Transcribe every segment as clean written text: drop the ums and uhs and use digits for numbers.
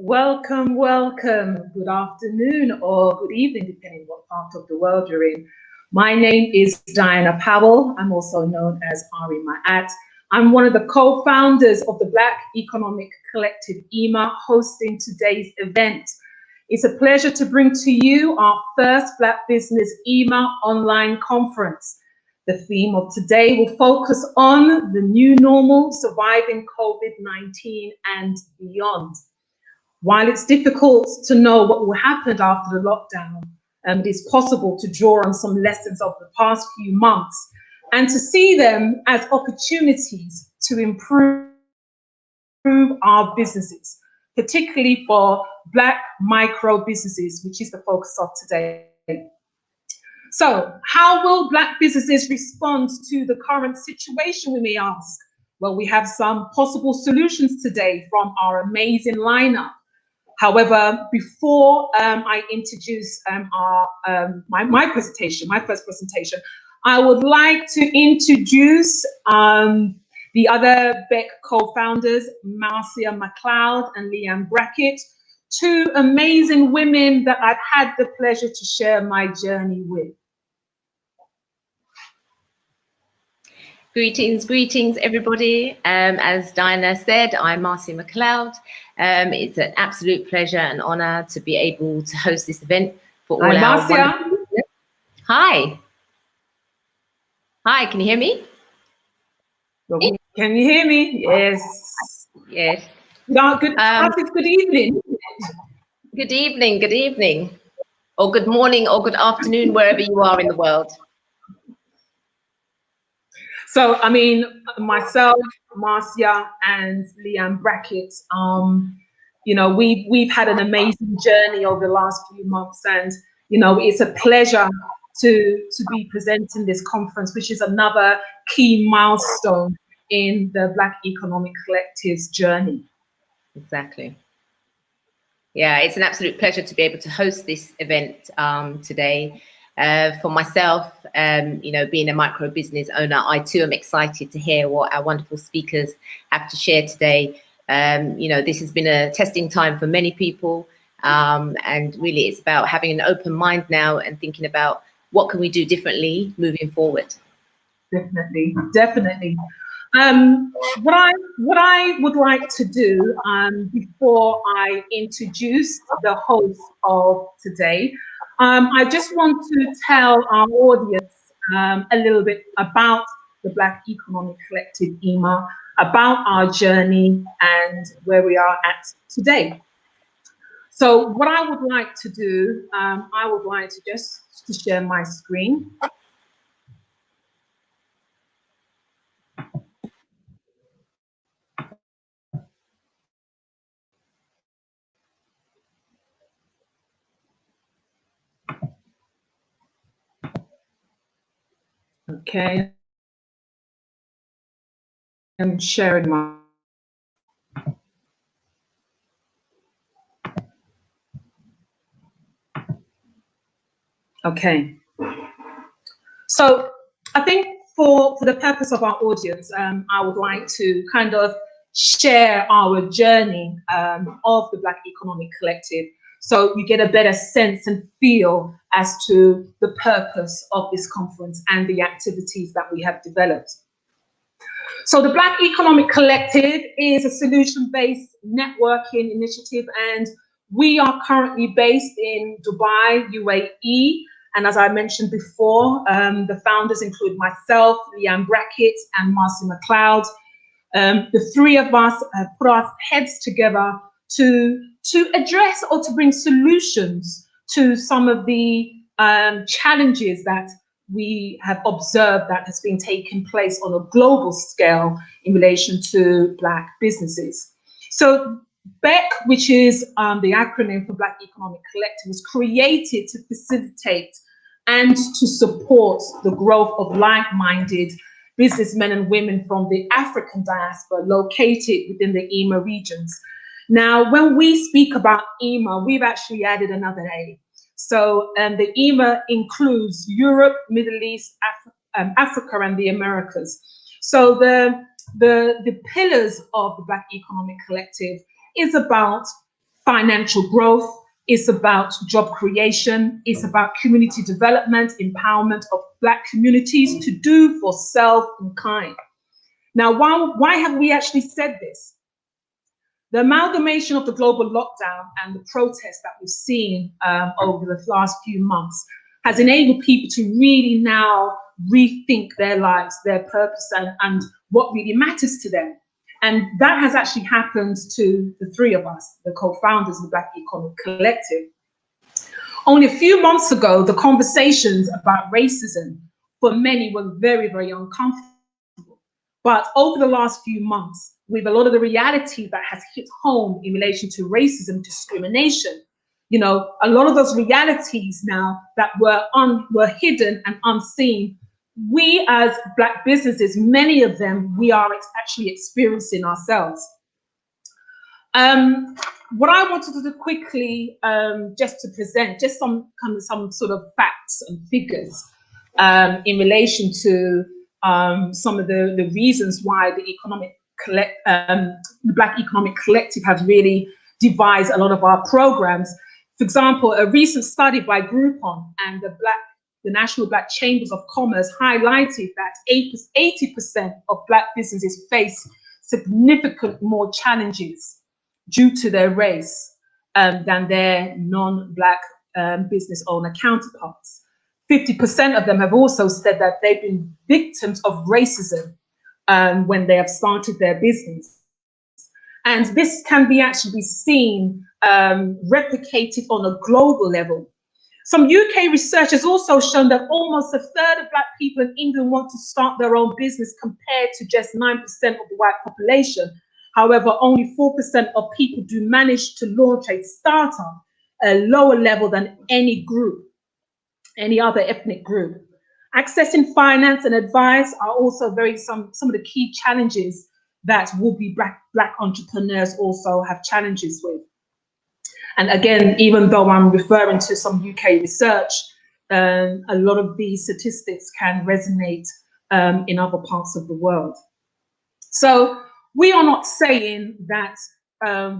Welcome, welcome. Good afternoon or good evening, depending what part of the world you're in. My name is Diana Powell. I'm also known as Ari Ma'at. I'm one of the co-founders of the Black Economic Collective EMA, hosting today's event. It's a pleasure to bring to you our first Black Business EMA online conference. The theme of today will focus on the new normal, surviving COVID-19 and beyond. While it's difficult to know what will happen after the lockdown, it is possible to draw on some lessons of the past few months and to see them as opportunities to improve our businesses, particularly for Black micro businesses, which is the focus of today. So, how will Black businesses respond to the current situation, we may ask? Well, we have some possible solutions today from our amazing lineup. However, before I introduce my first presentation, I would like to introduce the other BEC co-founders, Marcia McLeod and Leanne Brackett, two amazing women that I've had the pleasure to share my journey with. Greetings, everybody. As Diana said, I'm Marcia McLeod. It's an absolute pleasure and honor to be able to host this event for all our wonderful listeners. Hi. Hi, can you hear me? Can you hear me? Yes. Yes. Good evening. Good evening. Or good morning or good afternoon, wherever you are in the world. So, I mean, myself, Marcia, and Leanne Brackett, you know, we've had an amazing journey over the last few months, and you know, it's a pleasure to be presenting this conference, which is another key milestone in the Black Economic Collective's journey. Exactly. Yeah, it's an absolute pleasure to be able to host this event today. For myself, you know, being a micro business owner, I too am excited to hear what our wonderful speakers have to share today. You know, this has been a testing time for many people, and really it's about having an open mind now and thinking about what can we do differently moving forward. Definitely. What I would like to do before I introduce the host of today, I just want to tell our audience a little bit about the Black Economic Collective EMA, about our journey and where we are at today. So what I would like to do, I would like to just share my screen. Okay, I'm sharing my. Okay, so I think for the purpose of our audience, I would like to kind of share our journey of the Black Economic Collective, so you get a better sense and feel as to the purpose of this conference and the activities that we have developed. So the Black Economic Collective is a solution-based networking initiative, and we are currently based in Dubai, UAE. And as I mentioned before, the founders include myself, Leanne Brackett, and Marcia McLeod. The three of us have put our heads together to address or to bring solutions to some of the challenges that we have observed that has been taking place on a global scale in relation to Black businesses. So BEC, which is the acronym for Black Economic Collective, was created to facilitate and to support the growth of like-minded businessmen and women from the African diaspora located within the EMA regions. Now, when we speak about EMA, we've actually added another A. So the EMA includes Europe, Middle East, Africa, and the Americas. So the pillars of the Black Economic Collective is about financial growth. It's about job creation. It's about community development, empowerment of Black communities to do for self and kind. Now, why have we actually said this? The amalgamation of the global lockdown and the protests that we've seen over the last few months has enabled people to really now rethink their lives, their purpose, and what really matters to them. And that has actually happened to the three of us, the co-founders of the Black Economic Collective. Only a few months ago, the conversations about racism for many were very, very uncomfortable. But over the last few months, with a lot of the reality that has hit home in relation to racism, discrimination, you know, a lot of those realities now that were hidden and unseen, we as Black businesses, many of them, we are actually experiencing ourselves. What I wanted to do quickly, just to present, just some sort of facts and figures in relation to some of the reasons why the Black Economic Collective has really devised a lot of our programs. For example, a recent study by Groupon and the National Black Chambers of Commerce highlighted that 80% of Black businesses face significant more challenges due to their race than their non-Black business owner counterparts. 50% of them have also said that they've been victims of racism when they have started their business. And this can be actually seen replicated on a global level. Some UK research has also shown that almost a third of Black people in England want to start their own business compared to just 9% of the white population. However, only 4% of people do manage to launch a startup, a lower level than any group, any other ethnic group. Accessing finance and advice are also some of the key challenges that would-be Black entrepreneurs also have challenges with. And again, even though I'm referring to some UK research, a lot of these statistics can resonate in other parts of the world. So we are not saying that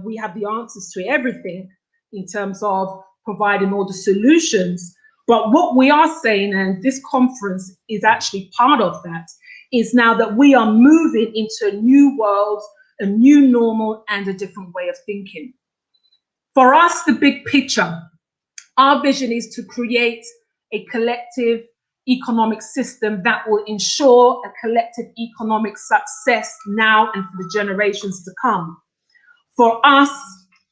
we have the answers to everything in terms of providing all the solutions, but what we are saying, and this conference is actually part of that, is now that we are moving into a new world, a new normal, and a different way of thinking. For us, the big picture, our vision is to create a collective economic system that will ensure a collective economic success now and for the generations to come. For us,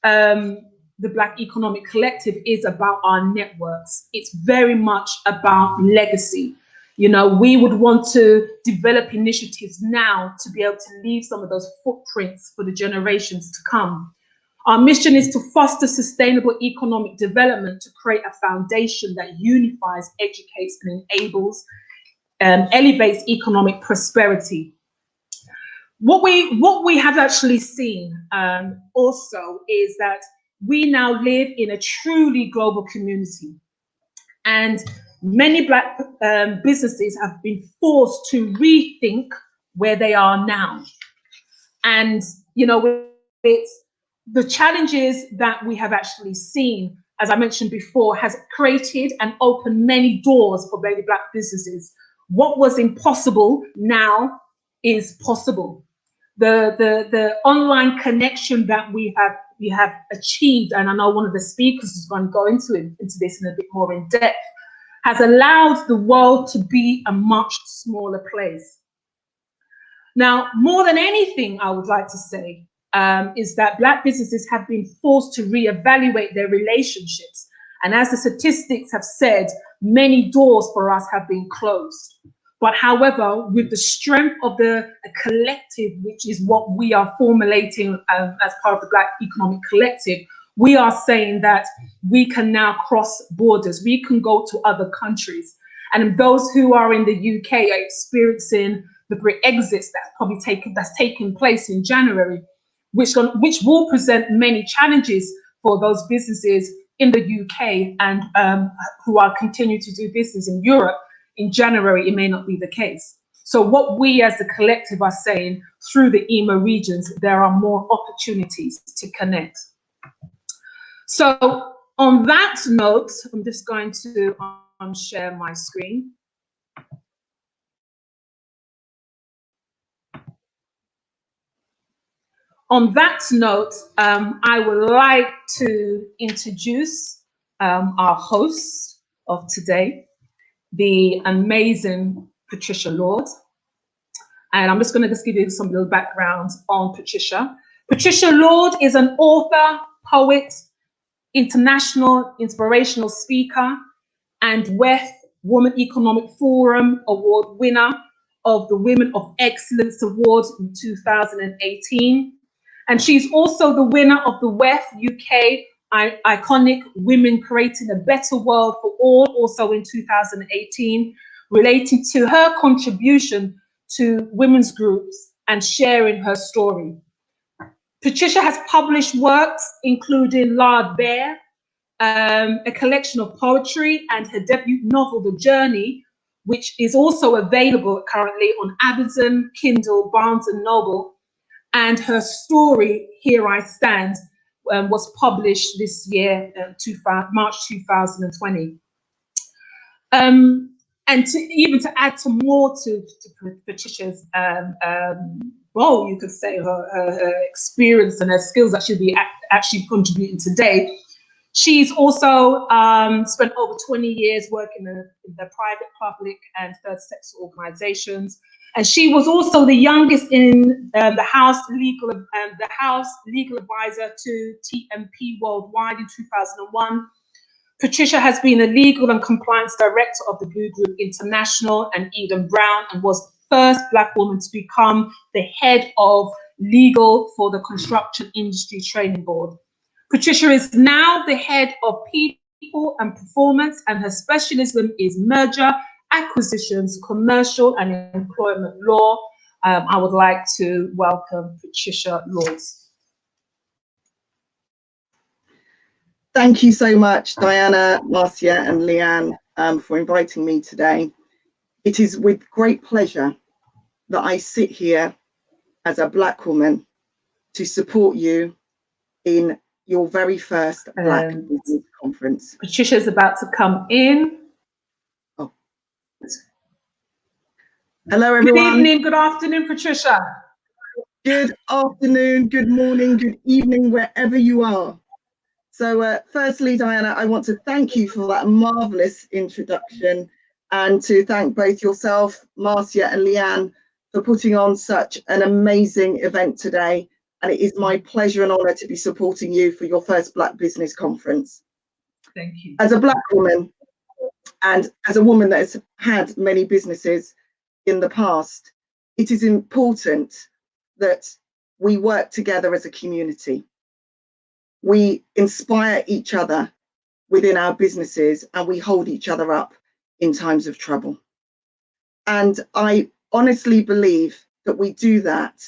the Black Economic Collective is about our networks. It's very much about legacy. You know, we would want to develop initiatives now to be able to leave some of those footprints for the generations to come. Our mission is to foster sustainable economic development, to create a foundation that unifies, educates, and enables, elevates economic prosperity. What we have actually seen also is that we now live in a truly global community, and many Black businesses have been forced to rethink where they are now. And, you know, it's the challenges that we have actually seen, as I mentioned before, has created and opened many doors for many Black businesses. What was impossible now is possible. The online connection that we have achieved, and I know one of the speakers is going to go into this in a bit more in depth, has allowed the world to be a much smaller place. Now, more than anything, I would like to say is that Black businesses have been forced to reevaluate their relationships. And as the statistics have said, many doors for us have been closed. But however, with the strength of the collective, which is what we are formulating as part of the Black Economic Collective, we are saying that we can now cross borders. We can go to other countries. And those who are in the UK are experiencing the Brexit that's taking place in January, which will present many challenges for those businesses in the UK and who are continuing to do business in Europe. In January, it may not be the case. So what we as the collective are saying, through the EMA regions, there are more opportunities to connect. So on that note, I'm just going to share my screen. On that note, I would like to introduce our host of today, the amazing Patricia Lord. And I'm just going to give you some little background on Patricia. Patricia Lord is an author, poet, international inspirational speaker, and WEF Women Economic Forum Award winner of the Women of Excellence Award in 2018. And she's also the winner of the WEF UK Iconic Women Creating a Better World for All, also in 2018, relating to her contribution to women's groups and sharing her story. Patricia has published works including Lard Bear, a collection of poetry, and her debut novel, The Journey, which is also available currently on Amazon, Kindle, Barnes & Noble. And her story, Here I Stand, was published this year, March 2020. And to add to more to Patricia's role, you could say, her experience and her skills that she'll be actually contributing today. She's also spent over 20 years working in the private, public, and third sector organizations. And she was also the youngest in the House legal advisor to TMP Worldwide in 2001. Patricia has been a legal and compliance director of the Blue Group International and Eden Brown, and was the first Black woman to become the head of legal for the Construction Industry Training Board. Patricia is now the head of people and performance, and her specialism is merger, acquisitions, commercial and employment law. I would like to welcome Patricia Lord. Thank you so much, Diana, Marcia and Leanne, for inviting me today. It is with great pleasure that I sit here as a Black woman to support you in your very first Black Business Conference. Patricia's about to come in. Oh. Hello, everyone. Good evening, good afternoon, Patricia. Good afternoon, good morning, good evening, wherever you are. So firstly, Diana, I want to thank you for that marvelous introduction, and to thank both yourself, Marcia and Leanne, for putting on such an amazing event today. And it is my pleasure and honor to be supporting you for your first Black Business Conference. Thank you. As a Black woman, and as a woman that has had many businesses in the past, it is important that we work together as a community. We inspire each other within our businesses, and we hold each other up in times of trouble. And I honestly believe that we do that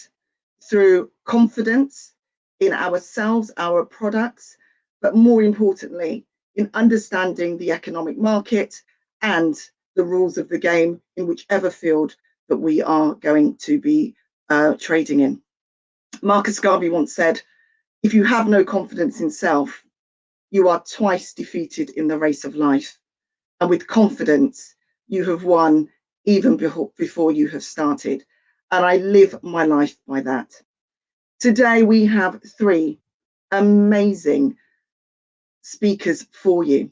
through confidence in ourselves, our products, but more importantly, in understanding the economic market and the rules of the game in whichever field that we are going to be trading in. Marcus Garvey once said, if you have no confidence in self, you are twice defeated in the race of life. And with confidence, you have won even before you have started. And I live my life by that. Today, we have three amazing speakers for you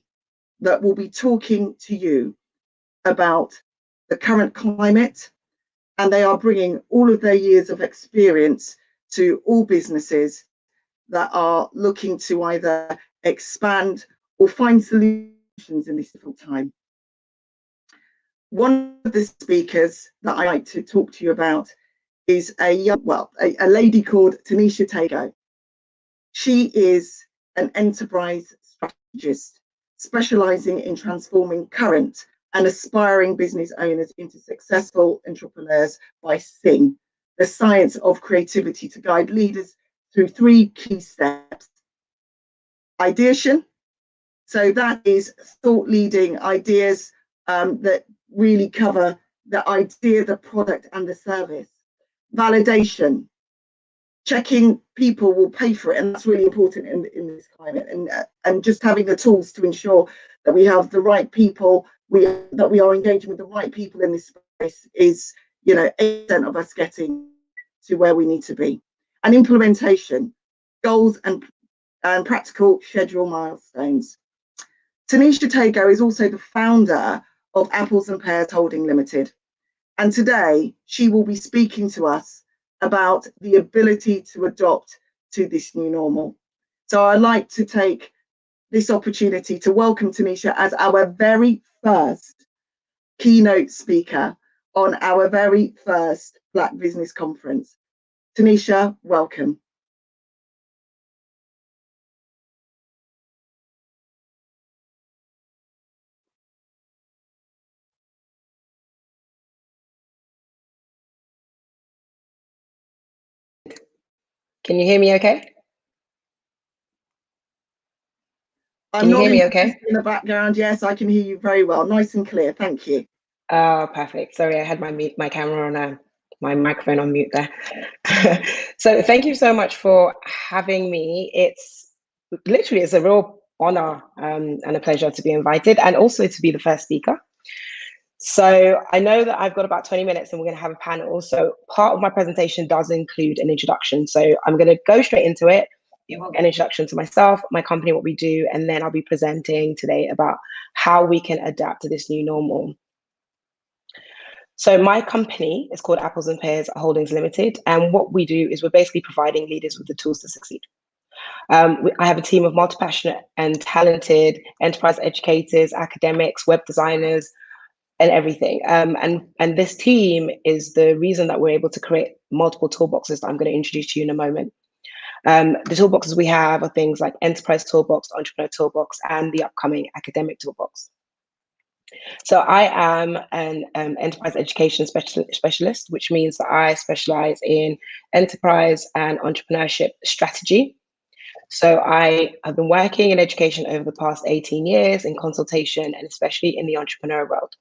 that will be talking to you about the current climate, and they are bringing all of their years of experience to all businesses that are looking to either expand or find solutions in this difficult time. One of the speakers that I like to talk to you about is a lady called Tanisha To. She is an enterprise strategist specializing in transforming current and aspiring business owners into successful entrepreneurs by SING, the science of creativity, to guide leaders through three key steps. Ideation, so that is thought leading ideas that really cover the idea, the product and the service. Validation, checking people will pay for it, and that's really important in this climate. And just having the tools to ensure that we have the right people, that we are engaging with the right people in this space is, 8% of us getting to where we need to be. And implementation, goals and practical schedule milestones. Tanisha To is also the founder of Apples and Pears Holding Limited. And today she will be speaking to us about the ability to adopt to this new normal. So I'd like to take this opportunity to welcome Tanisha as our very first keynote speaker on our very first Black Business Conference. Tanisha, welcome. Can you hear me okay? Can you hear me okay? In the background, yes, I can hear you very well. Nice and clear, thank you. Oh, perfect. Sorry, I had my camera on, my microphone on mute there. So thank you so much for having me. It's a real honor and a pleasure to be invited, and also to be the first speaker. So I know that I've got about 20 minutes and we're going to have a panel. So part of my presentation does include an introduction. So I'm going to go straight into it. You will get an introduction to myself, my company, what we do, and then I'll be presenting today about how we can adapt to this new normal. So my company is called Apples and Pears Holdings Limited. And what we do is we're basically providing leaders with the tools to succeed. I have a team of multi-passionate and talented enterprise educators, academics, web designers, and everything. And this team is the reason that we're able to create multiple toolboxes that I'm going to introduce to you in a moment. The toolboxes we have are things like Enterprise Toolbox, Entrepreneur Toolbox, and the upcoming Academic Toolbox. So I am an enterprise education specialist, which means that I specialize in enterprise and entrepreneurship strategy. So I have been working in education over the past 18 years in consultation, and especially in the entrepreneur world.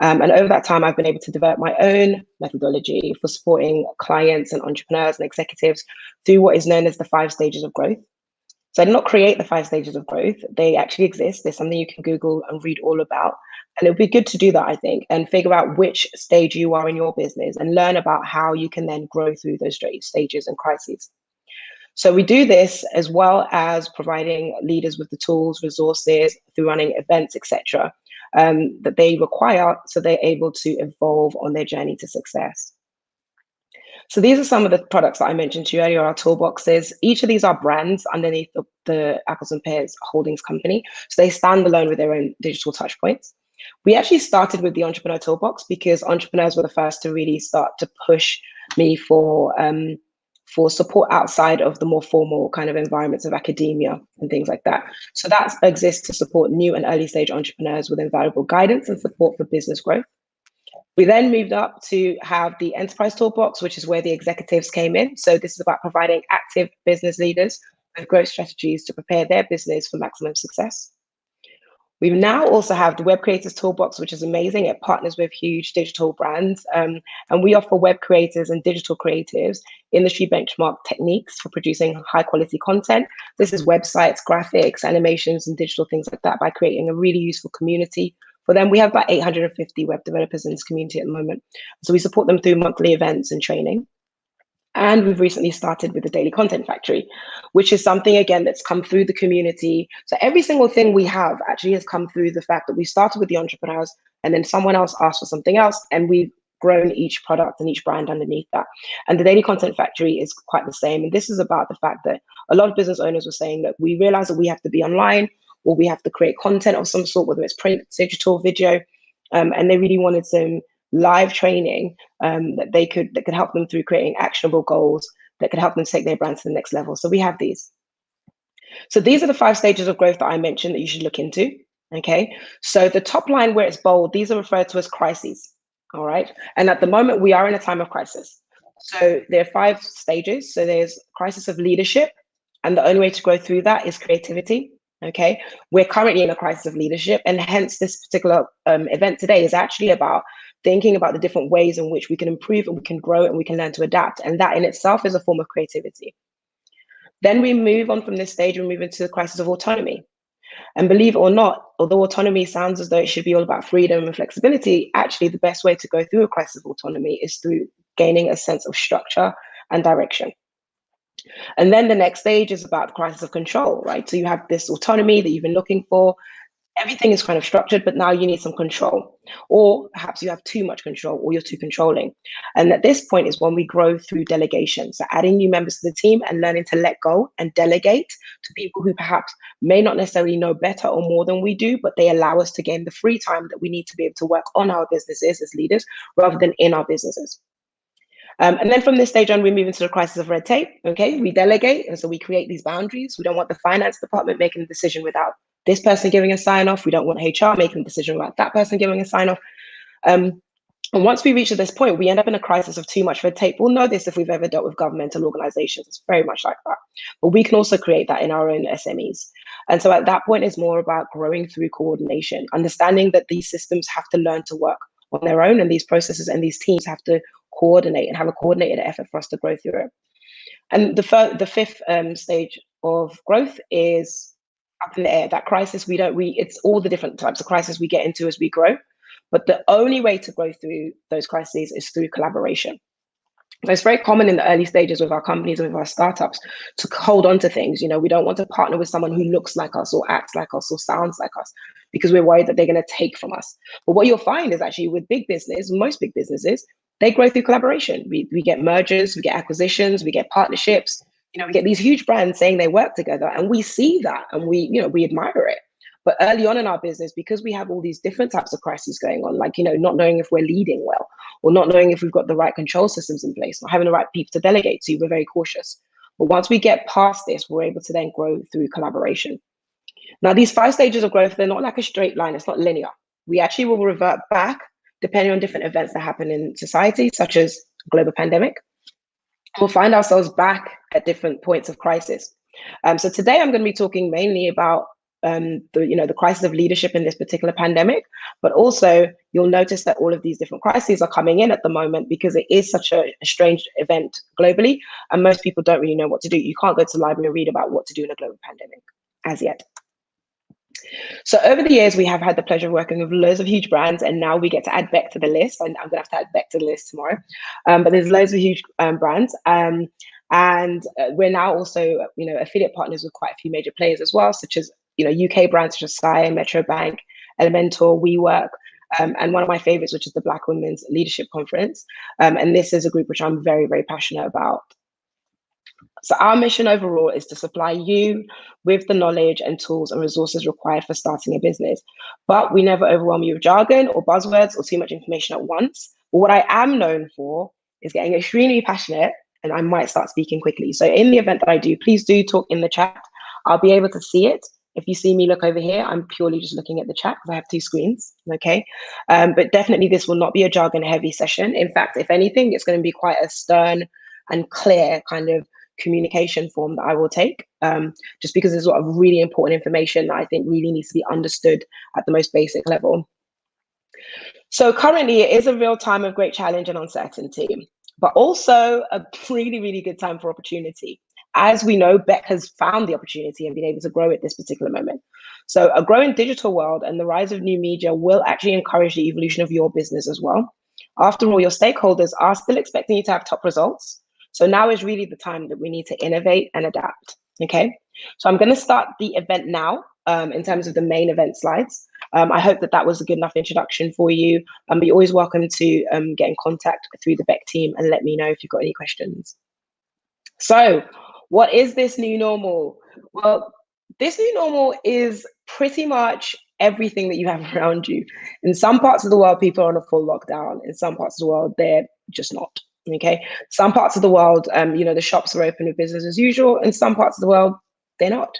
And over that time, I've been able to develop my own methodology for supporting clients and entrepreneurs and executives through what is known as the 5 stages of growth. So I did not create the 5 stages of growth. They actually exist. There's something you can Google and read all about. And it would be good to do that, I think, and figure out which stage you are in your business and learn about how you can then grow through those stages and crises. So we do this as well as providing leaders with the tools, resources, through running events, etc., that they require so they're able to evolve on their journey to success. So these are some of the products that I mentioned to you earlier, our toolboxes. Each of these are brands underneath the Apples and Pears Holdings company. So they stand alone with their own digital touch points. We actually started with the Entrepreneur Toolbox because entrepreneurs were the first to really start to push me for support outside of the more formal kind of environments of academia and things like that. So that exists to support new and early stage entrepreneurs with invaluable guidance and support for business growth. We then moved up to have the Enterprise Toolbox, which is where the executives came in. So this is about providing active business leaders with growth strategies to prepare their business for maximum success. We now also have the Web Creators Toolbox, which is amazing. It partners with huge digital brands, and we offer web creators and digital creatives industry benchmark techniques for producing high quality content. This is websites, graphics, animations, and digital things like that by creating a really useful community for them. We have about 850 web developers in this community at the moment. So we support them through monthly events and training. And we've recently started with the Daily Content Factory, which is something, again, that's come through the community. So every single thing we have actually has come through the fact that we started with the entrepreneurs and then someone else asked for something else, and we've grown each product and each brand underneath that. And the Daily Content Factory is quite the same. And this is about the fact that a lot of business owners were saying that we realize that we have to be online or we have to create content of some sort, whether it's print, digital, video, and they really wanted some live training that could help them through creating actionable goals that could help them take their brand to the next level. So we have these. So these are the 5 stages of growth that I mentioned that you should look into. Okay. So the top line where it's bold, these are referred to as crises. All right. And at the moment we are in a time of crisis. So there are 5 stages. So there's crisis of leadership. And the only way to grow through that is creativity. Okay. We're currently in a crisis of leadership. And hence this particular event today is actually about thinking about the different ways in which we can improve and we can grow and we can learn to adapt. And that in itself is a form of creativity. Then we move on from this stage, we move into the crisis of autonomy. And believe it or not, although autonomy sounds as though it should be all about freedom and flexibility, actually the best way to go through a crisis of autonomy is through gaining a sense of structure and direction. And then the next stage is about the crisis of control, right? So you have this autonomy that you've been looking for. Everything is kind of structured, but now you need some control. Or perhaps you have too much control or you're too controlling. And at this point is when we grow through delegation. So adding new members to the team and learning to let go and delegate to people who perhaps may not necessarily know better or more than we do, but they allow us to gain the free time that we need to be able to work on our businesses as leaders rather than in our businesses. And then from this stage on, we move into the crisis of red tape. Okay, we delegate, and so we create these boundaries. We don't want the finance department making a decision without this person giving a sign off. We don't want HR making a decision without that person giving a sign off. And once we reach to this point, we end up in a crisis of too much red tape. We'll know this if we've ever dealt with governmental organizations. It's very much like that. But we can also create that in our own SMEs. And so at that point, it's more about growing through coordination, understanding that these systems have to learn to work on their own, and these processes and these teams have to coordinate and have a coordinated effort for us to grow through it. And the fifth stage of growth is up in the air. That crisis, it's all the different types of crisis we get into as we grow. But the only way to grow through those crises is through collaboration. So it's very common in the early stages with our companies and with our startups to hold on to things. You know, we don't want to partner with someone who looks like us or acts like us or sounds like us because we're worried that they're going to take from us. But what you'll find is actually with big business, most big businesses, they grow through collaboration. We get mergers, we get acquisitions, we get partnerships. You know, we get these huge brands saying they work together, and we see that and we admire it. But early on in our business, because we have all these different types of crises going on, like, not knowing if we're leading well, or not knowing if we've got the right control systems in place, not having the right people to delegate to, we're very cautious. But once we get past this, we're able to then grow through collaboration. Now, these 5 stages of growth, they're not like a straight line. It's not linear. We actually will revert back depending on different events that happen in society, such as a global pandemic. We'll find ourselves back at different points of crisis. So today I'm going to be talking mainly about the crisis of leadership in this particular pandemic, but also you'll notice that all of these different crises are coming in at the moment because it is such a strange event globally, and most people don't really know what to do. You can't go to the library and read about what to do in a global pandemic as yet. So over the years, we have had the pleasure of working with loads of huge brands, and now we get to add Beck to the list. And I'm going to have to add Beck to the list tomorrow. But there's loads of huge brands. And we're now also, affiliate partners with quite a few major players as well, such as, UK brands such as Sky, Metro Bank, Elementor, WeWork, and one of my favorites, which is the Black Women's Leadership Conference. And this is a group which I'm very, very passionate about. So our mission overall is to supply you with the knowledge and tools and resources required for starting a business. But we never overwhelm you with jargon or buzzwords or too much information at once. But what I am known for is getting extremely passionate, and I might start speaking quickly. So in the event that I do, please do talk in the chat. I'll be able to see it. If you see me look over here, I'm purely just looking at the chat because I have 2 screens, okay? But definitely this will not be a jargon-heavy session. In fact, if anything, it's going to be quite a stern and clear kind of communication form that I will take, just because there's a lot of really important information that I think really needs to be understood at the most basic level. So currently it is a real time of great challenge and uncertainty, but also a really, really good time for opportunity. As we know, Beck has found the opportunity and been able to grow at this particular moment. So a growing digital world and the rise of new media will actually encourage the evolution of your business as well. After all, your stakeholders are still expecting you to have top results. So now is really the time that we need to innovate and adapt, okay? So I'm gonna start the event now in terms of the main event slides. I hope that was a good enough introduction for you. But you're always welcome to get in contact through the Beck team and let me know if you've got any questions. So what is this new normal? Well, this new normal is pretty much everything that you have around you. In some parts of the world, people are on a full lockdown. In some parts of the world, they're just not. Okay, some parts of the world, the shops are open with business as usual. In some parts of the world, they're not.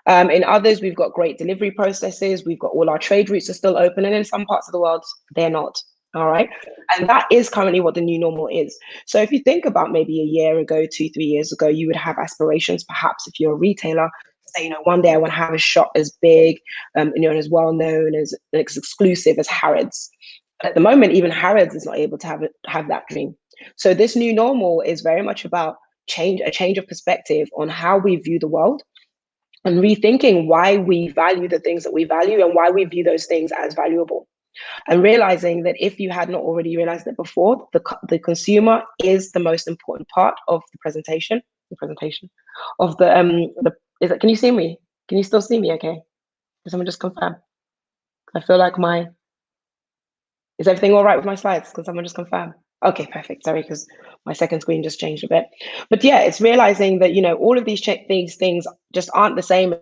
In others, we've got great delivery processes. We've got all our trade routes are still open. And in some parts of the world, they're not. All right. And that is currently what the new normal is. So if you think about maybe a year ago, 2-3 years ago, you would have aspirations, perhaps if you're a retailer, say, one day I want to have a shop as big, and as well known as exclusive as Harrods. at the moment, even Harrods is not able to have that dream. So this new normal is very much about a change of perspective on how we view the world, and rethinking why we value the things that we value and why we view those things as valuable. And realizing that if you had not already realized it before, the consumer is the most important part of the presentation of can you see me? Can you still see me okay? Can someone just confirm? I feel like is everything all right with my slides? Can someone just confirm? Okay, perfect. Sorry, because my second screen just changed a bit. But yeah, it's realizing that, all of these things just aren't the same.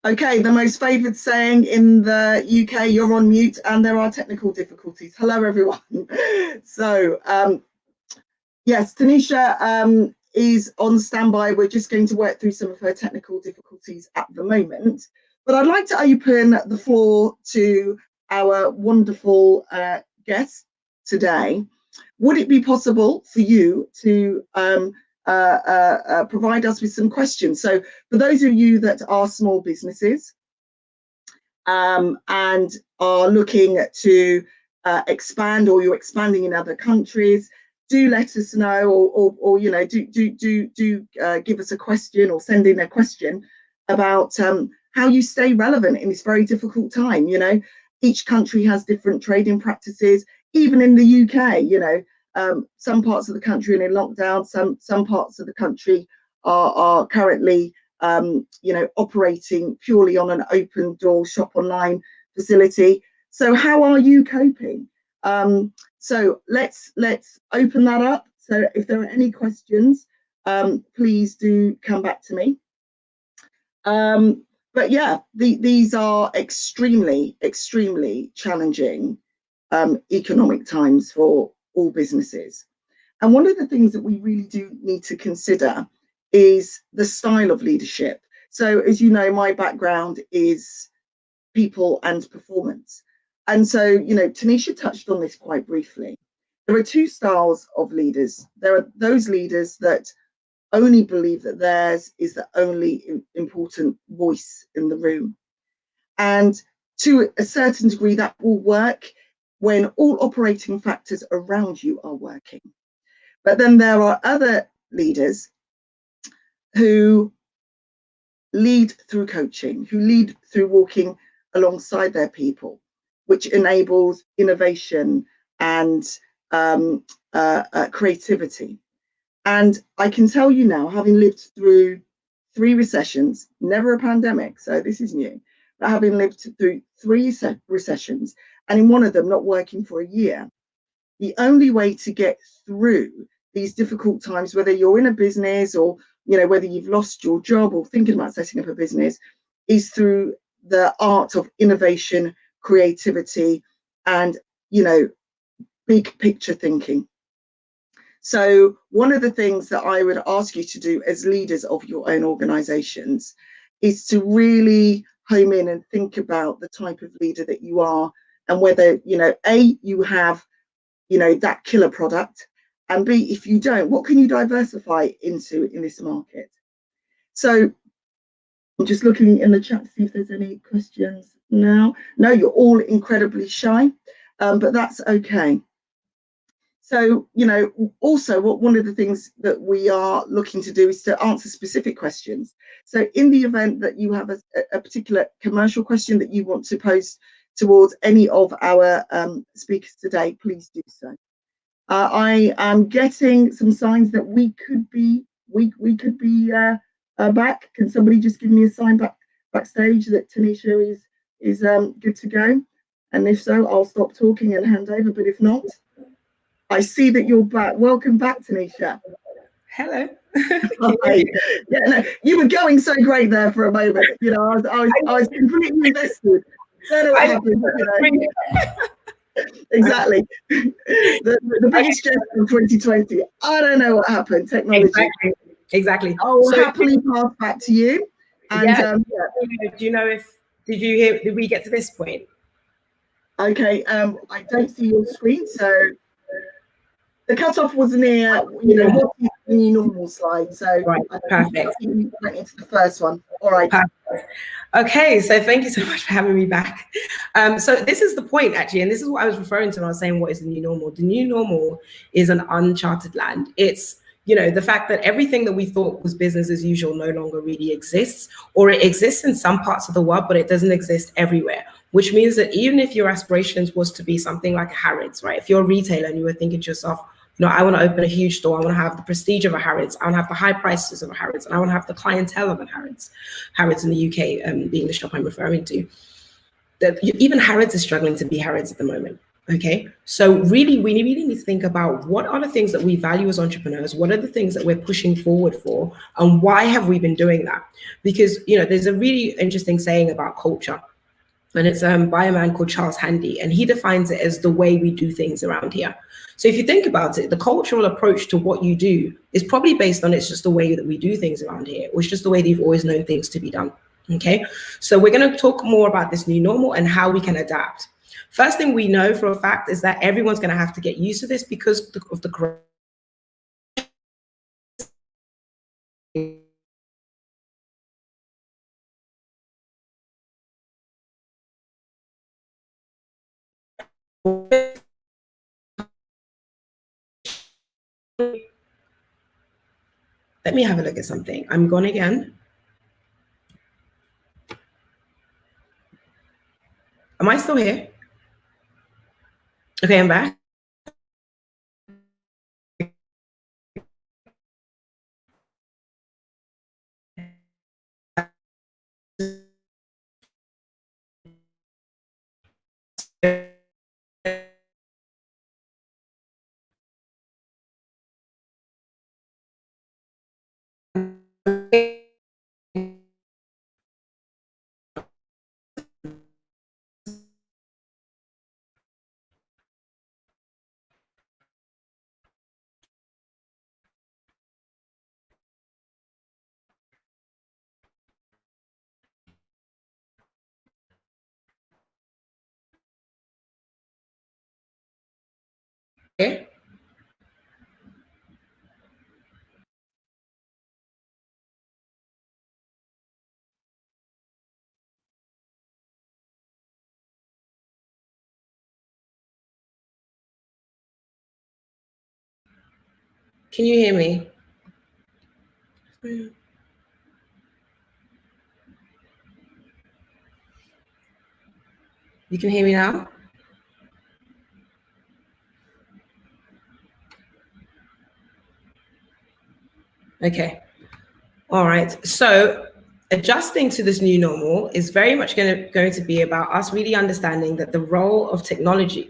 Okay, the most favoured saying in the UK, you're on mute and there are technical difficulties. Hello, everyone. So, yes, Tanisha is on standby. We're just going to work through some of her technical difficulties at the moment. But I'd like to open the floor to our wonderful guest today. Would it be possible for you to provide us with some questions? So for those of you that are small businesses and are looking to expand, or you're expanding in other countries, do let us know, or do give us a question or send in a question about how you stay relevant in this very difficult time. Each country has different trading practices. Even in the UK, some parts of the country are in lockdown. Some parts of the country are currently operating purely on an open door shop online facility. So how are you coping? So let's open that up. So if there are any questions, please do come back to me. But yeah, these are extremely challenging economic times for all businesses. And one of the things that we really do need to consider is the style of leadership. So as you know, my background is people and performance. And so, Tanisha touched on this quite briefly. There are two styles of leaders. There are those leaders that only believe that theirs is the only important voice in the room. And to a certain degree, that will work when all operating factors around you are working. But then there are other leaders who lead through coaching, who lead through walking alongside their people, which enables innovation and creativity. And I can tell you now, having lived through 3 recessions, never a pandemic, so this is new, but having lived through 3 recessions and in one of them not working for a year. The only way to get through these difficult times, whether you're in a business or whether you've lost your job or thinking about setting up a business, is through the art of innovation, creativity, and big picture thinking. So one of the things that I would ask you to do as leaders of your own organizations is to really home in and think about the type of leader that you are, and whether you have that killer product, and B, if you don't, what can you diversify into in this market? So I'm just looking in the chat to see if there's any questions now. No, you're all incredibly shy, but that's okay. So, also one of the things that we are looking to do is to answer specific questions. So in the event that you have a particular commercial question that you want to pose towards any of our speakers today, please do so. I am getting some signs that we could be back. Can somebody just give me a sign backstage that Tanisha is good to go? And if so, I'll stop talking and hand over. But if not, I see that you're back. Welcome back, Tanisha. Hello. Hi. Yeah, no, you were going so great there for a moment. I was completely invested. Don't know what happened. Exactly. The biggest gesture of 2020. I don't know what happened. Technology. Exactly. I will happily pass back to you. And do you know did you hear? Did we get to this point? Okay. I don't see your screen, so the cutoff was near. What's the new normal slide? So right. Perfect. We went into the first one. All right. Perfect. Okay, so thank you so much for having me back. So this is the point, actually, and this is what I was referring to when I was saying what is the new normal. The new normal is an uncharted land. It's the fact that everything that we thought was business as usual no longer really exists, or it exists in some parts of the world, but it doesn't exist everywhere, which means that even if your aspirations was to be something like a Harrods, right? If you're a retailer and you were thinking to yourself, I want to open a huge store. I want to have the prestige of a Harrods. I want to have the high prices of a Harrods. And I want to have the clientele of a Harrods. Harrods in the UK being the shop I'm referring to. Even Harrods is struggling to be Harrods at the moment. Okay, so really, we really need to think about what are the things that we value as entrepreneurs, what are the things that we're pushing forward for, and why have we been doing that? Because, there's a really interesting saying about culture, and it's by a man called Charles Handy, and he defines it as the way we do things around here. So if you think about it, the cultural approach to what you do is probably based on it's just the way that we do things around here, or it's just the way that you've always known things to be done. Okay, so we're going to talk more about this new normal and how we can adapt. First thing we know for a fact is that everyone's going to have to get used to this because of the growth. Let me have a look at something. I'm gone again. Am I still here? Okay, I'm back. Okay. Can you hear me? You can hear me now? Okay. All right. So adjusting to this new normal is very much going to be about us really understanding that the role of technology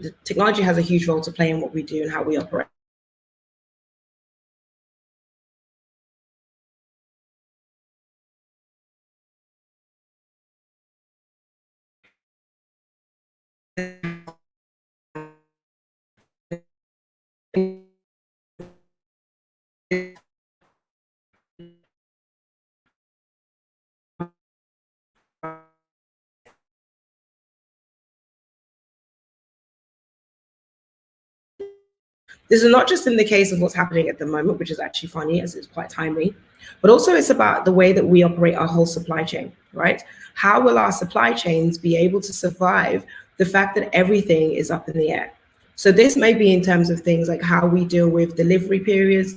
has a huge role to play in what we do and how we operate. This is not just in the case of what's happening at the moment, which is actually funny as it's quite timely, but also it's about the way that we operate our whole supply chain, right? How will our supply chains be able to survive the fact that everything is up in the air? So this may be in terms of things like how we deal with delivery periods,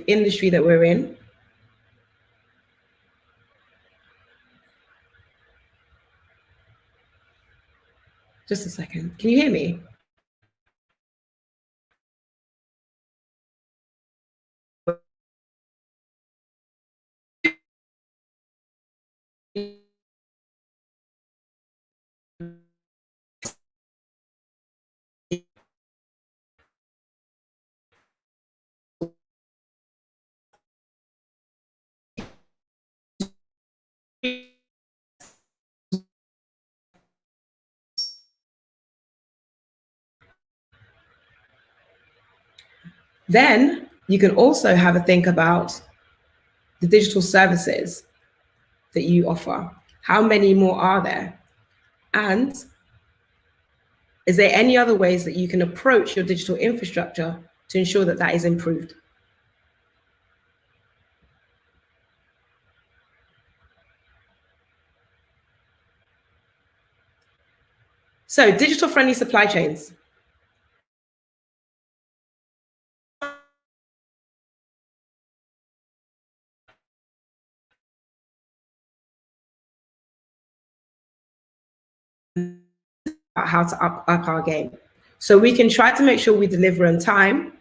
industry that we're in. Just a second. Can you hear me? Then you can also have a think about the digital services that you offer. How many more are there? And is there any other ways that you can approach your digital infrastructure to ensure that that is improved? So digital friendly supply chains. How to up our game. So we can try to make sure we deliver on time,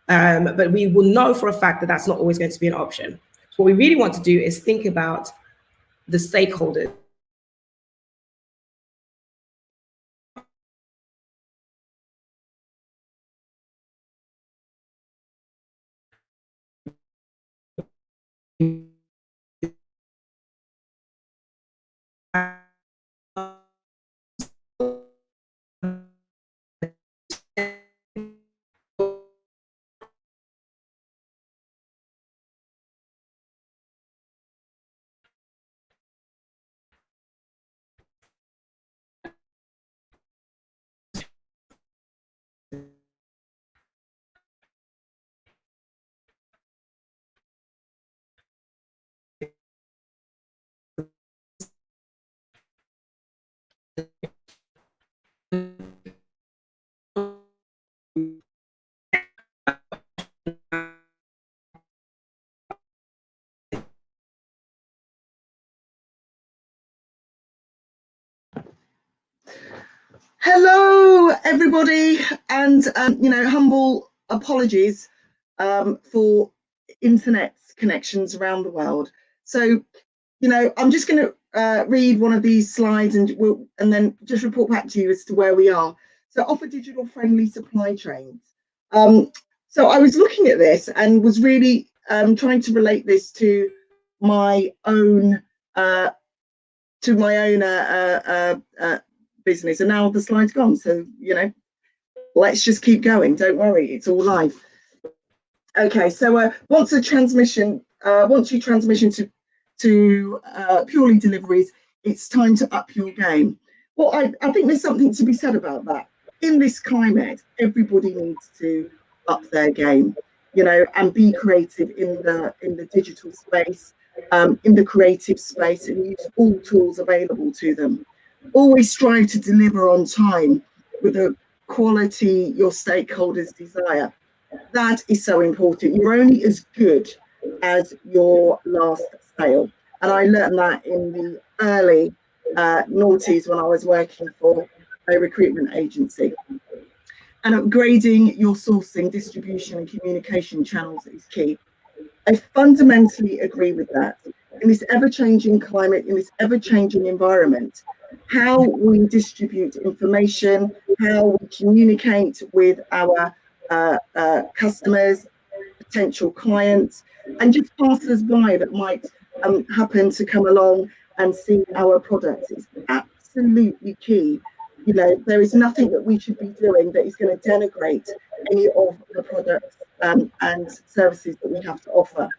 but we will know for a fact that that's not always going to be an option. So what we really want to do is think about the stakeholders. Hello, everybody, and humble apologies for internet connections around the world. So, I'm just going to read one of these slides and then just report back to you as to where we are. So, offer digital friendly supply chains. So, I was looking at this and was really trying to relate this to my own business, and now the slide's gone. So, you know, let's just keep going. Don't worry, it's all live. Okay, so once you transition to purely deliveries, it's time to up your game. Well, I think there's something to be said about that. In this climate, everybody needs to up their game, you know, and be creative in the digital space, in the creative space, and use all tools available to them. Always strive to deliver on time with the quality your stakeholders desire. That is so important. You're only as good as your last sale. And I learned that in the early noughties when I was working for a recruitment agency. And upgrading your sourcing, distribution and communication channels is key. I fundamentally agree with that. In this ever-changing climate, in this ever-changing environment, how we distribute information, how we communicate with our customers, potential clients, and just passers-by that might happen to come along and see our products is absolutely key. You know, there is nothing that we should be doing that is going to denigrate any of the products and services that we have to offer.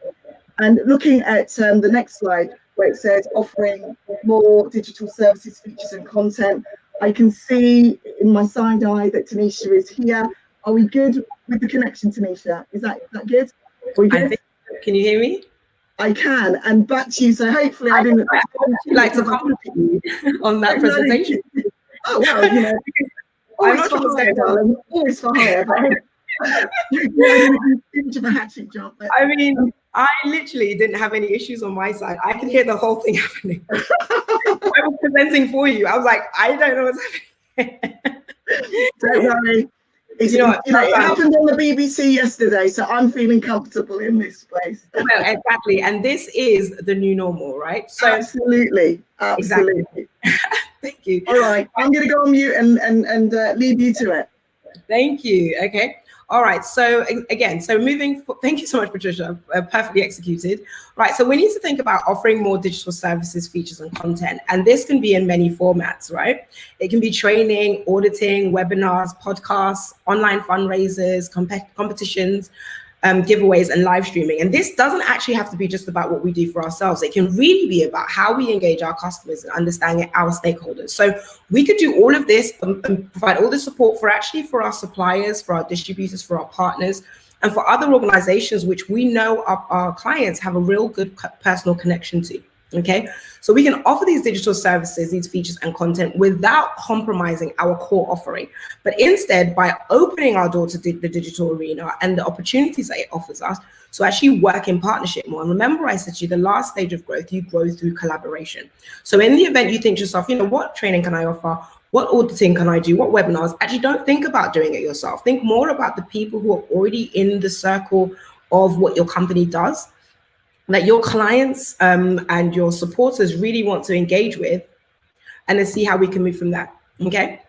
And looking at the next slide, where it says offering more digital services, features and content, I can see in my side eye that Tanisha is here. Are we good with the connection, Tanisha? Is that good? Are we good? Can you hear me? I can, and back to you. So hopefully I didn't like to compliment you on that presentation. Oh well, you know, always for hire, darling. Always for hire. I mean, I literally didn't have any issues on my side. I could hear the whole thing happening. I was presenting for you. I was like, I don't know what's happening. Don't worry. It's, it happened on the BBC yesterday, so I'm feeling comfortable in this place. Well, exactly. And this is the new normal, right? So absolutely. Exactly. Thank you. All right, I'm going to go on mute and leave you to it. Thank you. Okay. All right. So again, thank you so much, Patricia. Perfectly executed. Right. So we need to think about offering more digital services, features, and content. And this can be in many formats, right? It can be training, auditing, webinars, podcasts, online fundraisers, competitions, giveaways, and live streaming. And this doesn't actually have to be just about what we do for ourselves. It can really be about how we engage our customers and understanding our stakeholders. So we could do all of this and provide all the support for our suppliers, for our distributors, for our partners, and for other organizations which we know our clients have a real good personal connection to. Okay, so we can offer these digital services, these features and content without compromising our core offering, but instead by opening our door to the digital arena and the opportunities that it offers us to actually work in partnership more. And remember, I said to you, the last stage of growth, you grow through collaboration. So in the event you think to yourself, you know, what training can I offer? What auditing can I do? What webinars? Actually, don't think about doing it yourself. Think more about the people who are already in the circle of what your company does, that your clients and your supporters really want to engage with, and then see how we can move from there. Okay.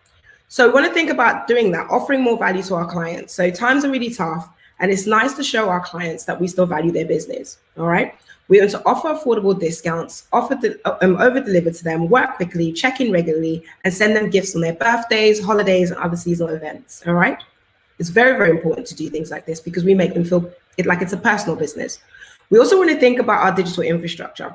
So we want to think about doing that, offering more value to our clients. So times are really tough, and it's nice to show our clients that we still value their business. All right. We want to offer affordable discounts, over deliver to them, work quickly, check in regularly, and send them gifts on their birthdays, holidays, and other seasonal events. All right. It's very, very important to do things like this because we make them feel like it's a personal business. We also want to think about our digital infrastructure.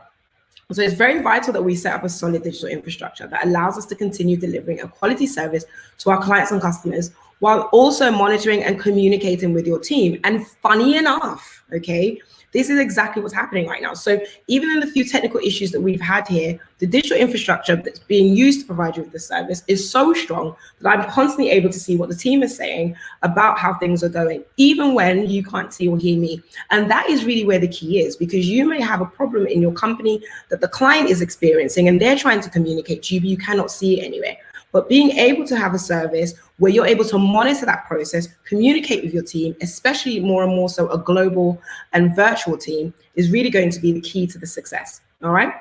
So it's very vital that we set up a solid digital infrastructure that allows us to continue delivering a quality service to our clients and customers while also monitoring and communicating with your team. And funny enough, okay, this is exactly what's happening right now. So even in the few technical issues that we've had here, the digital infrastructure that's being used to provide you with the service is so strong that I'm constantly able to see what the team is saying about how things are going, even when you can't see or hear me. And that is really where the key is, because you may have a problem in your company that the client is experiencing and they're trying to communicate to you, but you cannot see it anywhere. But being able to have a service where you're able to monitor that process, communicate with your team, especially more and more so a global and virtual team, is really going to be the key to the success. All right.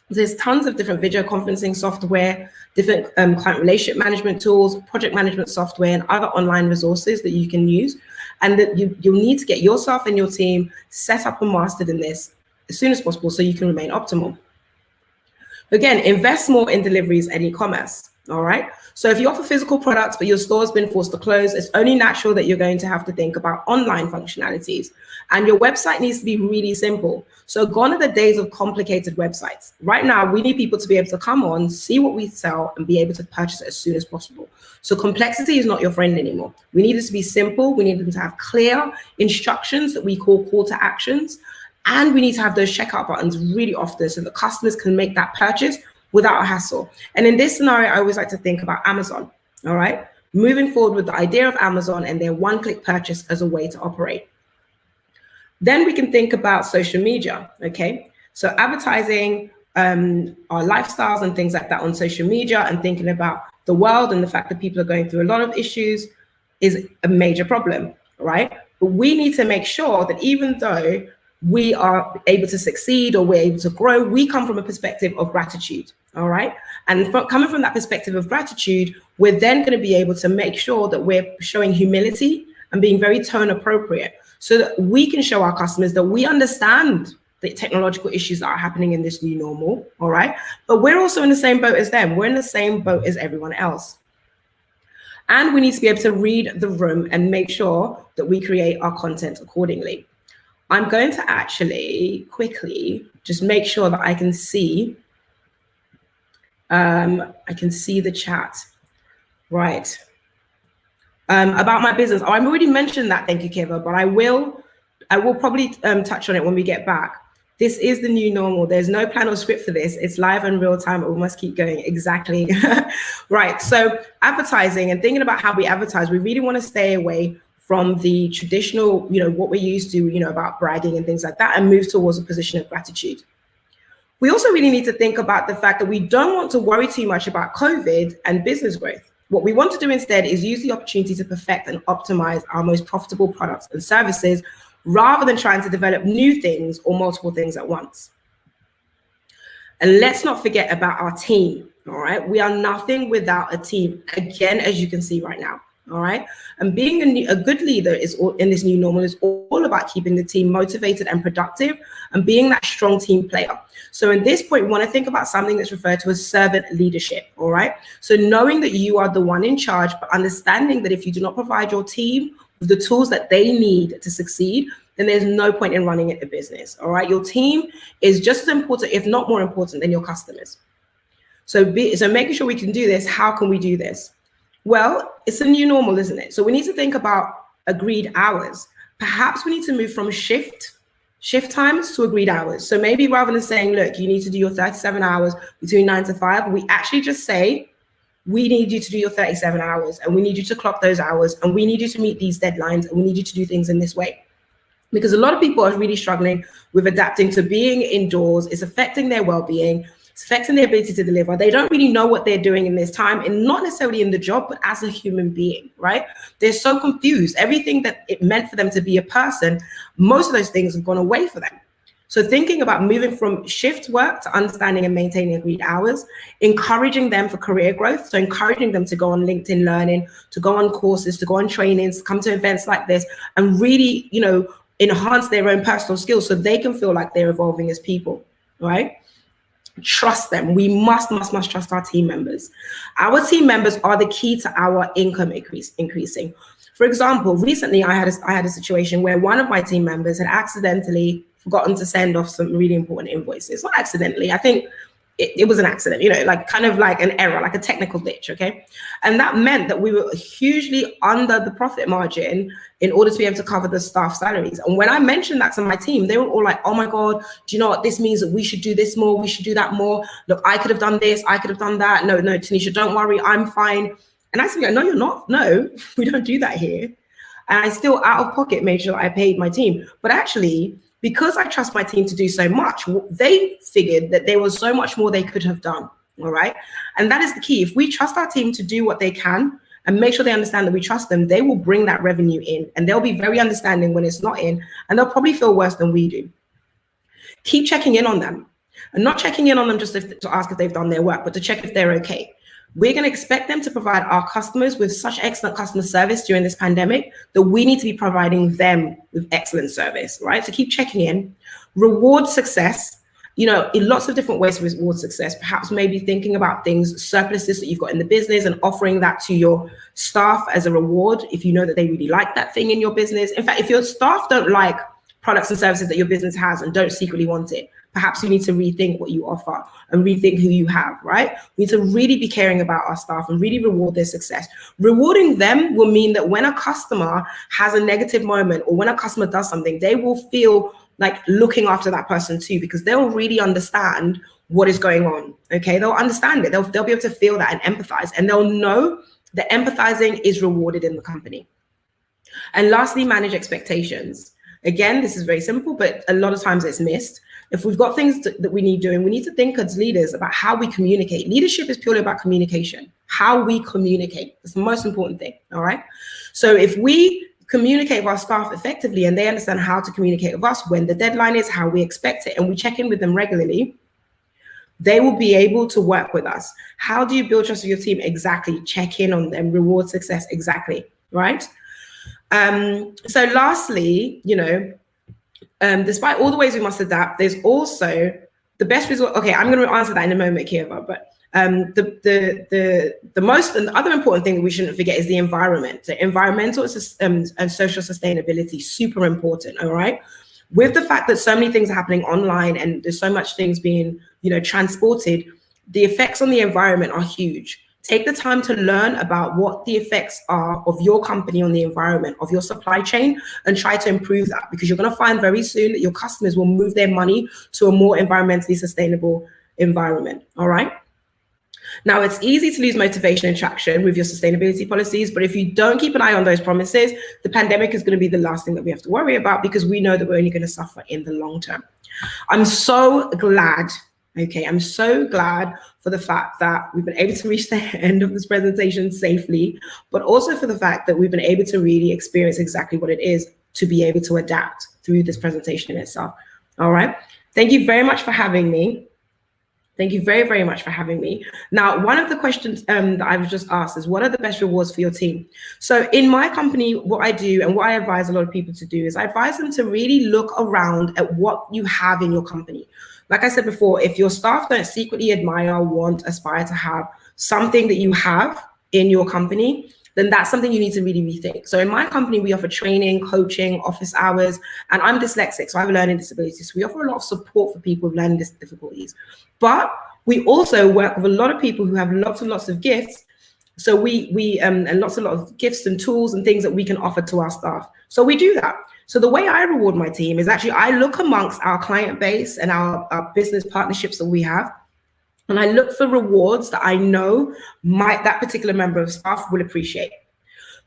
There's tons of different video conferencing software, different client relationship management tools, project management software, and other online resources that you can use. And that you'll need to get yourself and your team set up and mastered in this as soon as possible so you can remain optimal. Again, invest more in deliveries and e-commerce. All right. So if you offer physical products, but your store's been forced to close, it's only natural that you're going to have to think about online functionalities. And your website needs to be really simple. So gone are the days of complicated websites. Right now, we need people to be able to come on, see what we sell, and be able to purchase it as soon as possible. So complexity is not your friend anymore. We need it to be simple. We need them to have clear instructions that we call to actions. And we need to have those checkout buttons really often so that customers can make that purchase without a hassle. And in this scenario, I always like to think about Amazon, all right? Moving forward with the idea of Amazon and their one-click purchase as a way to operate. Then we can think about social media, okay? So advertising our lifestyles and things like that on social media and thinking about the world and the fact that people are going through a lot of issues is a major problem, right? But we need to make sure that even though we are able to succeed or we're able to grow, we come from a perspective of gratitude, all right? And coming from that perspective of gratitude, we're then going to be able to make sure that we're showing humility and being very tone appropriate so that we can show our customers that we understand the technological issues that are happening in this new normal, all right? But we're also in the same boat as them. We're in the same boat as everyone else. And we need to be able to read the room and make sure that we create our content accordingly. I'm going to actually quickly just make sure that I can see the chat. Right. About my business. Oh, I've already mentioned that, thank you, Kiva, but I will probably touch on it when we get back. This is the new normal. There's no plan or script for this. It's live and real time, but we must keep going. Exactly. Right. So advertising and thinking about how we advertise, we really want to stay away from the traditional, what we're used to, about bragging and things like that, and move towards a position of gratitude. We also really need to think about the fact that we don't want to worry too much about COVID and business growth. What we want to do instead is use the opportunity to perfect and optimize our most profitable products and services rather than trying to develop new things or multiple things at once. And let's not forget about our team, all right? We are nothing without a team, again, as you can see right now. All right. And being a good leader in this new normal is all about keeping the team motivated and productive and being that strong team player. So in this point, we want to think about something that's referred to as servant leadership. All right. So knowing that you are the one in charge, but understanding that if you do not provide your team with the tools that they need to succeed, then there's no point in running a business. All right. Your team is just as important, if not more important, than your customers. So making sure we can do this. How can we do this? Well, it's a new normal, isn't it? So we need to think about agreed hours. Perhaps we need to move from shift times to agreed hours. So maybe rather than saying, look, you need to do your 37 hours between 9 to 5, we actually just say, we need you to do your 37 hours and we need you to clock those hours and we need you to meet these deadlines and we need you to do things in this way. Because a lot of people are really struggling with adapting to being indoors. It's affecting their well-being. It's affecting their ability to deliver. They don't really know what they're doing in this time, and not necessarily in the job, but as a human being, right? They're so confused. Everything that it meant for them to be a person, most of those things have gone away for them. So thinking about moving from shift work to understanding and maintaining agreed hours, encouraging them for career growth. So encouraging them to go on LinkedIn Learning, to go on courses, to go on trainings, come to events like this, and really, enhance their own personal skills so they can feel like they're evolving as people, right? Trust them. We must trust our team members. Our team members are the key to our income increasing. For example, recently I had a situation where one of my team members had accidentally forgotten to send off some really important invoices. Not accidentally, I think it was an accident, kind of like an error, like a technical glitch, okay? And that meant that we were hugely under the profit margin in order to be able to cover the staff salaries. And when I mentioned that to my team, they were all like, oh my God, do you know what this means? That we should do this more, we should do that more. Look, I could have done this, I could have done that. No, Tanisha, don't worry, I'm fine. And I said, no, you're not. No, we don't do that here. And I still out of pocket made sure I paid my team. But actually, because I trust my team to do so much, they figured that there was so much more they could have done, all right? And that is the key. If we trust our team to do what they can and make sure they understand that we trust them, they will bring that revenue in and they'll be very understanding when it's not in, and they'll probably feel worse than we do. Keep checking in on them, and not checking in on them just to ask if they've done their work, but to check if they're okay. We're going to expect them to provide our customers with such excellent customer service during this pandemic that we need to be providing them with excellent service, right? So keep checking in, reward success, you know, in lots of different ways to reward success. Perhaps maybe thinking about things, surpluses that you've got in the business, and offering that to your staff as a reward if you know that they really like that thing in your business. In fact, if your staff don't like products and services that your business has and don't secretly want it, perhaps you need to rethink what you offer and rethink who you have, right? We need to really be caring about our staff and really reward their success. Rewarding them will mean that when a customer has a negative moment or when a customer does something, they will feel like looking after that person too, because they'll really understand what is going on, okay? They'll understand it. They'll be able to feel that and empathize, and they'll know that empathizing is rewarded in the company. And lastly, manage expectations. Again, this is very simple, but a lot of times it's missed. If we've got things that we need doing, we need to think as leaders about how we communicate. Leadership is purely about communication, how we communicate. That's the most important thing, all right? So if we communicate with our staff effectively and they understand how to communicate with us, when the deadline is, how we expect it, and we check in with them regularly, they will be able to work with us. How do you build trust with your team? Exactly. Check in on them, reward success. Exactly, right? So lastly, you know, despite all the ways we must adapt, there's also the best result. Okay, I'm going to answer that in a moment, Kieva, but the most and the other important thing that we shouldn't forget is the environment. The environmental and social sustainability, super important, all right? With the fact that so many things are happening online and there's so much things being, you know, transported, the effects on the environment are huge. Take the time to learn about what the effects are of your company on the environment, of your supply chain, and try to improve that, because you're going to find very soon that your customers will move their money to a more environmentally sustainable environment, all right? Now, it's easy to lose motivation and traction with your sustainability policies, but if you don't keep an eye on those promises, the pandemic is going to be the last thing that we have to worry about, because we know that we're only going to suffer in the long term. I'm so glad, okay, I'm so glad for the fact that we've been able to reach the end of this presentation safely, but also for the fact that we've been able to really experience exactly what it is to be able to adapt through this presentation itself. All right. Thank you very much for having me. Thank you very, very much for having me. Now, one of the questions that I was just asked is, what are the best rewards for your team? So in my company, what I do and what I advise a lot of people to do is I advise them to really look around at what you have in your company. Like I said before, if your staff don't secretly admire, want, aspire to have something that you have in your company, then that's something you need to really rethink. So in my company, we offer training, coaching, office hours, and I'm dyslexic, so I have a learning disability. So we offer a lot of support for people with learning difficulties. But we also work with a lot of people who have lots and lots of gifts. So we and lots and lots of gifts and tools and things that we can offer to our staff. So we do that. So the way I reward my team is actually I look amongst our client base and our business partnerships that we have, and I look for rewards that I know that particular member of staff will appreciate.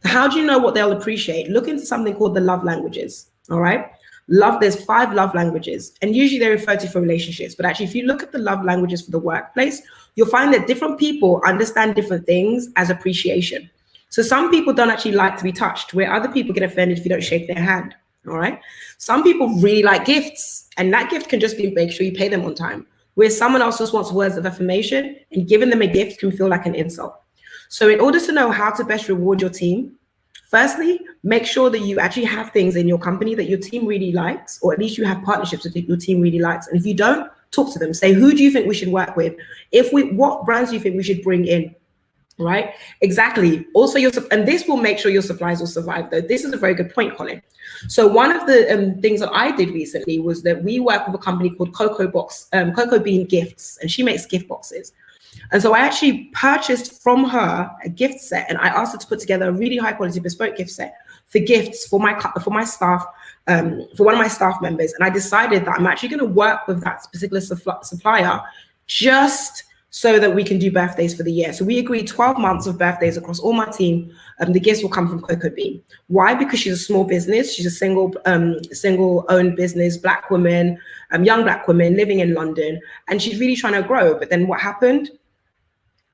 How do you know what they'll appreciate? Look into something called the love languages, all right? There's 5 love languages, and usually they refer to for relationships, but actually if you look at the love languages for the workplace, you'll find that different people understand different things as appreciation. So some people don't actually like to be touched, where other people get offended if you don't shake their hand, all right? Some people really like gifts, and that gift can just be make sure you pay them on time, where someone else just wants words of affirmation, and giving them a gift can feel like an insult. So in order to know how to best reward your team, firstly, make sure that you actually have things in your company that your team really likes, or at least you have partnerships that your team really likes. And if you don't, talk to them. Say, who do you think we should work with? What brands do you think we should bring in? Right? Exactly. Also, and this will make sure your suppliers will survive, though. This is a very good point, Colin. So one of the things that I did recently was that we work with a company called Cocoa Bean Gifts, and she makes gift boxes. And so I actually purchased from her a gift set, and I asked her to put together a really high quality bespoke gift set for gifts for my staff, for one of my staff members. And I decided that I'm actually going to work with that particular supplier just so that we can do birthdays for the year. So we agreed 12 months of birthdays across all my team. The gifts will come from Cocoa Bean. Why? Because she's a small business. She's a single owned business, Black woman, young Black woman living in London, and she's really trying to grow. But then what happened?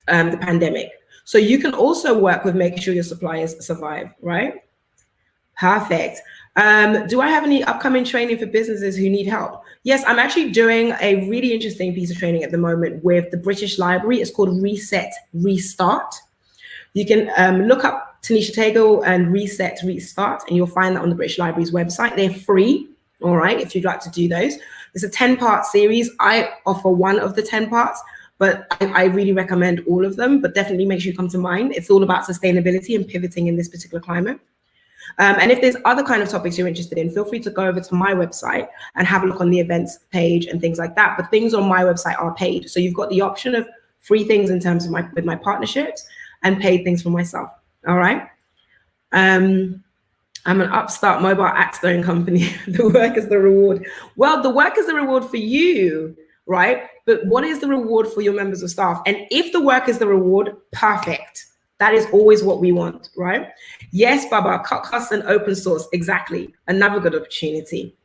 The pandemic. So you can also work with making sure your suppliers survive, right? Perfect. Do I have any upcoming training for businesses who need help? Yes, I'm actually doing a really interesting piece of training at the moment with the British Library. It's called Reset, Restart. You can look up Tanisha To and Reset, Restart, and you'll find that on the British Library's website. They're free, all right, if you'd like to do those. It's a 10-part series. I offer one of the 10 parts, but I really recommend all of them, but definitely make sure you come to mine. It's all about sustainability and pivoting in this particular climate. And if there's other kind of topics you're interested in, feel free to go over to my website and have a look on the events page and things like that. But things on my website are paid. So you've got the option of free things in terms of with my partnerships and paid things for myself. All right. I'm an upstart mobile axe throwing company. The work is the reward. Well, the work is the reward for you, right? But what is the reward for your members of staff? And if the work is the reward, perfect. That is always what we want, right? Yes, Baba, cut costs and open source. Exactly. Another good opportunity.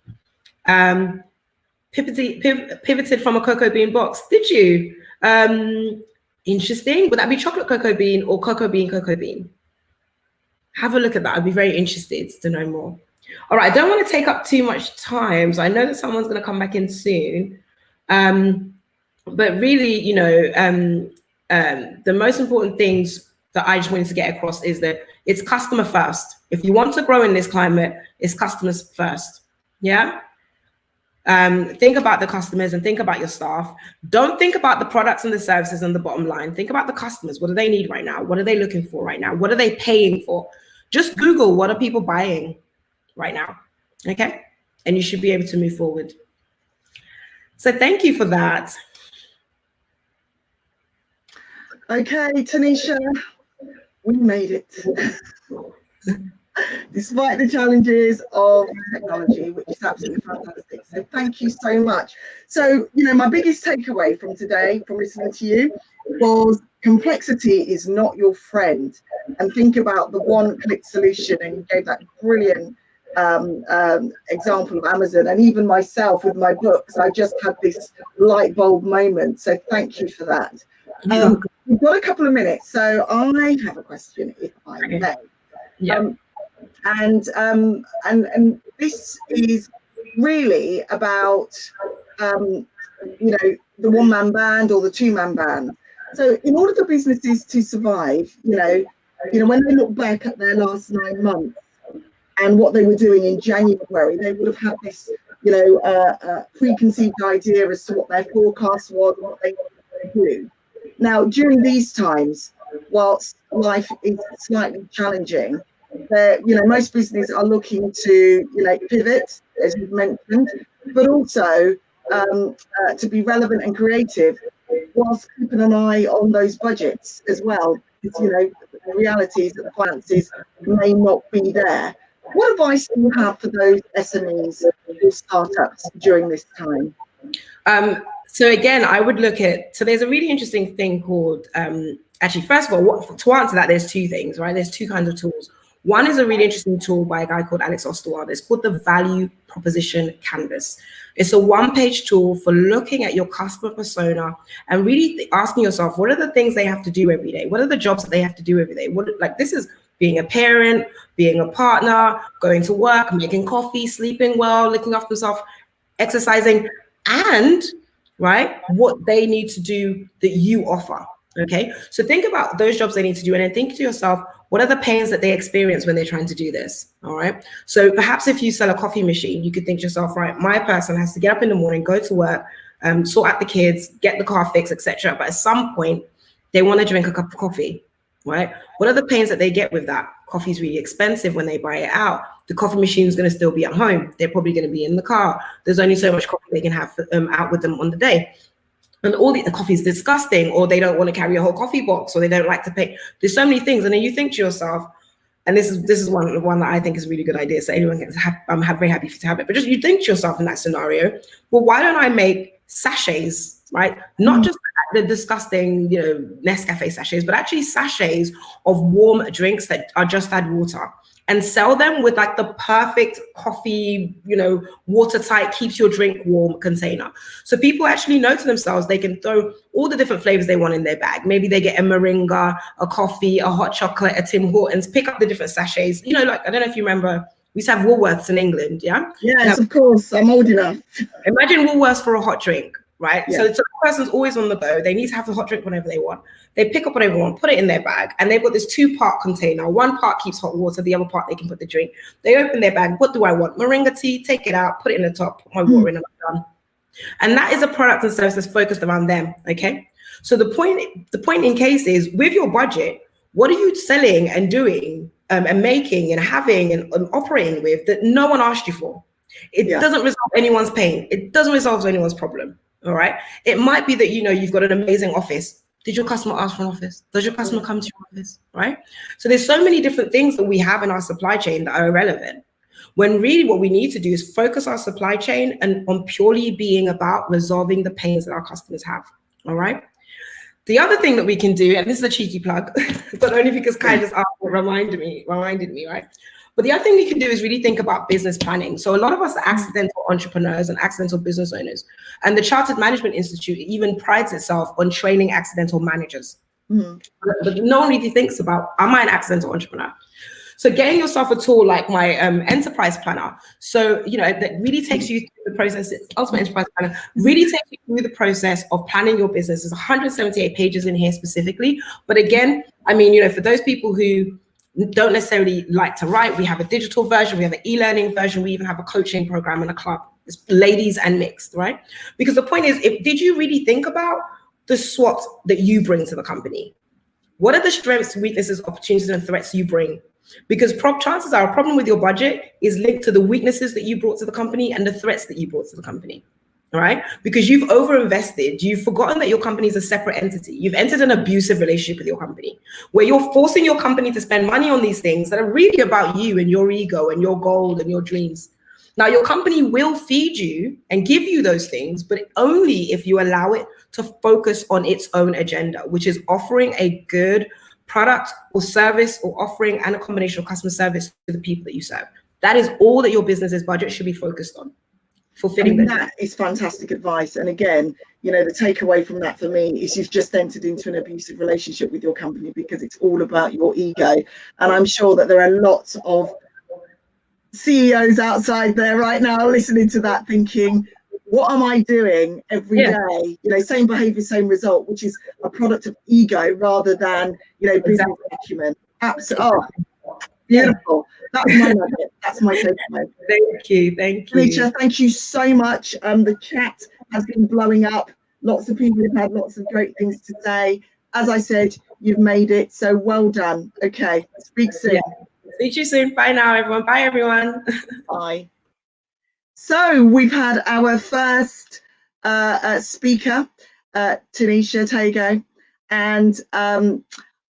Pivoted from a cocoa bean box. Did you? Interesting. Would that be chocolate cocoa bean or cocoa bean? Have a look at that. I'd be very interested to know more. All right. I don't want to take up too much time. So I know that someone's going to come back in soon. But really, you know, the most important things that I just wanted to get across is that it's customer first. If you want to grow in this climate, it's customers first. Yeah. Think about the customers and think about your staff. Don't think about the products and the services and the bottom line. Think about the customers. What do they need right now? What are they looking for right now? What are they paying for? Just Google what are people buying right now. Okay. And you should be able to move forward. So thank you for that. Okay, Tanisha, we made it. Despite the challenges of technology, which is absolutely fantastic. So thank you so much. So, you know, my biggest takeaway from today, from listening to you, was complexity is not your friend. And think about the one-click solution. And you gave that brilliant example of Amazon. And even myself with my books, I just had this light bulb moment. So thank you for that. We've got a couple of minutes. So I have a question, if I may. Yeah. And this is really about you know, the one-man band or the two-man band. So in order for businesses to survive, you know when they look back at their last 9 months and what they were doing in January, they would have had this, you know, preconceived idea as to what their forecast was, what they wanted to do. Now, during these times, whilst life is slightly challenging, you know, most businesses are looking to, you know, pivot, as you've mentioned, but also to be relevant and creative, whilst keeping an eye on those budgets as well. Because, you know, the reality is that the finances may not be there. What advice do you have for those SMEs or startups during this time? So again, I would look at, so there's a really interesting thing called, actually, first of all, to answer that, there's two things, right? There's two kinds of tools. One is a really interesting tool by a guy called Alex Osterwald. It's called the Value Proposition Canvas. It's a one-page tool for looking at your customer persona and really asking yourself, what are the things they have to do every day? What are the jobs that they have to do every day? This is being a parent, being a partner, going to work, making coffee, sleeping well, looking after themselves, exercising, and right, what they need to do that you offer. Okay, so think about those jobs they need to do and then think to yourself, what are the pains that they experience when they're trying to do this? All right, so perhaps if you sell a coffee machine, you could think to yourself, right, my person has to get up in the morning, go to work, sort out the kids, get the car fixed, etc. But at some point, they want to drink a cup of coffee, right? What are the pains that they get with that? Coffee's really expensive when they buy it out. The coffee machine is going to still be at home. They're probably going to be in the car. There's only so much coffee they can have out with them on the day. And all the coffee is disgusting, or they don't want to carry a whole coffee box, or they don't like to pay. There's so many things. And then you think to yourself, and this is one that I think is a really good idea. So anyone can have, I'm very happy to have it. But just you think to yourself in that scenario, well, why don't I make sachets, right? Not just the disgusting, you know, Nescafe sachets, but actually sachets of warm drinks that are just add water, and sell them with like the perfect coffee, you know, watertight, keeps your drink warm container. So people actually know to themselves, they can throw all the different flavors they want in their bag. Maybe they get a moringa, a coffee, a hot chocolate, a Tim Hortons, pick up the different sachets. You know, like, I don't know if you remember, we used to have Woolworths in England, yeah? Yes, of course, I'm old enough. Imagine Woolworths for a hot drink, right? Yeah. So the person's always on the go. They need to have the hot drink whenever they want. They pick up whatever they want, put it in their bag, and they've got this 2-part container. One part keeps hot water, the other part they can put the drink. They open their bag. What do I want? Moringa tea, take it out, put it in the top, put my water in, and I'm done. And that is a product and service that's focused around them, okay? So the point in case is, with your budget, what are you selling and doing and making and having and operating with that no one asked you for? It doesn't resolve anyone's pain. It doesn't resolve anyone's problem, all right? It might be that, you know, you've got an amazing office. Did your customer ask for an office? Does your customer come to your office, right? So there's so many different things that we have in our supply chain that are irrelevant, when really what we need to do is focus our supply chain and on purely being about resolving the pains that our customers have, all right? The other thing that we can do, and this is a cheeky plug, but only because Kai just reminded me, right? But the other thing we can do is really think about business planning. So a lot of us are accidental entrepreneurs and accidental business owners. And the Chartered Management Institute even prides itself on training accidental managers. But no one really thinks about, am I an accidental entrepreneur? So getting yourself a tool like my enterprise planner, so you know, that really takes you through the process. Ultimate Enterprise Planner really takes you through the process of planning your business. There's 178 pages in here specifically. But again, I mean, you know, for those people who don't necessarily like to write, we have a digital version, we have an e-learning version, we even have a coaching program and a club. It's ladies and mixed, right? Because the point is, did you really think about the SWOT that you bring to the company? What are the strengths, weaknesses, opportunities, and threats you bring? Because chances are a problem with your budget is linked to the weaknesses that you brought to the company and the threats that you brought to the company, all right? Because you've overinvested, you've forgotten that your company is a separate entity. You've entered an abusive relationship with your company, where you're forcing your company to spend money on these things that are really about you and your ego and your goal and your dreams. Now, your company will feed you and give you those things, but only if you allow it to focus on its own agenda, which is offering a good product or service or offering and a combination of customer service to the people that you serve. That is all that your business's budget should be focused on. Fulfilling that is fantastic advice. And again, you know, the takeaway from that for me is you've just entered into an abusive relationship with your company because it's all about your ego. And I'm sure that there are lots of CEOs outside there right now listening to that thinking, what am I doing every day? You know, same behavior, same result, which is a product of ego rather than, you know, business acumen. Absolutely. Oh, beautiful. That's my nugget. That's my takeaway. Thank you. Tanisha, thank you so much. The chat has been blowing up. Lots of people have had lots of great things to say. As I said, you've made it. So well done. Okay. Speak soon. Yeah. Speak to you soon. Bye now, everyone. Bye, everyone. Bye. So we've had our first speaker, Tanisha To, and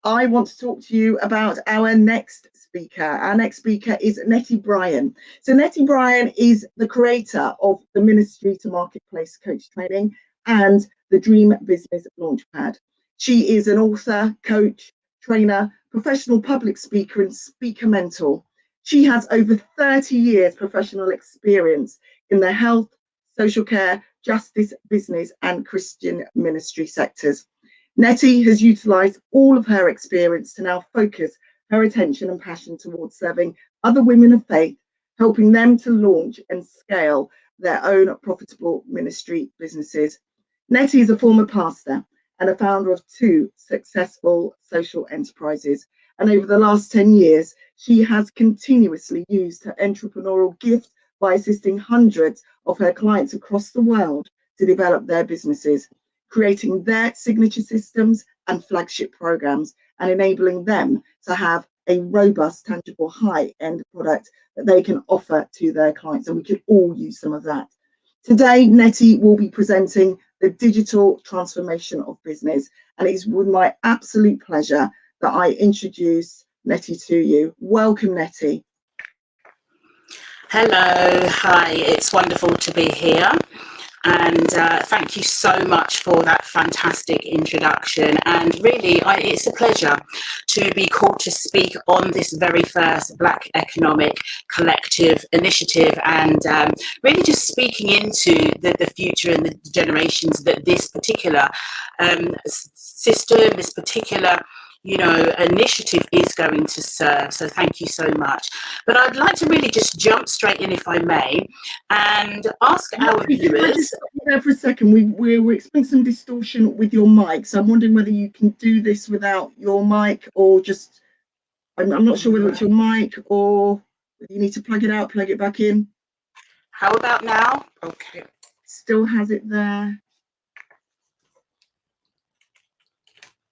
I want to talk to you about our next speaker. Our next speaker is Nettie Bryan. So Nettie Bryan is the creator of the Ministry to Marketplace Coach Training and the Dream Business Launchpad. She is an author, coach, trainer, professional public speaker, and speaker mentor. She has over 30 years professional experience in the health, social care, justice, business, and Christian ministry sectors. Nettie has utilised all of her experience to now focus her attention and passion towards serving other women of faith, helping them to launch and scale their own profitable ministry businesses. Nettie is a former pastor and a founder of 2 successful social enterprises. And over the last 10 years, she has continuously used her entrepreneurial gift by assisting hundreds of her clients across the world to develop their businesses, creating their signature systems and flagship programs, and enabling them to have a robust, tangible, high-end product that they can offer to their clients. And we could all use some of that. Today, Nettie will be presenting the digital transformation of business. And it's with my absolute pleasure that I introduce Nettie to you. Welcome, Nettie. Hello, hi, it's wonderful to be here. And thank you so much for that fantastic introduction. And really, it's a pleasure to be called to speak on this very first Black Economic Collective initiative, and really just speaking into the future and the generations that this particular system, this particular initiative is going to serve. So thank you so much. But I'd like to really just jump straight in, if I may, and ask our viewers. Just there for a second. We're experiencing some distortion with your mic, so I'm wondering whether you can do this without your mic, or just I'm not sure whether it's your mic or you need to plug it out, plug it back in. How about now? Okay. still has it there.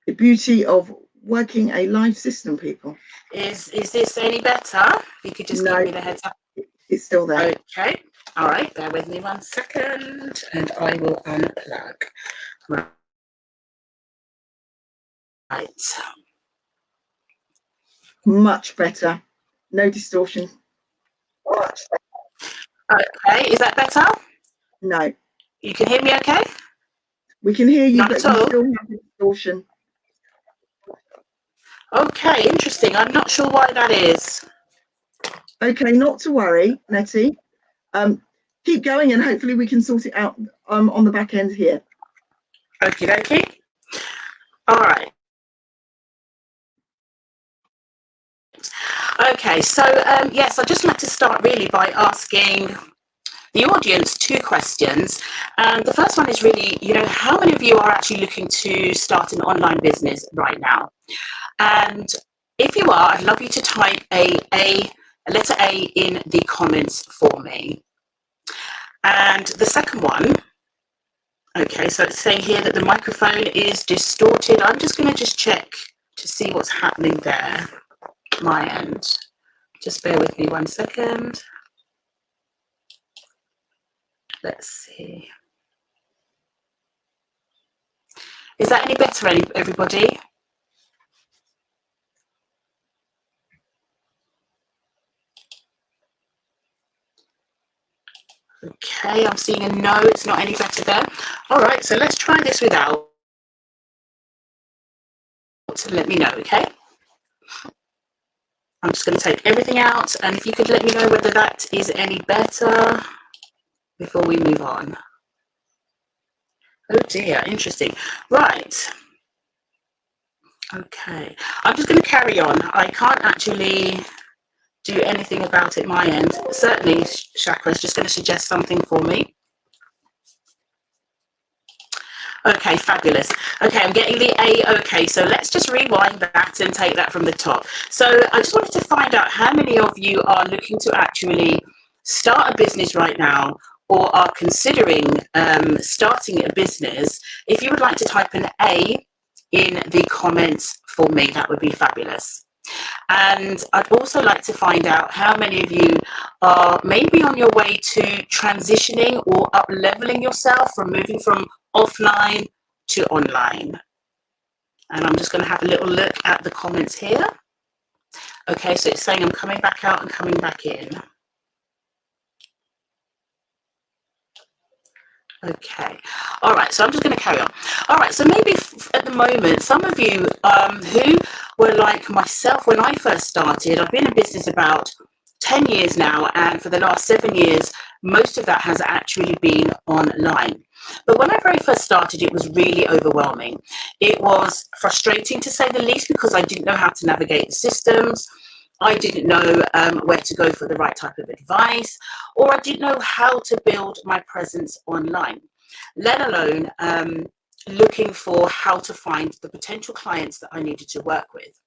The beauty of working a live system, people. Is this any better? You could just give me the heads up. It's still there. Okay. All right. Bear with me 1 second, and I will unplug. Right. Much better. No distortion. Okay. Is that better? No. You can hear me okay? We can hear you, Not but at you all. still have distortion. Okay, interesting. I'm not sure why that is. Okay, not to worry, Nettie. Keep going and hopefully we can sort it out on the back end here. Okie dokie. All right. Okay, so yes, I'd just like to start really by asking the audience 2 questions. The first one is really, how many of you are actually looking to start an online business right now? And if you are, I'd love you to type a letter A in the comments for me. And the second one, okay, so it's saying here that the microphone is distorted. I'm just going to check to see what's happening there, my end. Just bear with me 1 second. Let's see. Is that any better, everybody? Okay, I'm seeing a no, it's not any better there. All right, so let's try this without. Let me know, okay? I'm just going to take everything out, and if you could let me know whether that is any better before we move on. Oh dear, interesting. Right. Okay, I'm just going to carry on. I can't actually do anything about it my end. Certainly, Shakra is just going to suggest something for me. Okay, fabulous. Okay, I'm getting the A. Okay, so let's just rewind that and take that from the top. So I just wanted to find out how many of you are looking to actually start a business right now or are considering starting a business. If you would like to type an A in the comments for me, that would be fabulous. And I'd also like to find out how many of you are maybe on your way to transitioning or up leveling yourself from moving from offline to online. And I'm just going to have a little look at the comments here. Okay, so it's saying I'm coming back out and coming back in. Okay, all right, so I'm just going to carry on. All right, so maybe at the moment, some of you who were like myself when I first started, I've been in business about 10 years now, and for the last 7 years, most of that has actually been online. But when I very first started, it was really overwhelming. It was frustrating, to say the least, because I didn't know how to navigate the systems. I didn't know where to go for the right type of advice, or I didn't know how to build my presence online, let alone looking for how to find the potential clients that I needed to work with.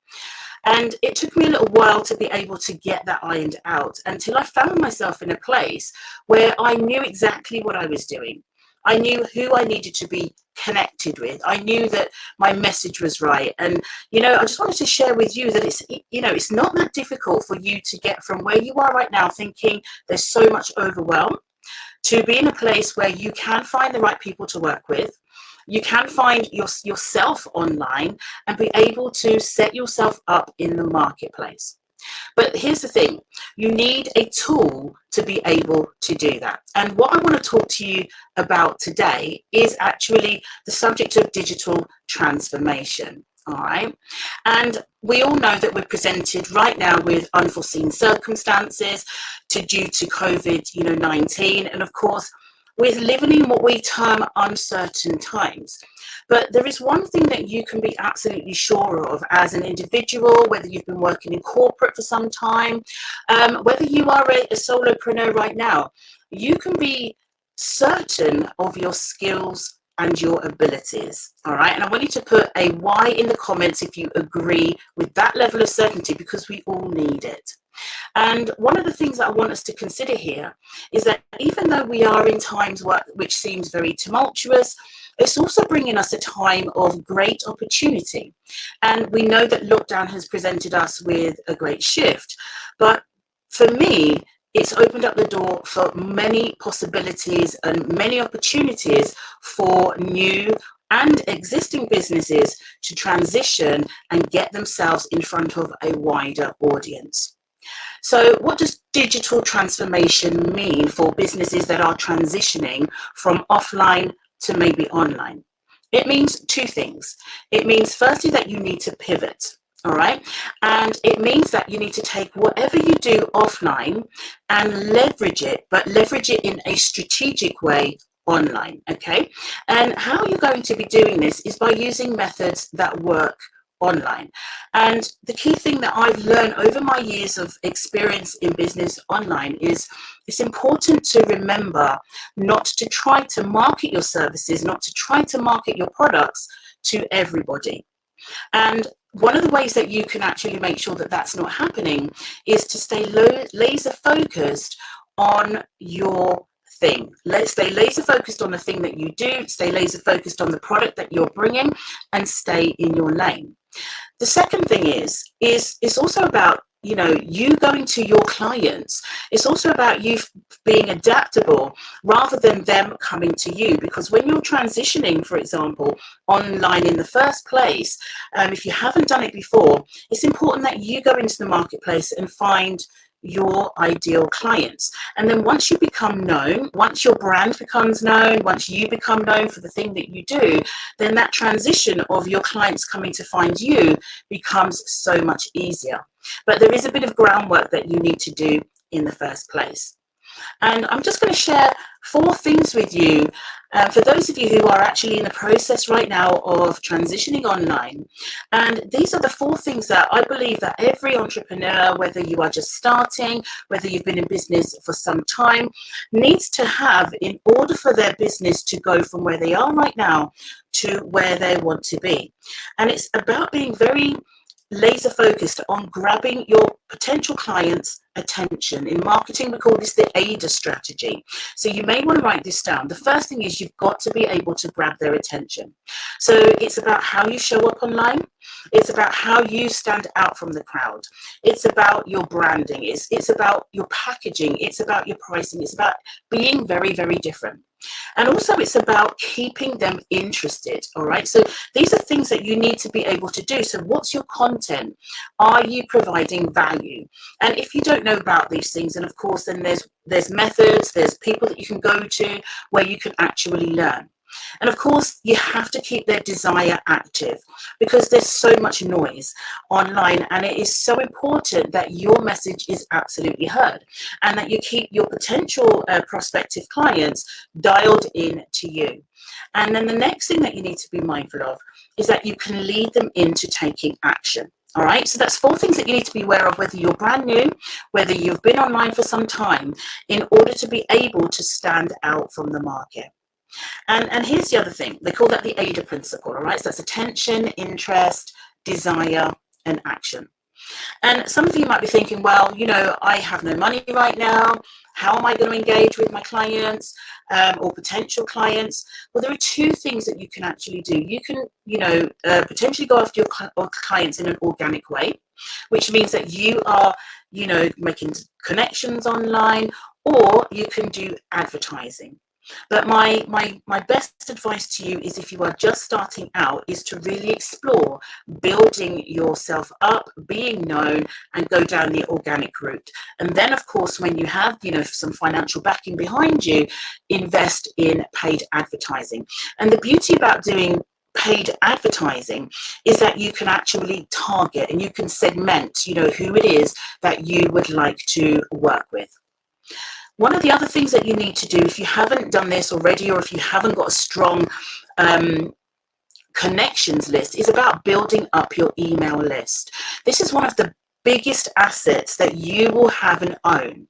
And it took me a little while to be able to get that ironed out until I found myself in a place where I knew exactly what I was doing. I knew who I needed to be connected with. I knew that my message was right. And, I just wanted to share with you that it's not that difficult for you to get from where you are right now, thinking there's so much overwhelm, to be in a place where you can find the right people to work with. You can find yourself online and be able to set yourself up in the marketplace. But here's the thing, you need a tool to be able to do that. And what I want to talk to you about today is actually the subject of digital transformation. All right. And we all know that we're presented right now with unforeseen circumstances due to COVID-19. And of course, we're living in what we term uncertain times. But there is one thing that you can be absolutely sure of as an individual, whether you've been working in corporate for some time, whether you are a solopreneur right now, you can be certain of your skills and your abilities. All right. And I want you to put a Y in the comments if you agree with that level of certainty, because we all need it. And one of the things that I want us to consider here is that even though we are in times which seems very tumultuous, it's also bringing us a time of great opportunity. And we know that lockdown has presented us with a great shift. But for me, it's opened up the door for many possibilities and many opportunities for new and existing businesses to transition and get themselves in front of a wider audience. So what does digital transformation mean for businesses that are transitioning from offline to maybe online? It means two things. It means firstly that you need to pivot. All right. And it means that you need to take whatever you do offline and leverage it, but leverage it in a strategic way online. Okay. And how you're going to be doing this is by using methods that work online. And the key thing that I've learned over my years of experience in business online is it's important to remember not to try to market your services, not to try to market your products to everybody. And one of the ways that you can actually make sure that that's not happening is to stay laser focused on your thing. Let's stay laser focused on the thing that you do, stay laser focused on the product that you're bringing, and stay in your lane. The second thing is it's also about, you know, you going to your clients. It's also about you being adaptable rather than them coming to you, because when you're transitioning, for example, online in the first place, if you haven't done it before, it's important that you go into the marketplace and find your ideal clients. And then once you become known, once your brand becomes known, once you become known for the thing that you do, then that transition of your clients coming to find you becomes so much easier. But there is a bit of groundwork that you need to do in the first place. And I'm just going to share 4 things with you for those of you who are actually in the process right now of transitioning online. And these are the 4 things that I believe that every entrepreneur, whether you are just starting, whether you've been in business for some time, needs to have in order for their business to go from where they are right now to where they want to be. And it's about being very laser focused on grabbing your potential clients' attention. In marketing, we call this the AIDA strategy. So you may want to write this down. The first thing is you've got to be able to grab their attention. So it's about how you show up online. It's about how you stand out from the crowd. It's about your branding. It's about your packaging. It's about your pricing. It's about being very, very different. And also it's about keeping them interested. All right. So these are things that you need to be able to do. So what's your content? Are you providing value? And if you don't know about these things, and of course, then there's methods, there's people that you can go to where you can actually learn. And of course, you have to keep their desire active because there's so much noise online, and it is so important that your message is absolutely heard and that you keep your potential prospective clients dialed in to you. And then the next thing that you need to be mindful of is that you can lead them into taking action. All right, so that's 4 things that you need to be aware of, whether you're brand new, whether you've been online for some time, in order to be able to stand out from the market. And here's the other thing. They call that the AIDA principle, all right? So that's attention, interest, desire, and action. And some of you might be thinking, well, you know, I have no money right now. How am I going to engage with my clients or potential clients? Well, there are 2 things that you can actually do. You can, you know, potentially go after your clients in an organic way, which means that you are, you know, making connections online, or you can do advertising. But my best advice to you is, if you are just starting out, is to really explore building yourself up, being known, and go down the organic route. And then, of course, when you have, you know, some financial backing behind you, invest in paid advertising. And the beauty about doing paid advertising is that you can actually target and you can segment, you know, who it is that you would like to work with. One of the other things that you need to do, if you haven't done this already, or if you haven't got a strong connections list, is about building up your email list. This is one of the biggest assets that you will have and own,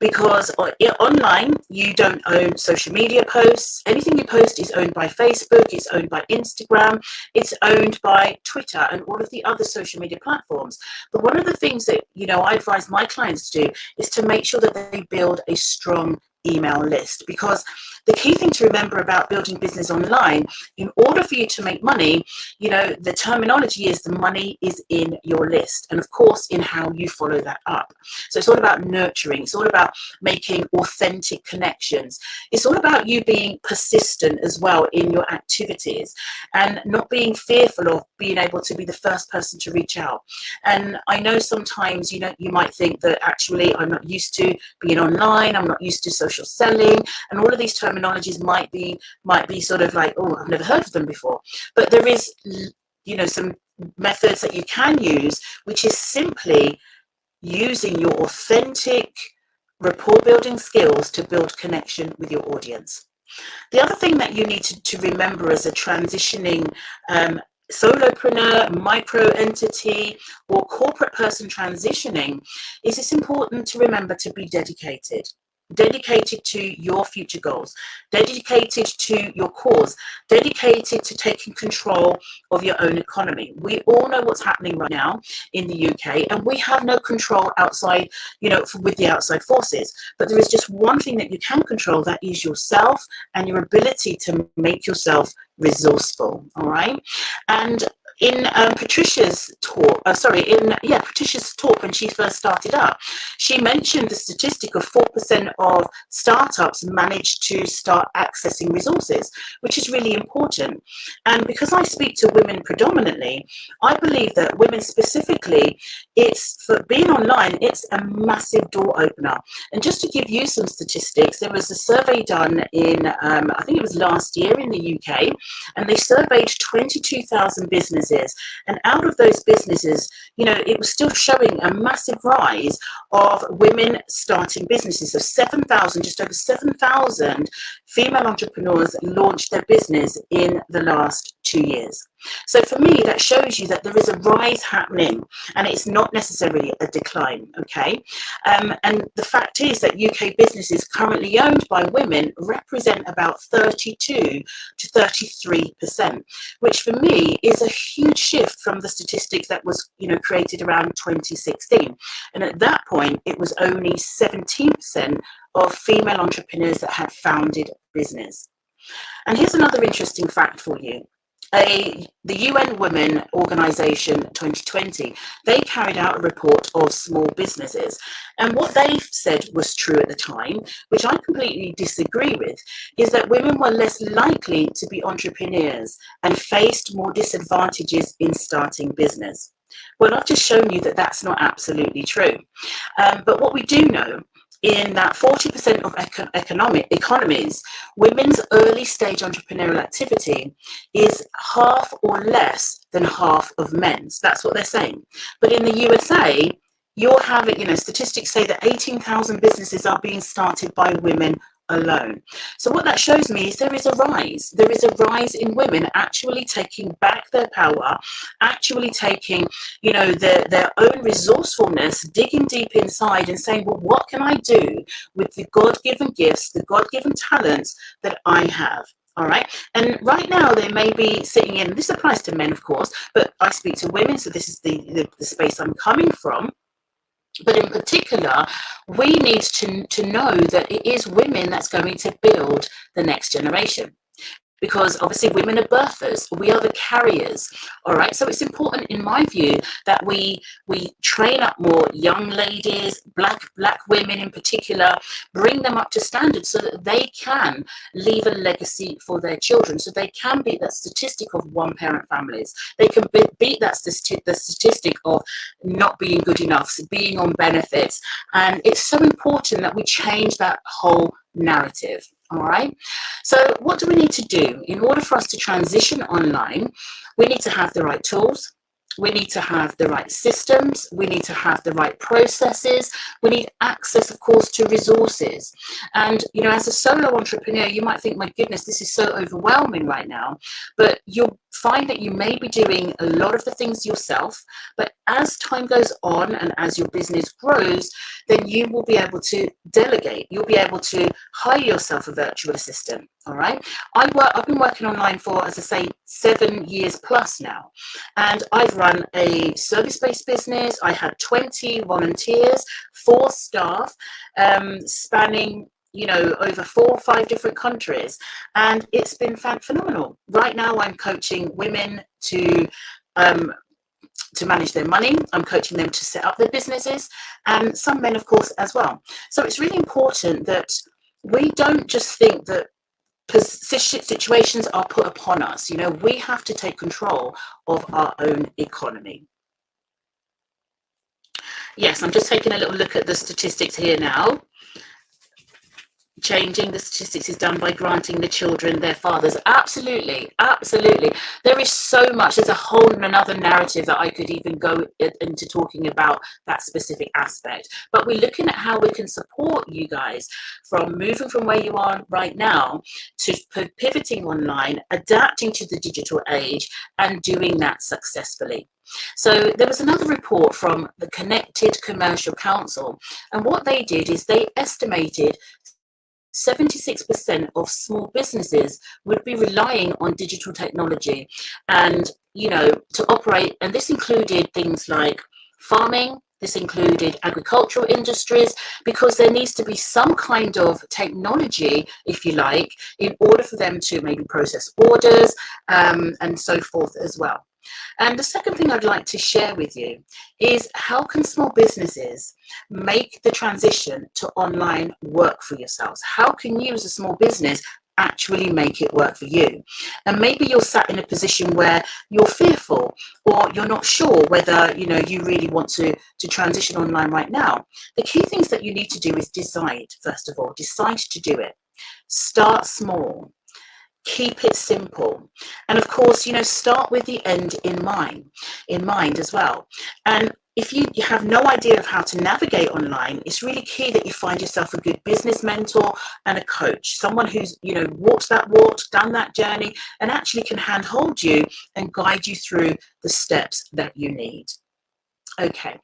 because online you don't own social media posts. Anything you post is owned by Facebook, it's owned by Instagram, it's owned by Twitter and all of the other social media platforms. But one of the things that, you know, I advise my clients to do is to make sure that they build a strong email list, because the key thing to remember about building business online, in order for you to make money, you know, the terminology is the money is in your list, and of course in how you follow that up. So it's all about nurturing, it's all about making authentic connections, it's all about you being persistent as well in your activities and not being fearful of being able to be the first person to reach out. And I know sometimes, you know, you might think that actually I'm not used to being online, I'm not used to social selling, and all of these terminologies might be sort of like, oh, I've never heard of them before. But there is, you know, some methods that you can use, which is simply using your authentic rapport building skills to build connection with your audience. The other thing that you need to remember as a transitioning solopreneur, micro entity, or corporate person transitioning is it's important to remember to be dedicated to your future goals, dedicated to your cause, dedicated to taking control of your own economy. We all know what's happening right now in the UK, and we have no control outside, you know, with the outside forces. But there is just one thing that you can control, that is yourself and your ability to make yourself resourceful. All right. And in Patricia's talk, Patricia's talk when she first started up, she mentioned the statistic of 4% of startups manage to start accessing resources, which is really important. And because I speak to women predominantly, I believe that women specifically, it's for being online, it's a massive door opener. And just to give you some statistics, there was a survey done in, I think it was last year in the UK, and they surveyed 22,000 businesses. And out of those businesses, you know, it was still showing a massive rise of women starting businesses. So 7,000, just over 7,000 female entrepreneurs launched their business in the last 2 years. So for me, that shows you that there is a rise happening, and it's not necessarily a decline, okay? And the fact is that UK businesses currently owned by women represent about 32 to 33%, which for me is a huge shift from the statistics that was, you know, created around 2016. And at that point, it was only 17% of female entrepreneurs that had founded business. And here's another interesting fact for you. The UN Women Organization 2020, they carried out a report of small businesses. And what they said was true at the time, which I completely disagree with, is that women were less likely to be entrepreneurs and faced more disadvantages in starting business. Well, I've just shown you that that's not absolutely true. But what we do know in that 40% of economies, women's early stage entrepreneurial activity is half or less than half of men's. That's what they're saying. But in the USA, you're having, you know, statistics say that 18,000 businesses are being started by women alone. So what that shows me is there is a rise. There is a rise in women actually taking back their power, actually taking, you know, their own resourcefulness, digging deep inside and saying, well, what can I do with the God-given gifts, the God-given talents that I have? All right. And right now they may be sitting in, this applies to men, of course, but I speak to women, so this is the space I'm coming from. But in particular, we need to know that it is women that's going to build the next generation. Because obviously women are birthers, we are the carriers, all right? So it's important, in my view, that we train up more young ladies, black women in particular, bring them up to standard so that they can leave a legacy for their children, so they can beat that statistic of one-parent families. They can beat that the statistic of not being good enough, being on benefits. And it's so important that we change that whole narrative. All right. So what do we need to do in order for us to transition online? We need to have the right tools. We need to have the right systems. We need to have the right processes. We need access, of course, to resources. And, you know, as a solo entrepreneur, you might think, my goodness, this is so overwhelming right now. But you'll find that you may be doing a lot of the things yourself. But as time goes on and as your business grows, then you will be able to delegate. You'll be able to hire yourself a virtual assistant. All right. I've been working online for, as I say, 7 years plus now. And I've run a service-based business. I had 20 volunteers, 4 staff, spanning, you know, over 4 or 5 different countries. And it's been phenomenal. Right now, I'm coaching women to manage their money. I'm coaching them to set up their businesses, and some men, of course, as well. So it's really important that we don't just think that situations are put upon us. You know, we have to take control of our own economy. Yes, I'm just taking a little look at the statistics here now. Changing the statistics is done by granting the children their fathers. Absolutely, absolutely. There is so much. There's a whole another narrative that I could even go into talking about that specific aspect. But we're looking at how we can support you guys from moving from where you are right now to pivoting online, adapting to the digital age, and doing that successfully. So there was another report from the Connected Commercial Council, and what they did is they estimated 76% of small businesses would be relying on digital technology and, you know, to operate. And this included things like farming, this included agricultural industries, because there needs to be some kind of technology, if you like, in order for them to maybe process orders and so forth as well. And the second thing I'd like to share with you is how can small businesses make the transition to online work for yourselves? How can you as a small business actually make it work for you? And maybe you're sat in a position where you're fearful or you're not sure whether, you know, you really want to transition online right now. The key things that you need to do is decide, first of all, decide to do it. Start small. Keep it simple, and of course, you know, start with the end in mind as well. And if you have no idea of how to navigate online, it's really key that you find yourself a good business mentor and a coach, someone who's, you know, walked that walk, done that journey, and actually can handhold you and guide you through the steps that you need. Okay,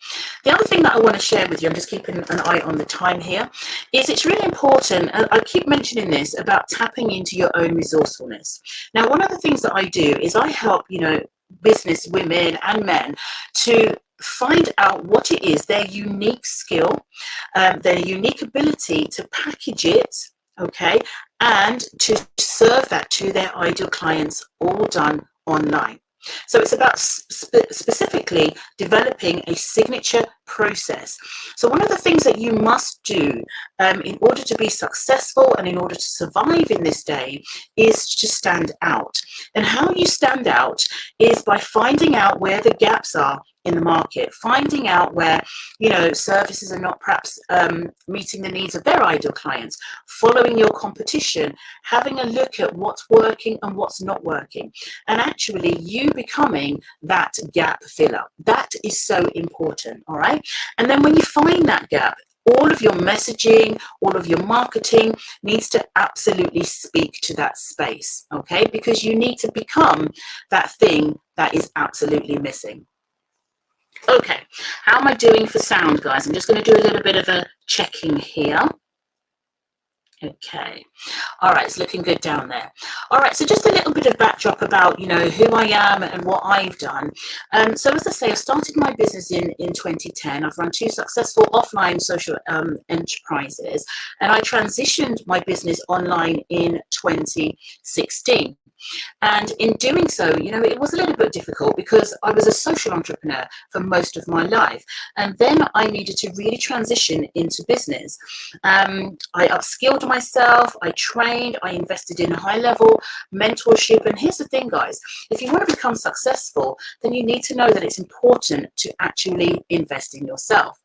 the other thing that I want to share with you, I'm just keeping an eye on the time here, is it's really important, and I keep mentioning this, about tapping into your own resourcefulness. Now, one of the things that I do is I help, you know, business women and men to find out what it is, their unique skill, their unique ability to package it, okay, and to serve that to their ideal clients, all done online. So it's about specifically developing a signature process. So one of the things that you must do in order to be successful and in order to survive in this day is to stand out. And how you stand out is by finding out where the gaps are in the market, finding out where, you know, services are not perhaps meeting the needs of their ideal clients, following your competition, having a look at what's working and what's not working, and actually you becoming that gap filler. That is so important, all right? And then when you find that gap, all of your messaging, all of your marketing needs to absolutely speak to that space, okay? Because you need to become that thing that is absolutely missing. Okay, how am I doing for sound, guys? I'm just going to do a little bit of a checking here. Okay, all right, it's looking good down there. All right, so just a little bit of backdrop about, you know, who I am and what I've done. So as I say, I started my business in 2010. I've run 2 successful offline social enterprises, and I transitioned my business online in 2016. And in doing so, you know, it was a little bit difficult because I was a social entrepreneur for most of my life. And then I needed to really transition into business. I upskilled myself, I trained, I invested in high-level mentorship. And here's the thing, guys, if you want to become successful, then you need to know that it's important to actually invest in yourself.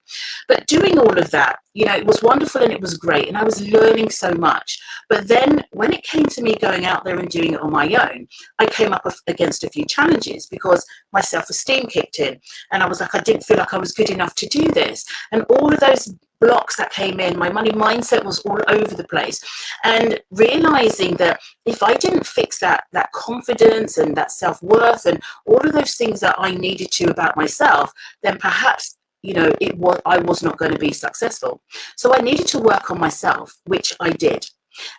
But doing all of that, you know, it was wonderful and it was great, and I was learning so much. But then when it came to me going out there and doing it on my own, I came up against a few challenges because my self-esteem kicked in, and I was like, I didn't feel like I was good enough to do this. And all of those blocks that came in, my money mindset was all over the place. And realizing that if I didn't fix that confidence and that self-worth and all of those things that I needed to about myself, then perhaps, you know, I was not going to be successful. So I needed to work on myself, which I did.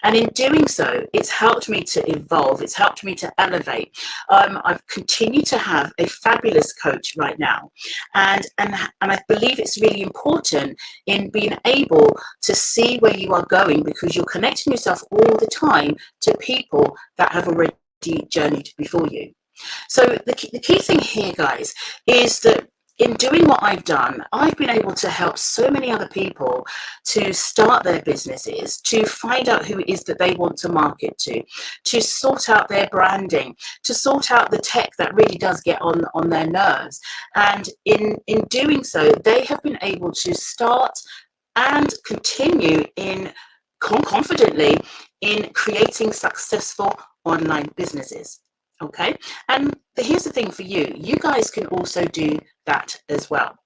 And in doing so, it's helped me to evolve. It's helped me to elevate. I've continued to have a fabulous coach right now. And I believe it's really important in being able to see where you are going, because you're connecting yourself all the time to people that have already journeyed before you. So the key thing here, guys, is that in doing what I've done, I've been able to help so many other people to start their businesses, to find out who it is that they want to market to sort out their branding, to sort out the tech that really does get on their nerves. And in doing so, they have been able to start and continue in confidently in creating successful online businesses. Okay, and here's the thing for you, you guys can also do that as well.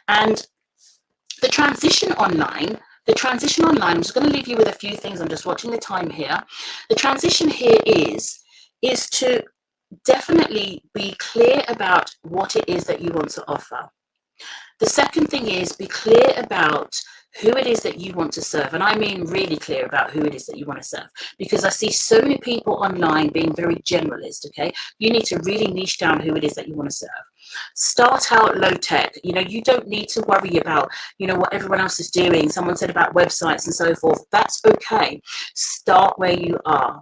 And the transition online, I'm just going to leave you with a few things. I'm just watching the time here. The transition here is to definitely be clear about what it is that you want to offer. The second thing is be clear about who it is that you want to serve. And I mean really clear about who it is that you want to serve, because I see so many people online being very generalist. Okay, you need to really niche down who it is that you want to serve. Start out low tech. You know, you don't need to worry about, you know, what everyone else is doing. Someone said about websites and so forth. That's okay. Start where you are.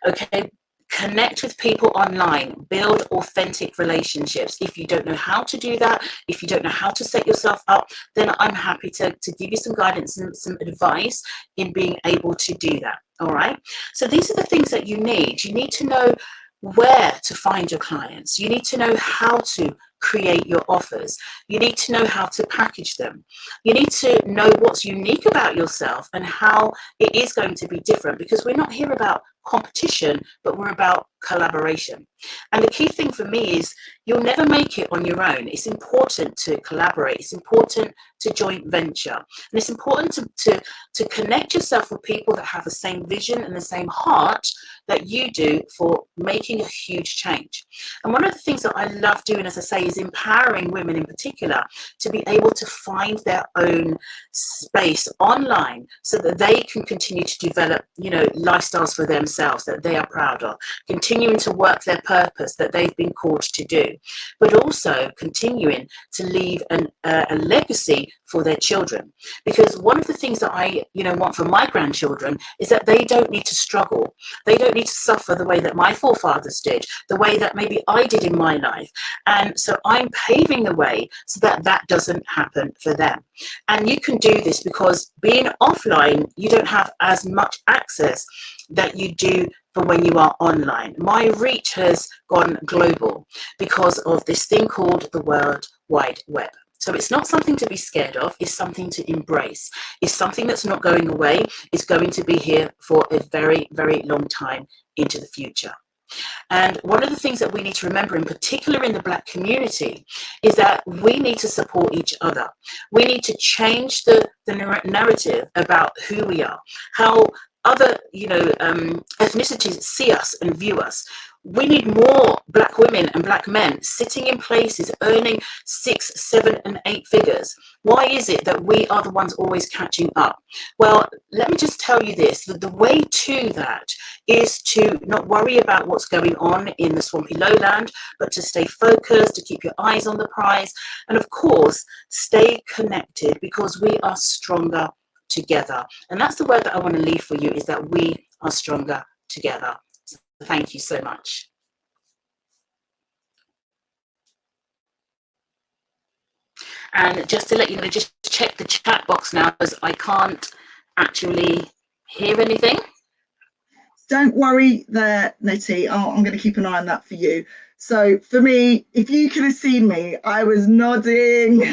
Okay. Connect with people online, build authentic relationships. If you don't know how to do that, if you don't know how to set yourself up, then I'm happy to give you some guidance and some advice in being able to do that. All right. So these are the things that you need. You need to know where to find your clients. You need to know how to create your offers. You need to know how to package them. You need to know what's unique about yourself and how it is going to be different, because we're not here about competition, but we're about collaboration. And the key thing for me is you'll never make it on your own. It's important to collaborate. It's important to joint venture. And it's important to connect yourself with people that have the same vision and the same heart that you do for making a huge change. And one of the things that I love doing, as I say, is empowering women in particular to be able to find their own space online so that they can continue to develop, you know, lifestyles for themselves that they are proud of, continuing to work their purpose that they've been called to do, but also continuing to leave a legacy for their children. Because one of the things that I, you know, want for my grandchildren is that they don't need to struggle. They don't need to suffer the way that my forefathers did, the way that maybe I did in my life. And so I'm paving the way so that that doesn't happen for them. And you can do this because being offline, you don't have as much access that you do for when you are online. My reach has gone global because of this thing called the World Wide Web. So it's not something to be scared of, it's something to embrace. It's something that's not going away. It's going to be here for a very, very long time into the future. And one of the things that we need to remember, in particular in the Black community, is that we need to support each other. We need to change the narrative about who we are, how other, you know, ethnicities see us and view us. We need more Black women and Black men sitting in places earning 6, 7, and 8 figures. Why is it that we are the ones always catching up? Well, let me just tell you this, that the way to that is to not worry about what's going on in the swampy lowland, but to stay focused, to keep your eyes on the prize, and of course, stay connected, because we are stronger together. And that's the word that I want to leave for you, is that we are stronger together. So thank you so much. And just to let you know, just check the chat box now, because I can't actually hear anything. Don't worry there, Nettie. I'm going to keep an eye on that for you. So for me, if you could have seen me, I was nodding.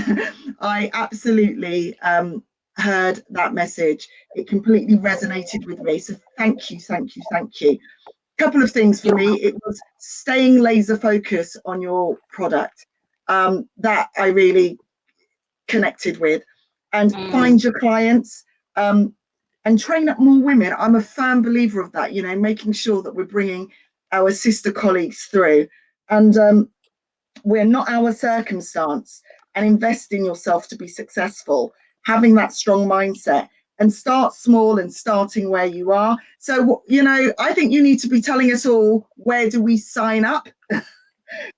I absolutely heard that message. It completely resonated with me. So thank you, thank you, thank you. Couple of things for me. It was staying laser focused on your product. That I really connected with, and find your clients, and train up more women. I'm a firm believer of that, you know, making sure that we're bringing our sister colleagues through, and we're not our circumstance, and invest in yourself to be successful, having that strong mindset, and start small and starting where you are. So, you know, I think you need to be telling us all, where do we sign up?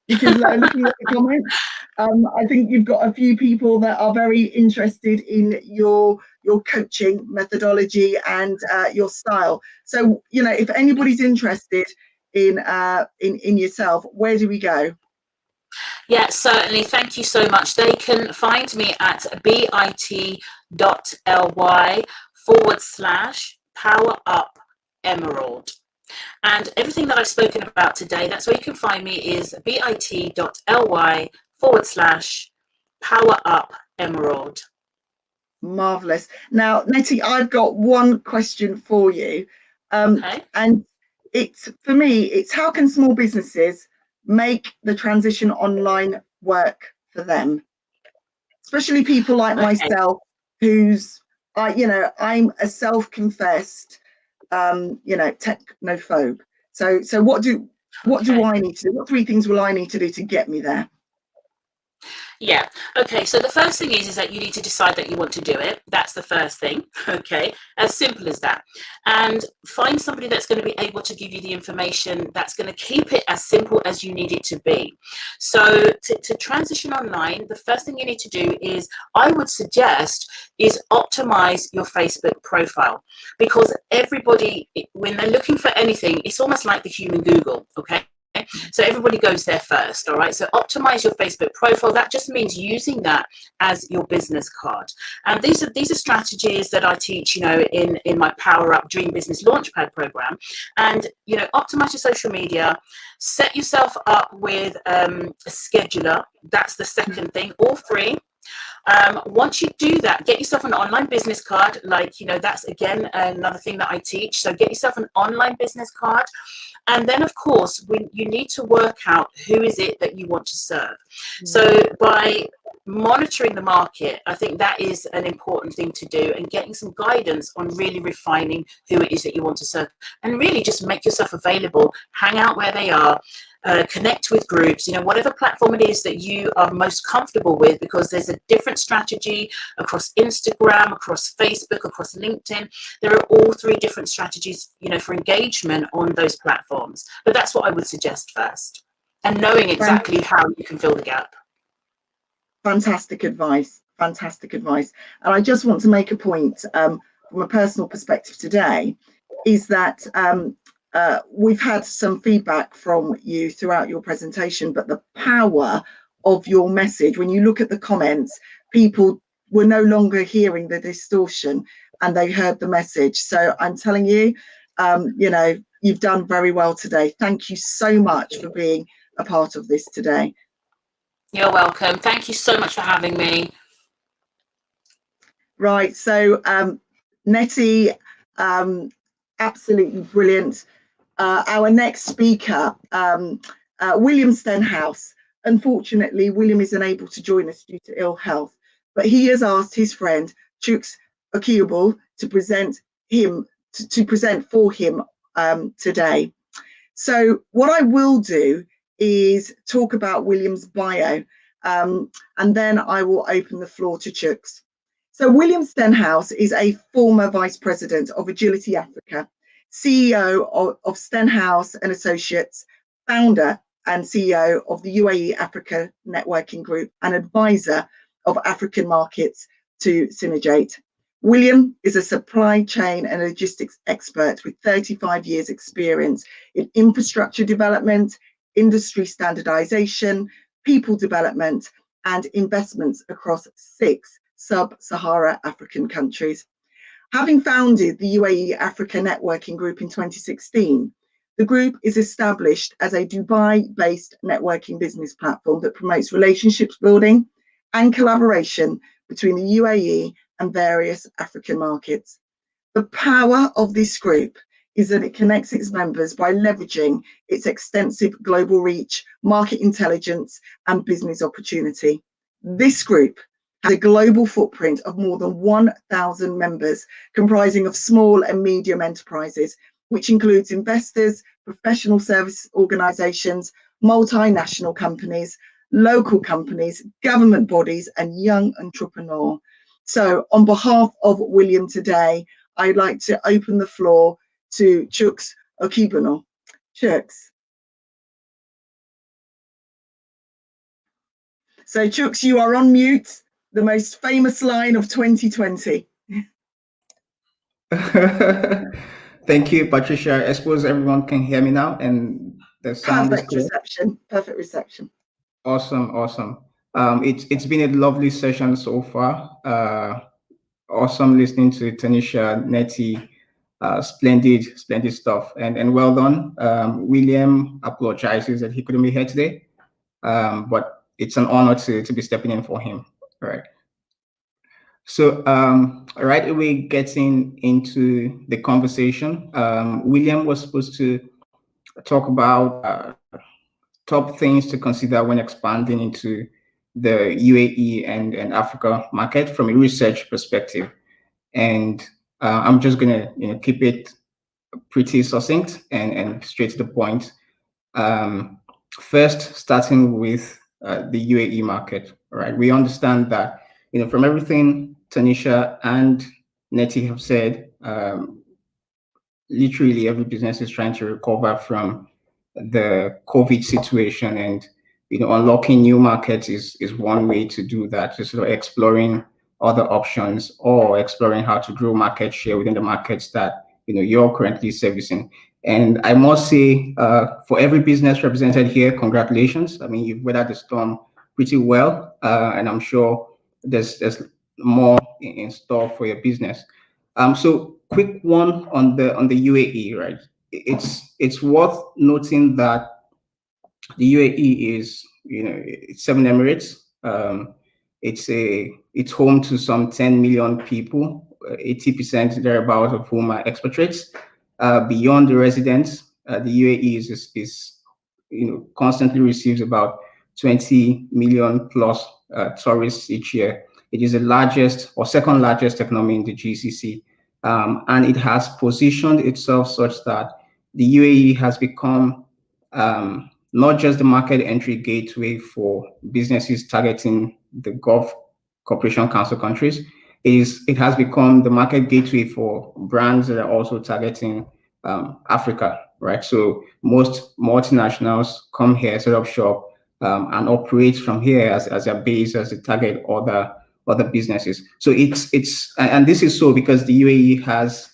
Because looking at the comments, I think you've got a few people that are very interested in your coaching methodology and your style. So, you know, if anybody's interested in yourself, where do we go? Yeah, certainly. Thank you so much. They can find me at bit.ly/Power Up Emerald. And everything that I've spoken about today, that's where you can find me, is bit.ly/Power Up Emerald. Marvelous. Now, Nettie, I've got one question for you. Okay. And it's, for me, it's how can small businesses make the transition online work for them? Especially people like myself, who's, you know, I'm a self-confessed, you know, technophobe. So what do I need to do? What 3 things will I need to do to get me there? Yeah. Okay. So the first thing is that you need to decide that you want to do it. That's the first thing. Okay. As simple as that. And find somebody that's going to be able to give you the information that's going to keep it as simple as you need it to be. So to transition online, the first thing you need to do is, I would suggest, is optimize your Facebook profile, because everybody, when they're looking for anything, it's almost like the human Google. Okay. So everybody goes there first. All right. So optimize your Facebook profile. That just means using that as your business card. And these are strategies that I teach, you know, in my Power Up Dream Business Launchpad program. And, you know, optimize your social media, set yourself up with a scheduler. That's the second thing, all free. Once you do that, get yourself an online business card. Like, you know, that's again another thing that I teach. So get yourself an online business card. And then, of course, when you need to work out who is it that you want to serve. So by monitoring the market, I think that is an important thing to do, and getting some guidance on really refining who it is that you want to serve, and really just make yourself available, hang out where they are, connect with groups, you know, whatever platform it is that you are most comfortable with, because there's a different strategy across Instagram, across Facebook, across LinkedIn. There are all 3 different strategies, you know, for engagement on those platforms. But that's what I would suggest first, and knowing exactly how you can fill the gap. Fantastic advice. Fantastic advice. And I just want to make a point from a personal perspective today, is that we've had some feedback from you throughout your presentation, but the power of your message, when you look at the comments, people were no longer hearing the distortion, and they heard the message. So I'm telling you, you know, you've done very well today. Thank you so much for being a part of this today. You're welcome. Thank you so much for having me. Right. So Nettie, absolutely brilliant. Our next speaker, William Stenhouse. Unfortunately, William is unable to join us due to ill health, but he has asked his friend Chuks Okiyobul to present for him today. So what I will do is talk about William's bio, and then I will open the floor to Chuks. So William Stenhouse is a former Vice President of Agility Africa, CEO of Stenhouse and Associates, founder and CEO of the UAE Africa Networking Group, and advisor of African markets to Synergate. William is a supply chain and logistics expert with 35 years experience in infrastructure development, industry standardization, people development, and investments across 6 sub-Sahara African countries. Having founded the UAE Africa Networking Group in 2016, The group is established as a Dubai-based networking business platform that promotes relationships building and collaboration between the UAE and various African markets. The power of this group is that it connects its members by leveraging its extensive global reach, market intelligence, and business opportunity. This group has a global footprint of more than 1,000 members, comprising of small and medium enterprises, which includes investors, professional service organisations, multinational companies, local companies, government bodies, and young entrepreneurs. So on behalf of William today, I'd like to open the floor to Chuks Okibano. Chuks. So Chuks, you are on mute, the most famous line of 2020. Thank you, Patricia. I suppose everyone can hear me now and the sound is clear. Perfect reception. Awesome, awesome. It's been a lovely session so far. Awesome listening to Tanisha, Nettie, splendid stuff, and well done. William apologizes that he couldn't be here today, but it's an honor to be stepping in for him. All right. So right away, getting into the conversation, William was supposed to talk about top things to consider when expanding into the UAE and Africa market from a research perspective. And I'm just gonna keep it pretty succinct and straight to the point. First, starting with the UAE market, right? We understand that from everything Tanisha and Nettie have said, literally every business is trying to recover from the COVID situation, and unlocking new markets is one way to do that. Just sort of exploring other options or exploring how to grow market share within the markets that you're currently servicing. And I must say, for every business represented here, congratulations. I mean, you've weathered the storm pretty well, and I'm sure there's more in store for your business. So quick one on the UAE, right? It's worth noting that the UAE is, it's 7 Emirates. It's home to some 10 million people, 80% thereabout of whom are expatriates. Beyond the residents, the UAE is constantly receives about 20 million plus tourists each year. It is the largest or second largest economy in the GCC, and it has positioned itself such that the UAE has become not just the market entry gateway for businesses targeting the Gulf Cooperation Council countries. It has become the market gateway for brands that are also targeting Africa, right? So most multinationals come here, set up shop, and operate from here as a base, as a target other businesses. So and this is so because the UAE has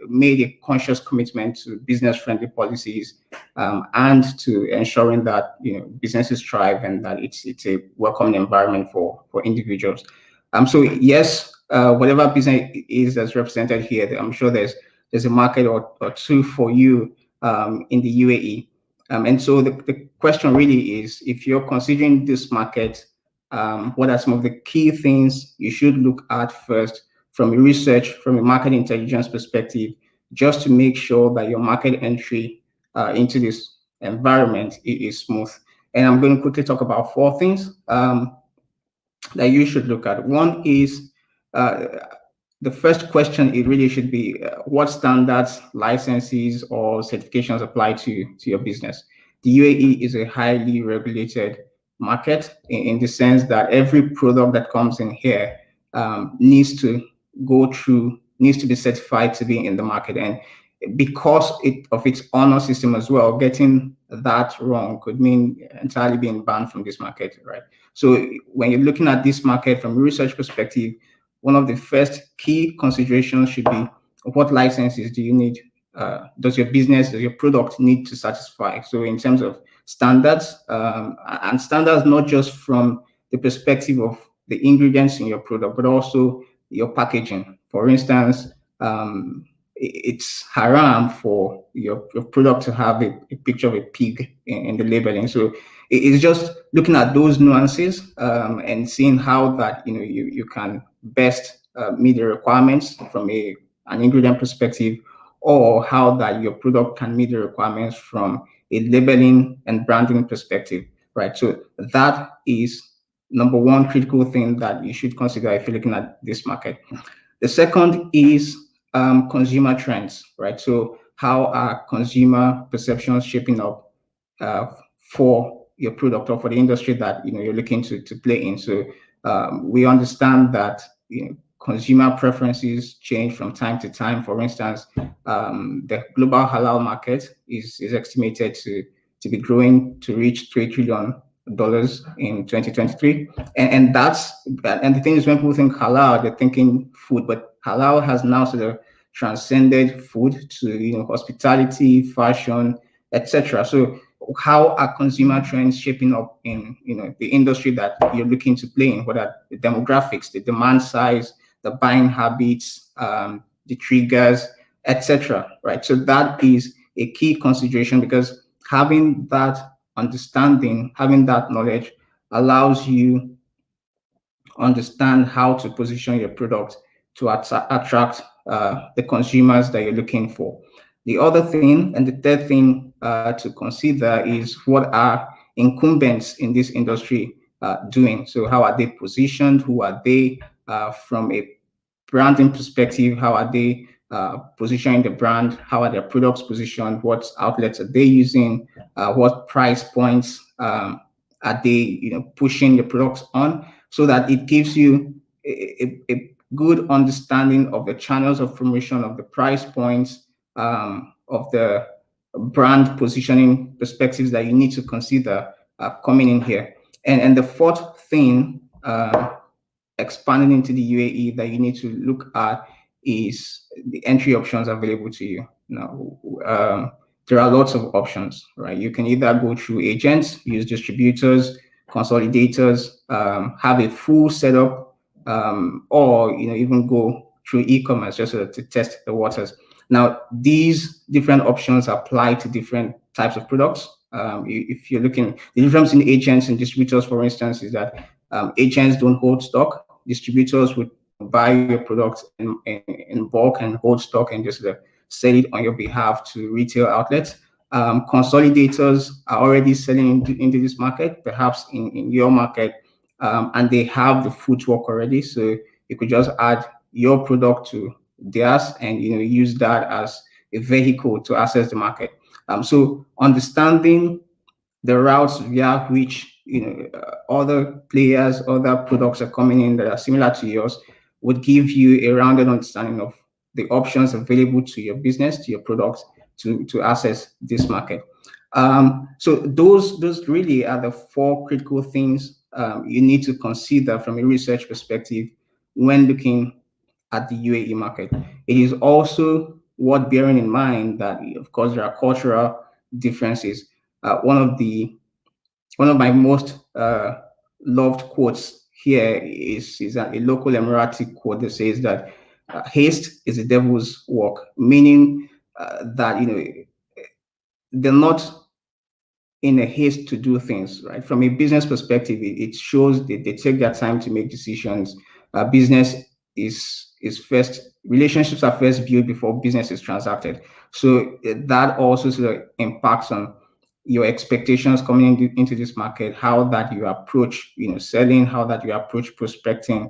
made a conscious commitment to business-friendly policies and to ensuring that businesses thrive and that it's a welcoming environment for individuals. So yes, whatever business is that's represented here, I'm sure there's a market or two for you in the UAE. And so the question really is, if you're considering this market, what are some of the key things you should look at first from a research, from a market intelligence perspective, just to make sure that your market entry into this environment is smooth? And I'm going to quickly talk about 4 things that you should look at. One is the first question, it really should be what standards, licenses, or certifications apply to your business. The UAE is a highly regulated market in the sense that every product that comes in here needs to be certified to be in the market. And because of its honor system as well, getting that wrong could mean entirely being banned from this market, right? So when you're looking at this market from a research perspective, one of the first key considerations should be what licenses do you need? Does your product need to satisfy? So in terms of standards, and standards not just from the perspective of the ingredients in your product, but also your packaging. For instance, it's haram for your product to have a picture of a pig in the labeling. So it's just looking at those nuances and seeing how that you can best meet the requirements from an ingredient perspective, or how that your product can meet the requirements from a labeling and branding perspective, right? So that is number one critical thing that you should consider if you're looking at this market. The second is consumer trends, right? So how are consumer perceptions shaping up for your product or for the industry that you're looking to play in? So we understand that consumer preferences change from time to time. For instance, the global halal market is estimated to be growing to reach $3 trillion in 2023, and the thing is, when people think halal, they're thinking food, but halal has now sort of transcended food to hospitality, fashion, etc. So how are consumer trends shaping up in the industry that you're looking to play in? What are the demographics, the demand size, the buying habits, the triggers, etc. Right? So that is a key consideration, because having that understanding, having that knowledge allows you understand how to position your product to attract the consumers that you're looking for. The other thing, and the third thing to consider, is what are incumbents in this industry doing? So how are they positioned? Who are they from a branding perspective? How are they positioning the brand? How are their products positioned? What outlets are they using? What price points are they pushing the products on? So that it gives you a good understanding of the channels of promotion, of the price points, of the brand positioning perspectives that you need to consider coming in here. And the fourth thing, expanding into the UAE, that you need to look at is the entry options available to you. Now, there are lots of options, right? You can either go through agents, use distributors, consolidators, have a full setup, or even go through e-commerce just to test the waters. Now, these different options apply to different types of products. If you're looking, the difference in agents and distributors, for instance, is that agents don't hold stock. Distributors would buy your product in bulk and hold stock and just sell it on your behalf to retail outlets. Consolidators are already selling into this market, perhaps in your market, and they have the footwork already. So you could just add your product to theirs and use that as a vehicle to access the market. So understanding the routes via which other players, other products are coming in that are similar to yours would give you a rounded understanding of the options available to your business, to your products, to access this market. So those really are the four critical things you need to consider from a research perspective when looking at the UAE market. It is also worth bearing in mind that, of course, there are cultural differences. One of my most loved quotes here is a local Emirati quote that says that haste is the devil's work, meaning that they're not in a haste to do things, right? From a business perspective, it shows that they take their time to make decisions. Business is first, relationships are first built before business is transacted. So that also sort of impacts on your expectations coming into this market, how that you approach, selling, how that you approach prospecting,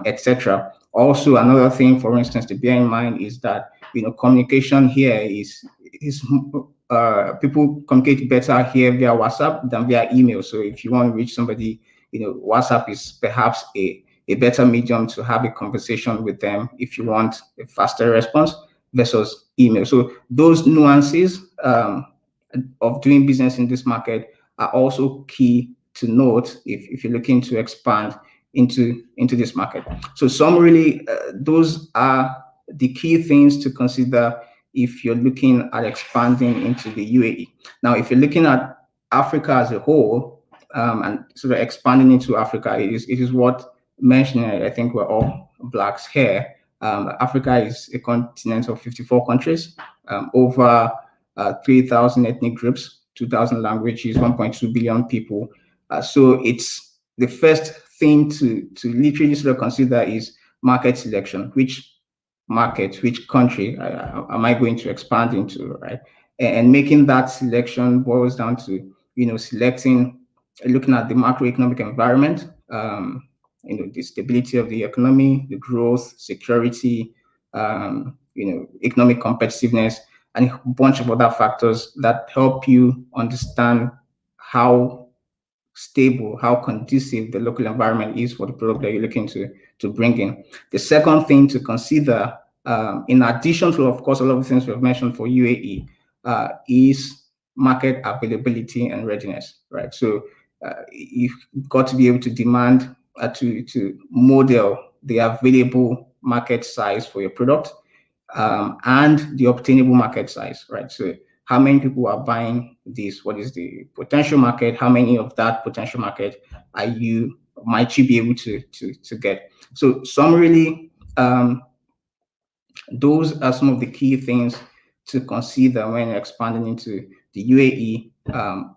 etc. Also, another thing, for instance, to bear in mind is that communication here is people communicate better here via WhatsApp than via email. So if you want to reach somebody, WhatsApp is perhaps a better medium to have a conversation with them if you want a faster response versus email. So those nuances of doing business in this market are also key to note if you're looking to expand into this market. So those are the key things to consider if you're looking at expanding into the UAE. Now, if you're looking at Africa as a whole, and sort of expanding into Africa, it is worth mentioning, I think we're all blacks here, Africa is a continent of 54 countries, over 3,000 ethnic groups, 2,000 languages, 1.2 billion people. So it's the first thing to literally sort of consider is market selection. Which market, which country am I going to expand into, right? And making that selection boils down to, selecting, looking at the macroeconomic environment, the stability of the economy, the growth, security, economic competitiveness, and a bunch of other factors that help you understand how stable, how conducive the local environment is for the product that you're looking to bring in. The second thing to consider, in addition to, of course, all of the things we've mentioned for UAE, is market availability and readiness, right? So you've got to be able to demand, to model the available market size for your product, and the obtainable market size, right? So how many people are buying this? What is the potential market? How many of that potential market might you be able to get? So summarily, those are some of the key things to consider when expanding into the UAE,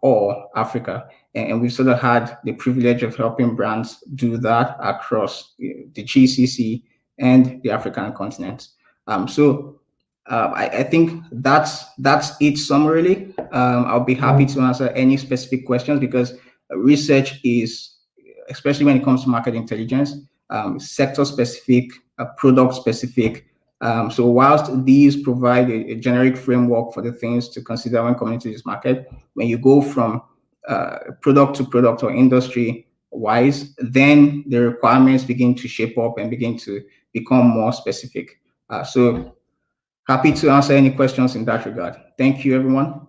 or Africa. And we've sort of had the privilege of helping brands do that across the GCC and the African continent. I think that's it summarily. I'll be happy to answer any specific questions, because research is, especially when it comes to market intelligence, sector specific, product specific. So whilst these provide a generic framework for the things to consider when coming to this market, when you go from product to product or industry wise, then the requirements begin to shape up and begin to become more specific. So happy to answer any questions in that regard. Thank you, everyone.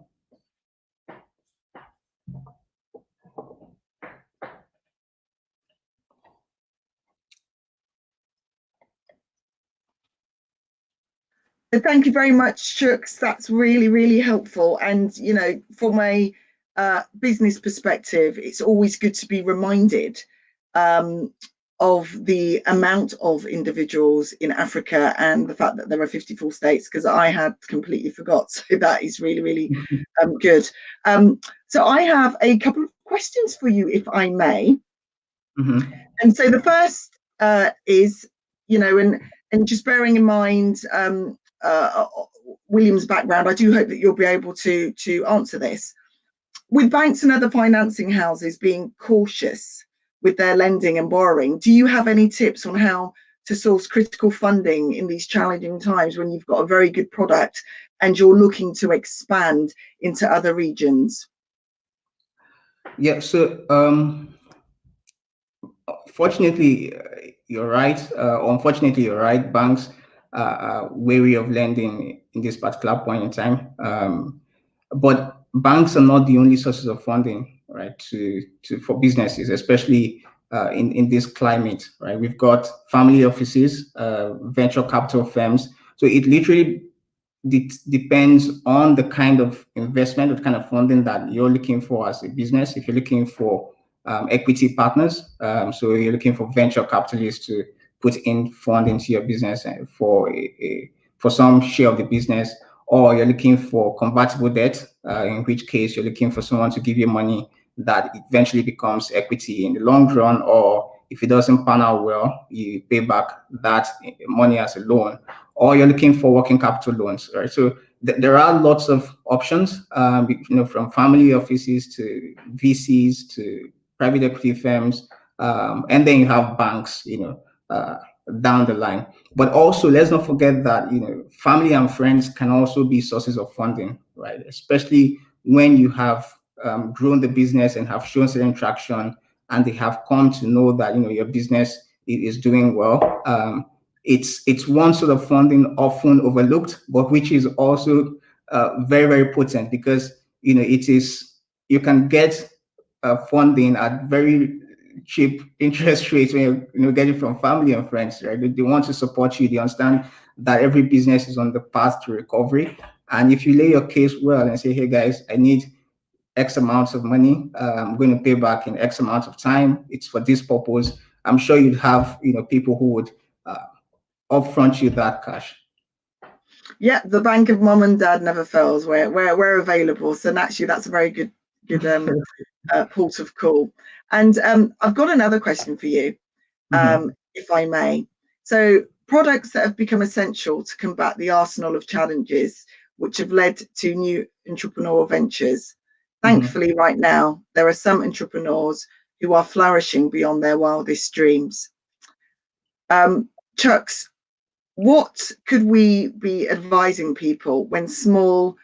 Thank you very much, Shooks. That's really, really helpful. And, from a business perspective, it's always good to be reminded of the amount of individuals in Africa and the fact that there are 54 states, because I had completely forgot. So that is really, really good. So I have a couple of questions for you, if I may. Mm-hmm. And so the first is, and just bearing in mind William's background, I do hope that you'll be able to answer this. With banks and other financing houses being cautious with their lending and borrowing, do you have any tips on how to source critical funding in these challenging times when you've got a very good product and you're looking to expand into other regions? Yeah, so fortunately, you're right. Unfortunately, you're right. Banks are wary of lending in this particular point in time. But banks are not the only sources of funding, right, for businesses, especially in this climate, right? We've got family offices, venture capital firms. So it literally depends on the kind of investment, the kind of funding that you're looking for as a business. If you're looking for equity partners, so you're looking for venture capitalists to put in fund into your business for some share of the business, or you're looking for convertible debt, in which case you're looking for someone to give you money that eventually becomes equity in the long run, or if it doesn't pan out well, you pay back that money as a loan, or you're looking for working capital loans, right? So there are lots of options, from family offices to VCs to private equity firms, and then you have banks, down the line. But also, let's not forget that family and friends can also be sources of funding, right? Especially when you have grown the business and have shown certain traction, and they have come to know that your business is doing well. It's one sort of funding often overlooked, but which is also very, very potent, because you can get funding at very cheap interest rates when you get it from family and friends, right? They want to support you. They understand that every business is on the path to recovery, and if you lay your case well and say, hey guys, I need X amounts of money, I'm going to pay back in X amount of time, it's for this purpose, I'm sure you'd have people who would upfront you that cash. Yeah, the bank of mum and dad never fails. We're available. So naturally, that's a very good port of call. And I've got another question for you, if I may. So products that have become essential to combat the arsenal of challenges which have led to new entrepreneurial ventures. Thankfully, right now, there are some entrepreneurs who are flourishing beyond their wildest dreams. Chucks, what could we be advising people when small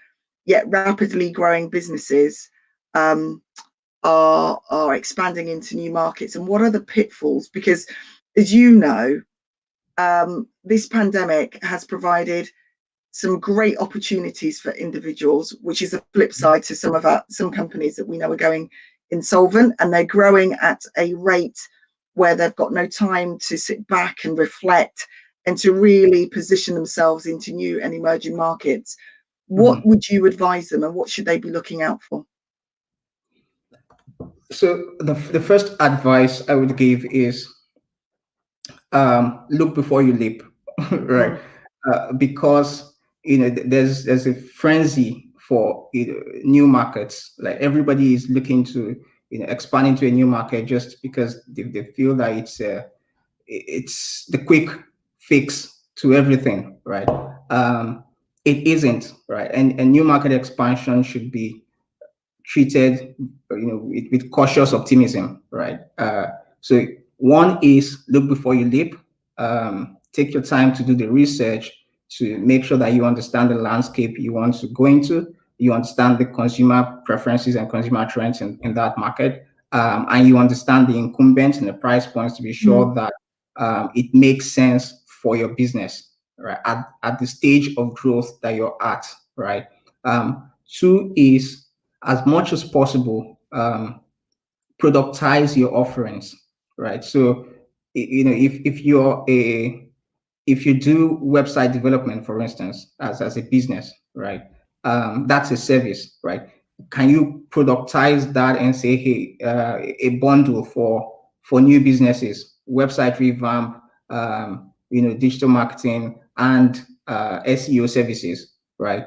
yet rapidly growing businesses are expanding into new markets, and what are the pitfalls? Because, as you know, this pandemic has provided some great opportunities for individuals, which is a flip side to some companies that we know are going insolvent, and they're growing at a rate where they've got no time to sit back and reflect and to really position themselves into new and emerging markets. What would you advise them, and what should they be looking out for? So the first advice I would give is look before you leap, right? Because there's a frenzy for new markets. Like everybody is looking to expand into a new market just because they feel that it's the quick fix to everything, right? It isn't, right? And new market expansion should be treated with cautious optimism, right? So one is look before you leap. Take your time to do the research to make sure that you understand the landscape you want to go into, you understand the consumer preferences and consumer trends in that market, and you understand the incumbents and the price points to be sure that it makes sense for your business, right? At the stage of growth that you're at, right? Two is, as much as possible, productize your offerings, right? So, if you do website development, for instance, as a business, right? That's a service, right? Can you productize that and say, hey, a bundle for new businesses, website revamp, digital marketing and SEO services, right?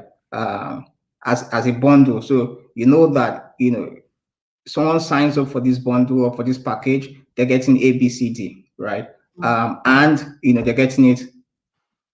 As a bundle, so that someone signs up for this bundle or for this package, they're getting A, B, C, D, right? And they're getting it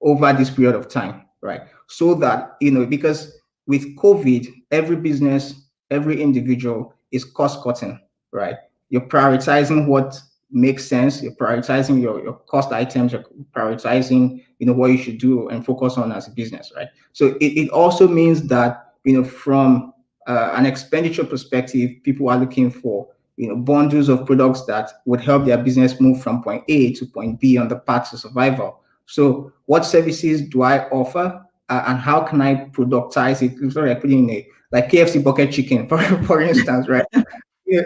over this period of time, right? So that because with COVID, every business, every individual is cost cutting, right? You're prioritizing what makes sense. You're prioritizing your cost items. You're prioritizing what you should do and focus on as a business, right? So it also means that from an expenditure perspective, people are looking for bundles of products that would help their business move from point A to point B on the path to survival. So what services do I offer, and how can I productize it? It's like putting in like KFC bucket chicken, for instance, right?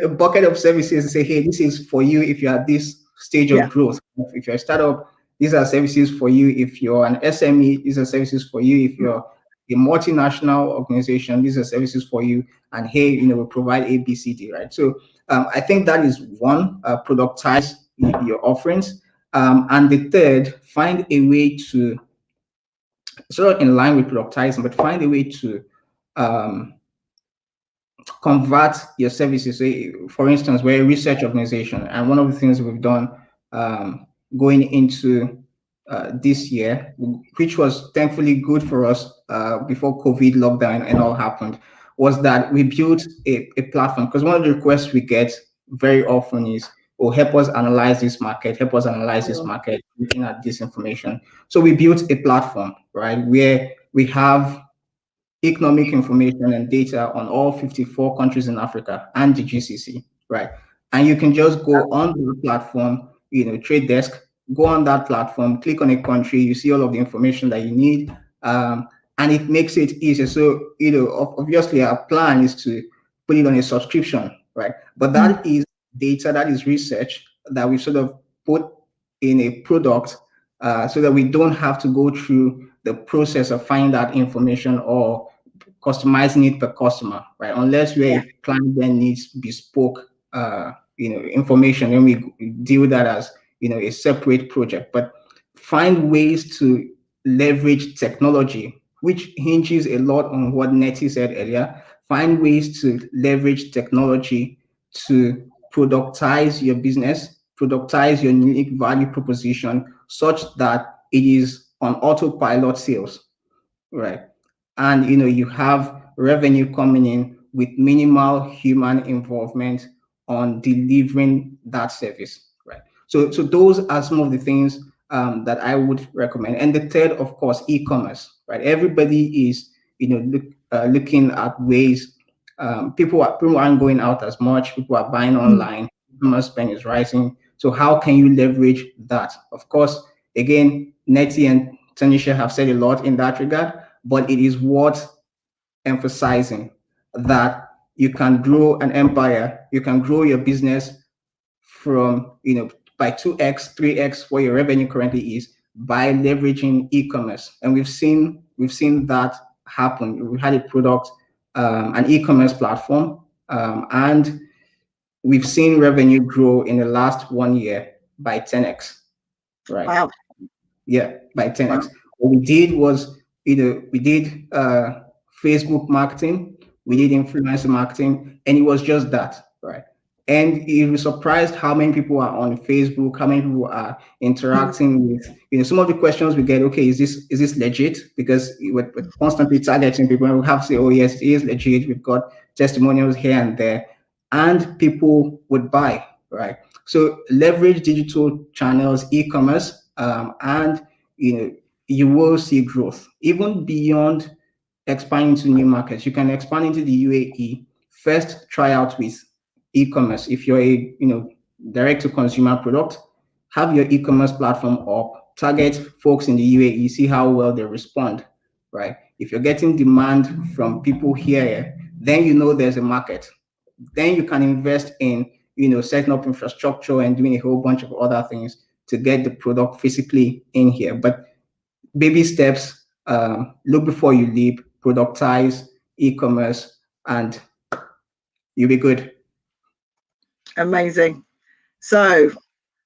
A bucket of services and say, hey, this is for you if you're at this stage of growth. If you're a startup, these are services for you. If you're an SME, these are services for you. If you're a multinational organization, these are services for you. And hey, we provide A, B, C, D, right? So I think that is one, productize your offerings. And the third, find a way to, sort of in line with productizing, but find a way to convert your services. So, for instance, we're a research organization, and one of the things we've done going into this year, which was thankfully good for us before COVID lockdown and all happened, was that we built a platform. Because one of the requests we get very often is, oh, help us analyze this market, looking at this information. So we built a platform, right, where we have economic information and data on all 54 countries in Africa and the GCC, right? And you can just go on the platform, Trade Desk, go on that platform, click on a country, you see all of the information that you need, and it makes it easier. So, obviously our plan is to put it on a subscription, right? But that is data, that is research that we sort of put in a product so that we don't have to go through the process of finding that information or customizing it per customer, right? Unless a client then needs bespoke, information, then we deal with that as, a separate project. But find ways to leverage technology, which hinges a lot on what Nettie said earlier. Find ways to leverage technology to productize your business, productize your unique value proposition such that it is on autopilot sales, right? And you have revenue coming in with minimal human involvement on delivering that service, right? So those are some of the things that I would recommend. And the third, of course, e-commerce, right? Everybody is looking at ways. People aren't going out as much. People are buying online. E-commerce spend is rising. So how can you leverage that? Of course, again, Nettie and Tanisha have said a lot in that regard, but it is worth emphasizing that you can grow an empire, you can grow your business from, by 2x, 3x what your revenue currently is by leveraging e-commerce. And we've seen that happen. We had a product, an e-commerce platform, and we've seen revenue grow in the last 1 year by 10x, right? Wow. Yeah, by 10x. Wow. What we did was we did Facebook marketing, we did influencer marketing, and it was just that, right? And you were surprised how many people are on Facebook, how many people are interacting with, some of the questions we get, okay, is this legit? Because we're constantly targeting people, and we have to say, oh yes, it is legit. We've got testimonials here and there, and people would buy, right? So leverage digital channels, e-commerce, and you will see growth even beyond expanding to new markets. You can expand into the UAE. First, try out with e-commerce. If you're a direct to consumer product, have your e-commerce platform up, target folks in the UAE, see how well they respond, right? If you're getting demand from people here, then there's a market. Then you can invest in setting up infrastructure and doing a whole bunch of other things to get the product physically in here. But baby steps, look before you leap, productize e-commerce, and you'll be good. Amazing. So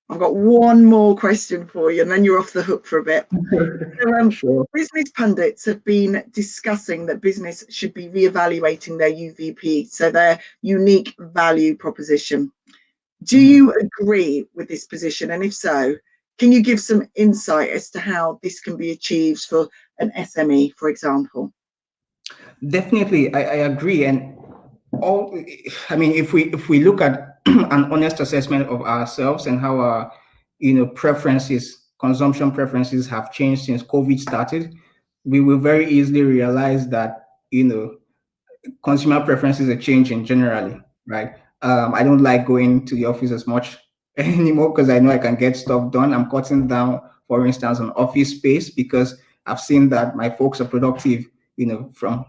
I've got one more question for you, and then you're off the hook for a bit. So, Sure. business pundits have been discussing that business should be reevaluating their UVP, so their unique value proposition. Do you agree with this position? And if so, can you give some insight as to how this can be achieved for an SME, for example? Definitely, I agree. And if we look at an honest assessment of ourselves and how our consumption preferences have changed since COVID started, we will very easily realize that consumer preferences are changing generally, right? I don't like going to the office as much anymore because I know I can get stuff done. I'm cutting down, for instance, on office space because I've seen that my folks are productive, from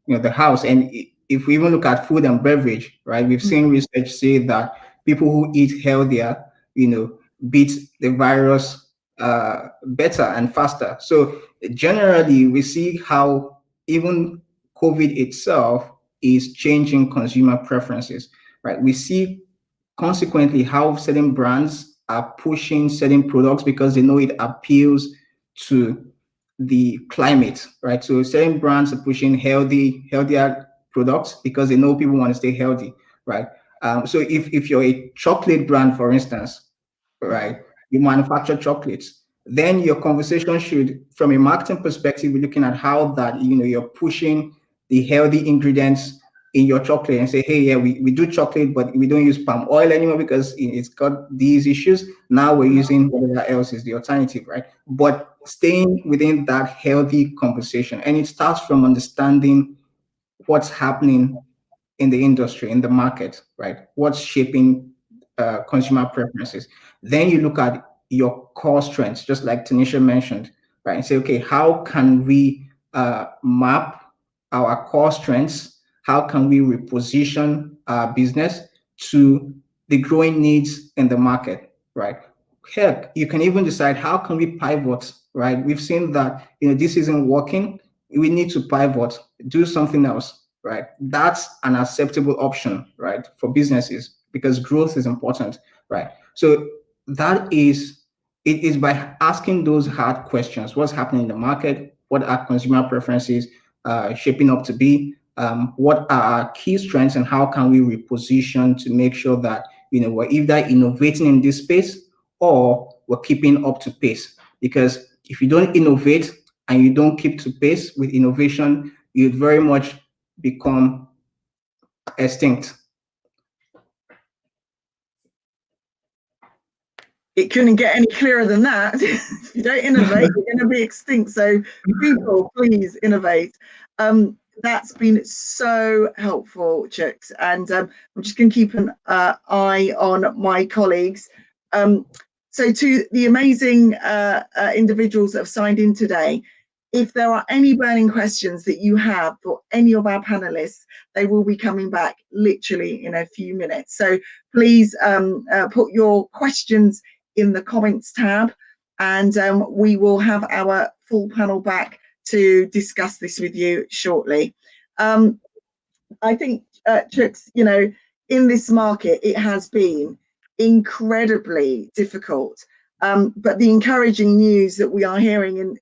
the house. And if we even look at food and beverage, right, we've seen research say that people who eat healthier, beat the virus better and faster. So generally, we see how even COVID itself is changing consumer preferences, right? We see consequently how certain brands are pushing certain products because they know it appeals to the climate, right? So certain brands are pushing healthier products because they know people want to stay healthy, right? So if you're a chocolate brand, for instance, right, you manufacture chocolates, then your conversation should, from a marketing perspective, be looking at how that you're pushing the healthy ingredients in your chocolate and say, hey, yeah, we do chocolate, but we don't use palm oil anymore because it's got these issues. Now we're using whatever else is the alternative, right? But staying within that healthy conversation. And it starts from understanding what's happening in the industry, in the market, right? What's shaping consumer preferences. Then you look at your core strengths, just like Tanisha mentioned, right? And say, okay, how can we map our core strengths? How can we reposition our business to the growing needs in the market, right? Heck, you can even decide how can we pivot, right? We've seen that this isn't working. We need to pivot, do something else, right? That's an acceptable option, right, for businesses because growth is important, right? So that is it is by asking those hard questions. What's happening in the market? What are consumer preferences shaping up to be? What are our key strengths, and how can we reposition to make sure that we're either innovating in this space or we're keeping up to pace? Because if you don't innovate and you don't keep to pace with innovation, you'd very much become extinct. It couldn't get any clearer than that. If you don't innovate, you're going to be extinct. So people, please innovate. That's been so helpful, Chucks. And I'm just going to keep an eye on my colleagues. So to the amazing individuals that have signed in today, if there are any burning questions that you have for any of our panelists, they will be coming back literally in a few minutes. So please put your questions in the comments tab, and we will have our full panel back to discuss this with you shortly. I think, Chucks, in this market, it has been incredibly difficult. But the encouraging news that we are hearing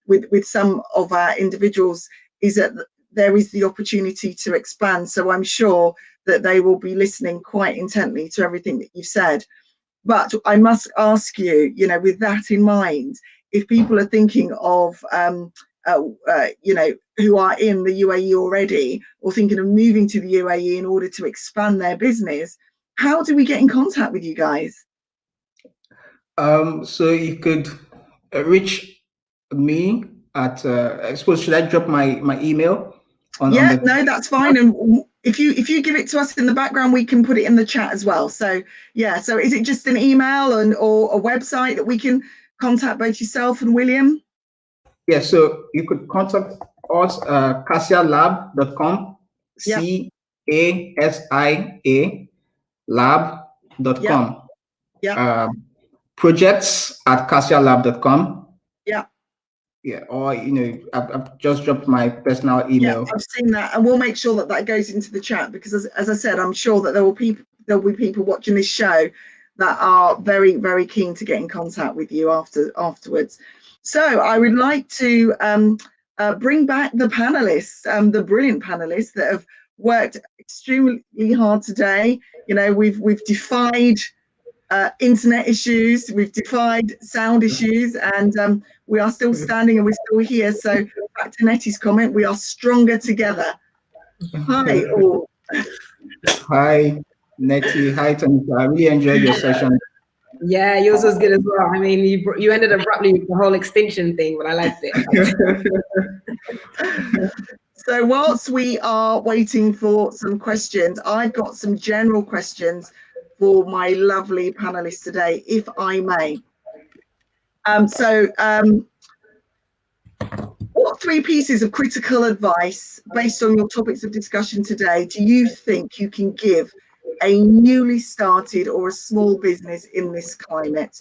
with some of our individuals is that there is the opportunity to expand. So I'm sure that they will be listening quite intently to everything that you've said. But I must ask you, with that in mind, if people are thinking of, who are in the UAE already or thinking of moving to the UAE in order to expand their business, how do we get in contact with you guys? So you could reach me at, I suppose, should I drop my email? No, that's fine. And if you give it to us in the background, we can put it in the chat as well. So yeah, so is it just an email or a website that we can contact both yourself and William? Yeah, so you could contact us, casialab.com, CASIA lab.com. Yeah. Projects@casialab.com. Yeah. Yeah, or I've just dropped my personal email. Yeah, I've seen that, and we'll make sure that goes into the chat, because as I said, I'm sure that there'll be people watching this show that are very, very keen to get in contact with you afterwards. So I would like to bring back the panelists, the brilliant panelists that have worked extremely hard today. We've defied internet issues, we've defied sound issues, and we are still standing and we're still here. So back to Nettie's comment, we are stronger together. Hi all. Hi Nettie, hi Tanisha. I really enjoyed your session. Yeah, yours was good as well. I mean, you ended abruptly with the whole extinction thing, but I liked it. So whilst we are waiting for some questions, I've got some general questions for my lovely panelists today, if I may. What 3 pieces of critical advice based on your topics of discussion today do you think you can give a newly started or a small business in this climate?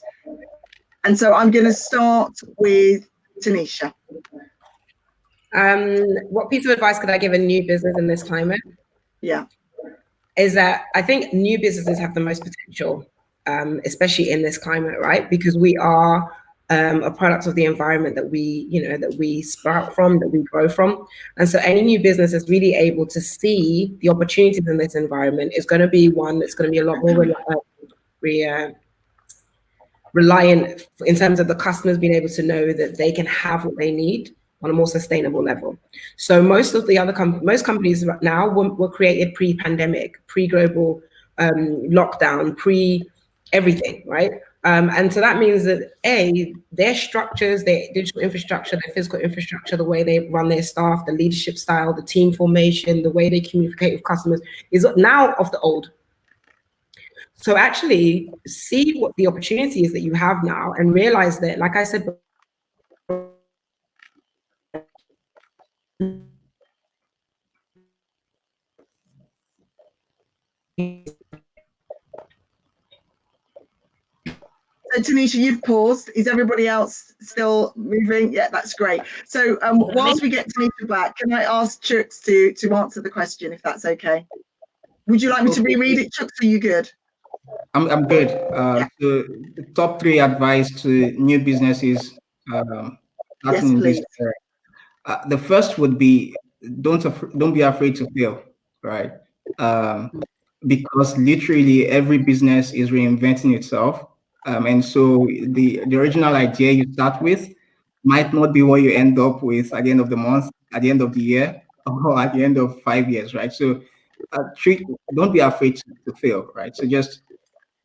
And so I'm going to start with Tanisha. What piece of advice could I give a new business in this climate? Yeah. Is that I think new businesses have the most potential, especially in this climate, right? Because we are a product of the environment that we sprout from, that we grow from. And so any new business is really able to see the opportunities in this environment is going to be one that's going to be a lot more reliant in terms of the customers being able to know that they can have what they need on a more sustainable level. So most of the other most companies right now were created pre-pandemic, pre-global lockdown, pre-everything, right? And so that means that their structures, their digital infrastructure, their physical infrastructure, the way they run their staff, the leadership style, the team formation, the way they communicate with customers is now of the old. So actually see what the opportunity is that you have now and realize that, like I said, So Tanisha, you've paused. Is everybody else still moving? Yeah, that's great. So whilst we get Tanisha back, can I ask Chucks to answer the question, if that's okay? Would you like me to reread it, Chucks? Are you good? I'm good. So the top three advice to new businesses Yes, starting in this please. era. The first would be don't be afraid to fail, right? Um, because literally every business is reinventing itself, and so the original idea you start with might not be what you end up with at the end of the month, at the end of the year, or at the end of 5 years, right? So don't be afraid to fail, right? So just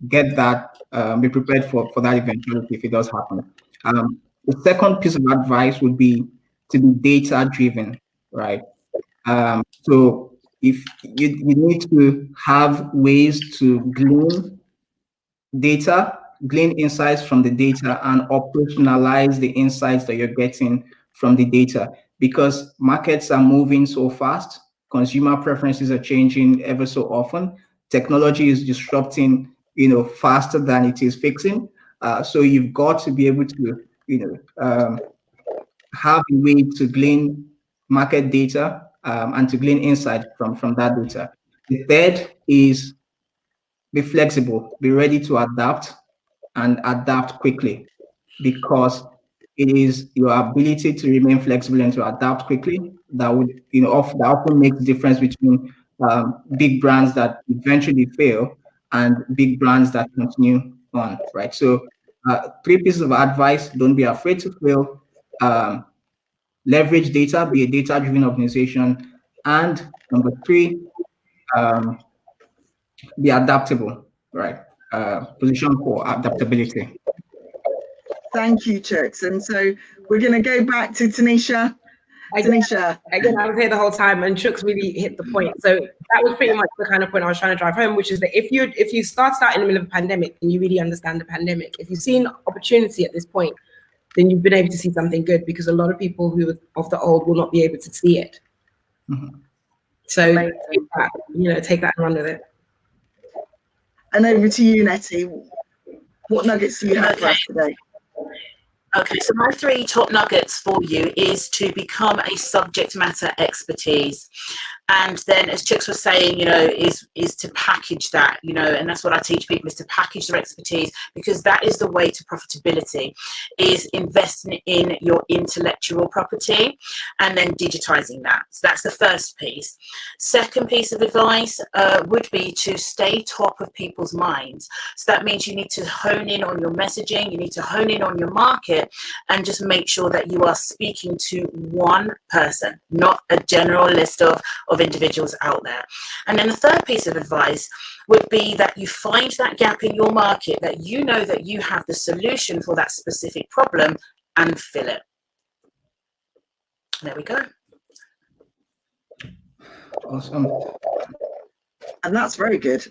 get that, be prepared for that eventuality if it does happen. The second piece of advice would be to be data driven, right? So if you need to have ways to glean insights from the data and operationalize the insights that you're getting from the data because markets are moving so fast, consumer preferences are changing ever so often, technology is disrupting, faster than it is fixing. So you've got to be able to, have a way to glean market data and to glean insight from that data. The third is be flexible, be ready to adapt and adapt quickly because it is your ability to remain flexible and to adapt quickly that would, that often makes the difference between big brands that eventually fail and big brands that continue on, right? So, three pieces of advice: don't be afraid to fail, leverage data, be a data-driven organization, and number three, um, be adaptable, right? Position for adaptability. Thank you, Chucks. And so we're going to go back to Tanisha. Tanisha. Again, I was here the whole time, and Chuck's really hit the point. So that was pretty much the kind of point I was trying to drive home, which is that if you start out in the middle of a pandemic, then you really understand the pandemic. If you've seen opportunity at this point, then you've been able to see something good because a lot of people who are of the old will not be able to see it. Mm-hmm. So take that and run with it. And over to you, Nettie. What nuggets do you have for us today? Okay, so my three top nuggets for you is to become a subject matter expertise. And then, as Chucks was saying, is to package that, and that's what I teach people, is to package their expertise, because that is the way to profitability, is investing in your intellectual property and then digitizing that. So that's the first piece. Second piece of advice would be to stay top of people's minds. So that means you need to hone in on your messaging, you need to hone in on your market, and just make sure that you are speaking to one person, not a general list of individuals out there. And then the third piece of advice would be that you find that gap in your market, that you know that you have the solution for that specific problem, and fill it. There we go. Awesome. And that's very good.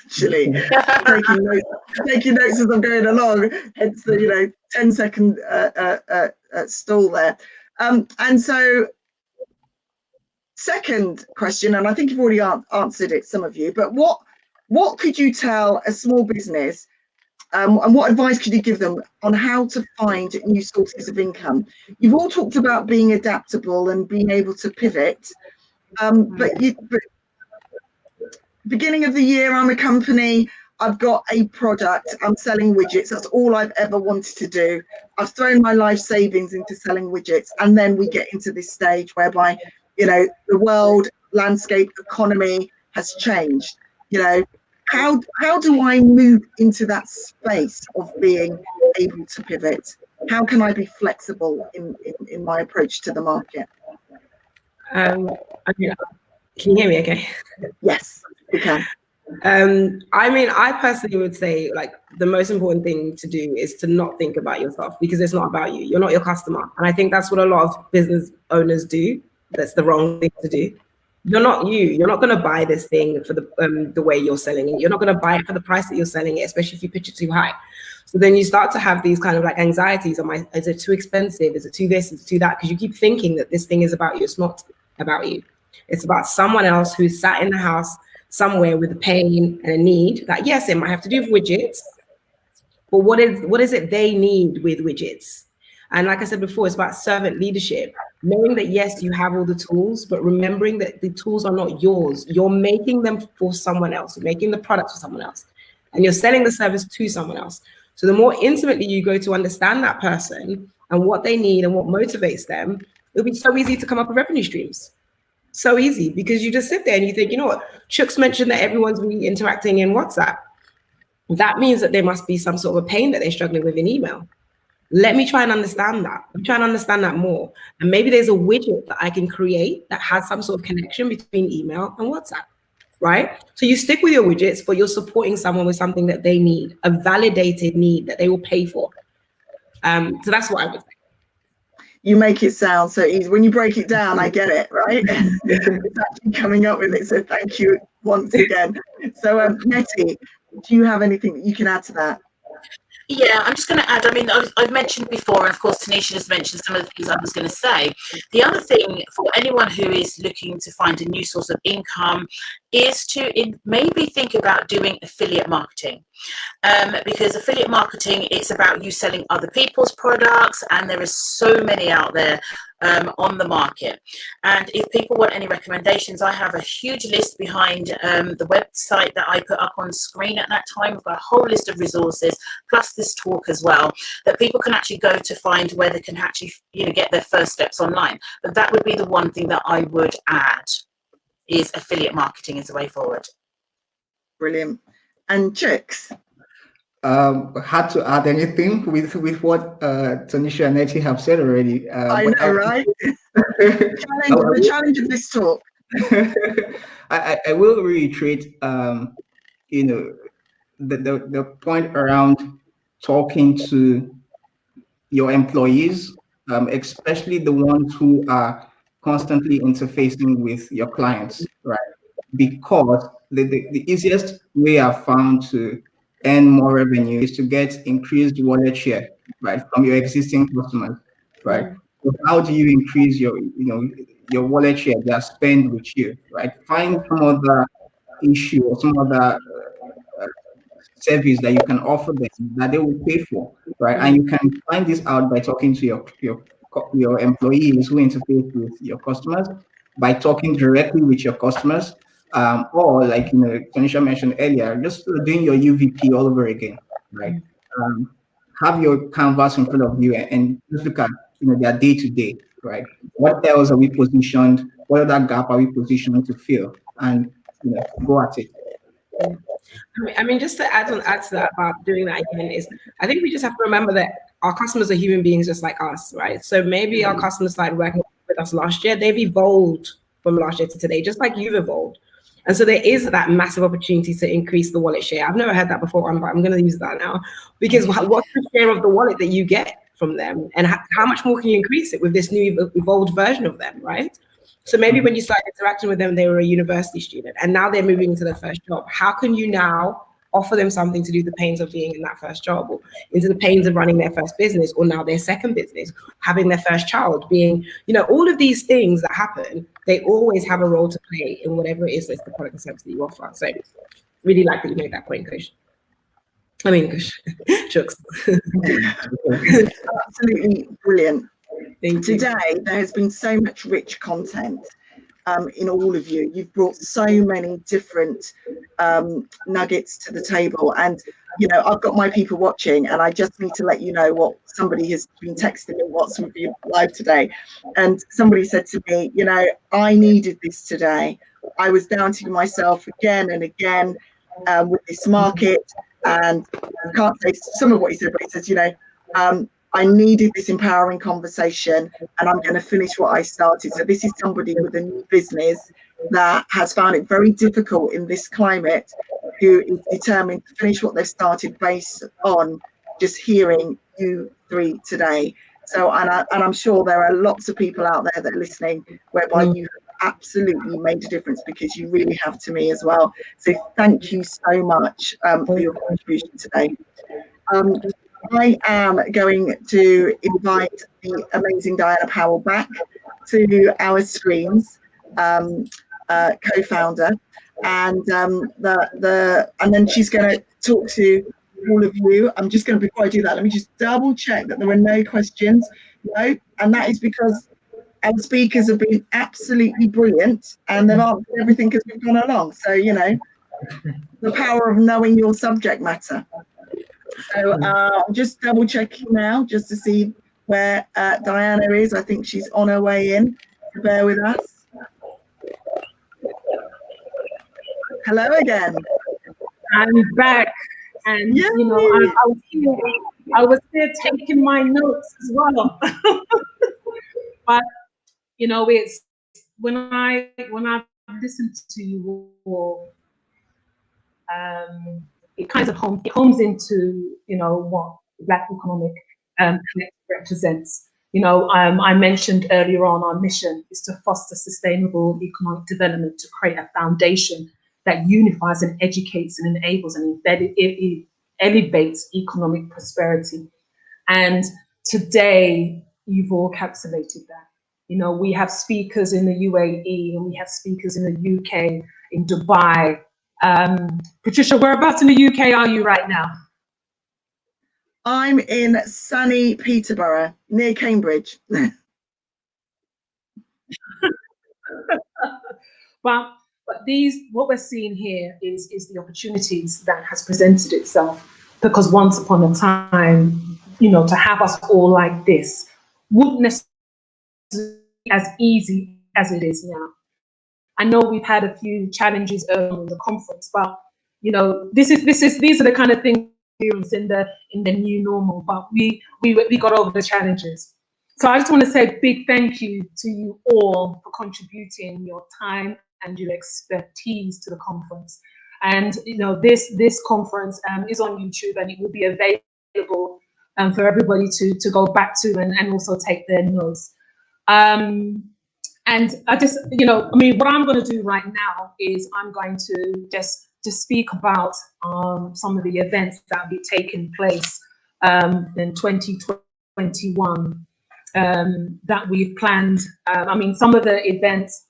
Actually, taking notes as I'm going along, hence the 10-second stall there. And so, second question, and I think you've already answered it, some of you, but what could you tell a small business, and what advice could you give them on how to find new sources of income? You've all talked about being adaptable and being able to pivot, but beginning of the year, I'm a company, I've got a product, I'm selling widgets, that's all I've ever wanted to do. I've thrown my life savings into selling widgets, and then we get into this stage whereby, the world landscape economy has changed. How do I move into that space of being able to pivot? How can I be flexible in my approach to the market? Can you hear me okay? Yes, we can. I personally would say, like, the most important thing to do is to not think about yourself, because it's not about you. You're not your customer. And I think that's what a lot of business owners do. That's the wrong thing to do. You're not you. You're not going to buy this thing for the way you're selling it. You're not going to buy it for the price that you're selling it, especially if you pitch it too high. So then you start to have these kind of like anxieties. Is it too expensive? Is it too this? Is it too that? Because you keep thinking that this thing is about you. It's not about you. It's about someone else who's sat in the house somewhere with a pain and a need that, yes, it might have to do with widgets, but what is it they need with widgets? And like I said before, it's about servant leadership, knowing that, yes, you have all the tools, but remembering that the tools are not yours. You're making them for someone else. You're making the products for someone else. and you're selling the service to someone else. So the more intimately you go to understand that person and what they need and what motivates them, it'll be so easy to come up with revenue streams. So easy, because you just sit there and you think, you know what, Chuck's mentioned that everyone's really interacting in WhatsApp. That means that there must be some sort of a pain that they're struggling with in email. Let me try and understand that. Let me try and understand that more. And maybe there's a widget that I can create that has some sort of connection between email and WhatsApp, right? So you stick with your widgets, but you're supporting someone with something that they need, a validated need that they will pay for. So that's what I would say. You make it sound so easy. When you break it down, I get it, right? It's actually coming up with it. So thank you once again. So Nettie, do you have anything that you can add to that? Yeah, I'm just going to add, I mean, I've mentioned before, and of course, Tanisha has mentioned some of the things I was going to say. The other thing for anyone who is looking to find a new source of income is to maybe think about doing affiliate marketing. Because affiliate marketing, it's about you selling other people's products, and there is so many out there on the market. And if people want any recommendations, I have a huge list behind the website that I put up on screen at that time. I've got a whole list of resources, plus this talk as well, that people can actually go to find where they can actually, you know, get their first steps online. But that would be the one thing that I would add, is affiliate marketing is the way forward. Brilliant. And Chicks? Had to add anything with what Tanisha and Nettie have said already. I know, right? The challenge of this talk. I will reiterate, you know, the point around talking to your employees, especially the ones who are constantly interfacing with your clients, right? Because the easiest way I've found to earn more revenue is to get increased wallet share, right, from your existing customers, right? So how do you increase your wallet share, their spend with you, right? Find some other issue or some other service that you can offer them that they will pay for, right? And you can find this out by talking to your employees who interface with your customers, by talking directly with your customers, or like Tanisha mentioned earlier, just doing your UVP all over again, right? Have your canvas in front of you and just look at their day to day, right? What else are we positioned? What other gap are we positioned to fill? And go at it. I mean, just to add to that about doing that again is, I think we just have to remember that our customers are human beings just like us, right? So maybe our customers started working with us last year. They've evolved from last year to today, just like you've evolved. And so there is that massive opportunity to increase the wallet share. I've never heard that before, but I'm going to use that now, because what's the share of the wallet that you get from them, and how much more can you increase it with this new evolved version of them, right? So maybe when you start interacting with them, they were a university student, and now they're moving into their first job. How can you now offer them something to do the pains of being in that first job, or into the pains of running their first business, or now their second business, having their first child, being, all of these things that happen, they always have a role to play in whatever it is that's the product and service that you offer. So really like that you made that point, Kush. I mean, Kush, Chucks. Absolutely brilliant. Thank you. Today, there has been so much rich content in all of you. You've brought so many different nuggets to the table. And, I've got my people watching, and I just need to let you know what somebody has been texting me what's with you live today. And somebody said to me, I needed this today. I was doubting myself again and again with this market. And I can't say some of what he said, but he says, I needed this empowering conversation, and I'm going to finish what I started. So this is somebody with a new business that has found it very difficult in this climate, who is determined to finish what they've started based on just hearing you three today. So, and I'm sure there are lots of people out there that are listening, whereby you have absolutely made a difference, because you really have to me as well. So thank you so much for your contribution today. I am going to invite the amazing Diana Powell back to our screens, co-founder, and and then she's going to talk to all of you. I'm just going to, before I do that, let me just double check that there were no questions. No, and that is because our speakers have been absolutely brilliant, and they've answered everything as we've gone along. So The power of knowing your subject matter. So I'm just double checking now just to see where Diana is. I think she's on her way in. So bear with us. Hello again. I'm back, and Yay! you know, I was here taking my notes as well. But you know, it's when I listened to you all, it kind of homes into, you know, what Black Economic Collective represents. You know, I mentioned earlier on, our mission is to foster sustainable economic development, to create a foundation that unifies and educates and enables and elevates economic prosperity. And today, you've all encapsulated that. You know, we have speakers in the UAE, and we have speakers in the UK, in Dubai. Patricia, whereabouts in the UK are you right now? I'm in sunny Peterborough, near Cambridge. But what we're seeing here is the opportunities that has presented itself, because once upon a time, you know, to have us all like this wouldn't necessarily be as easy as it is now. I know we've had a few challenges early in the conference, but you know, these are the kind of things in the new normal. But we got over the challenges. So I just want to say a big thank you to you all for contributing your time and your expertise to the conference. And you know, this conference is on YouTube, and it will be available for everybody to go back to and also take their notes. And I just, you know, I mean, what I'm going to do right now is I'm going to just speak about some of the events that will be taking place in 2021 that we've planned. I mean, some of the events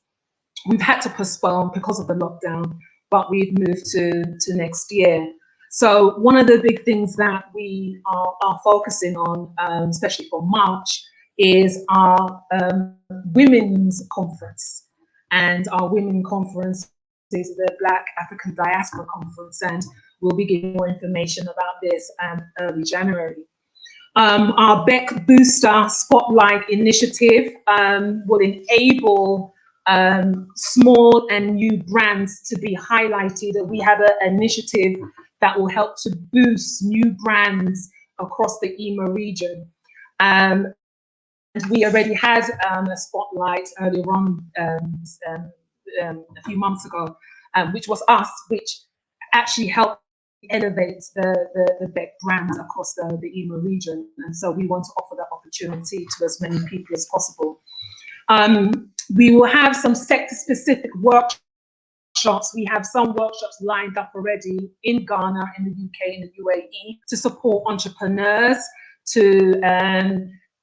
we've had to postpone because of the lockdown, but we've moved to next year. So one of the big things that we are focusing on, especially for March, is our women's conference. And our women conference is the Black African Diaspora Conference, and we'll be giving more information about this early January. Our Beck Booster Spotlight initiative will enable small and new brands to be highlighted. We have an initiative that will help to boost new brands across the EMA region. And we already had a spotlight earlier on a few months ago, which was us, which actually helped elevate the Beck brands across the EMA region. And so we want to offer that opportunity to as many people as possible. We will have some sector-specific workshops. We have some workshops lined up already in Ghana, in the UK, in the UAE, to support entrepreneurs to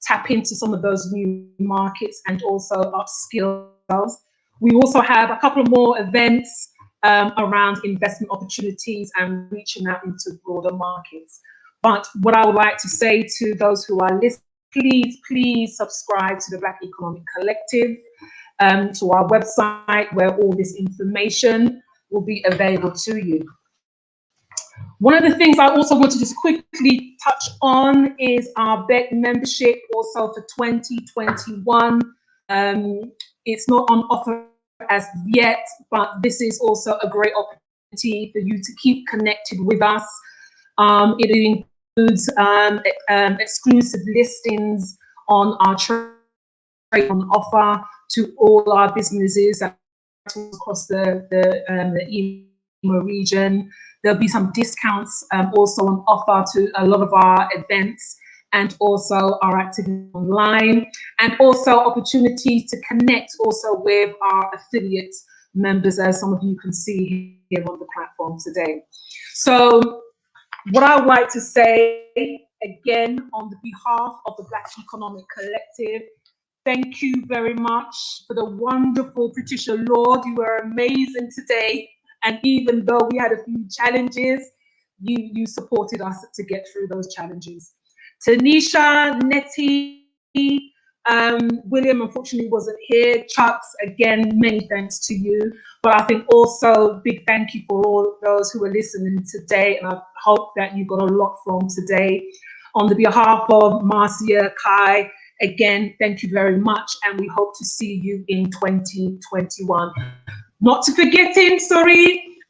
tap into some of those new markets and also upskill themselves. We also have a couple of more events around investment opportunities and reaching out into broader markets. But what I would like to say to those who are listening, please subscribe to the Black Economic Collective, to our website, where all this information will be available to you. One of the things I also want to just quickly touch on is our Beck membership also for 2021. It's not on offer as yet, but this is also a great opportunity for you to keep connected with us. It includes exclusive listings on our trade on offer to all our businesses across the EMA region. There'll be some discounts also on offer to a lot of our events and also our activity online, and also opportunities to connect also with our affiliate members, as some of you can see here on the platform today. So what I would like to say again on the behalf of the Black Economic Collective, thank you very much for the wonderful Patricia Lord. You were amazing today. And even though we had a few challenges, you supported us to get through those challenges. Tanisha, Nettie, William unfortunately wasn't here. Chucks, again, many thanks to you. But I think also big thank you for all those who are listening today. And I hope that you got a lot from today. On the behalf of Marcia, Kai, again, thank you very much. And we hope to see you in 2021. Not to forgetting,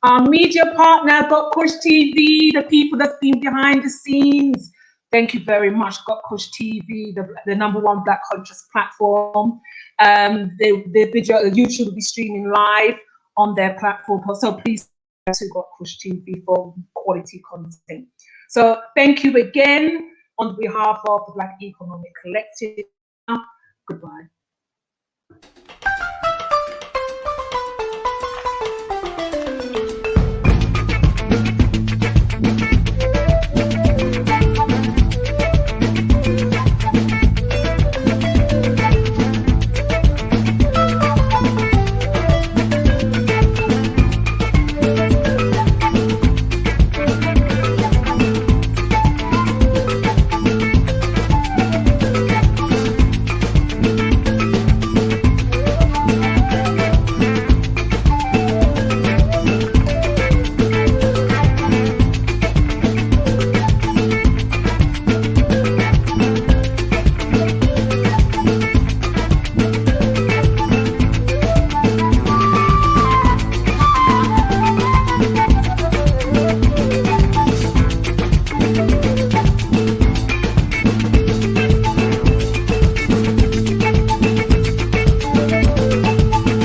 our media partner, Got Push TV, the people that's been behind the scenes. Thank you very much, Got Push TV, the #1 Black conscious platform. The video, YouTube will be streaming live on their platform. So please to Got Push TV for quality content. So thank you again on behalf of the Black Economic Collective. Goodbye.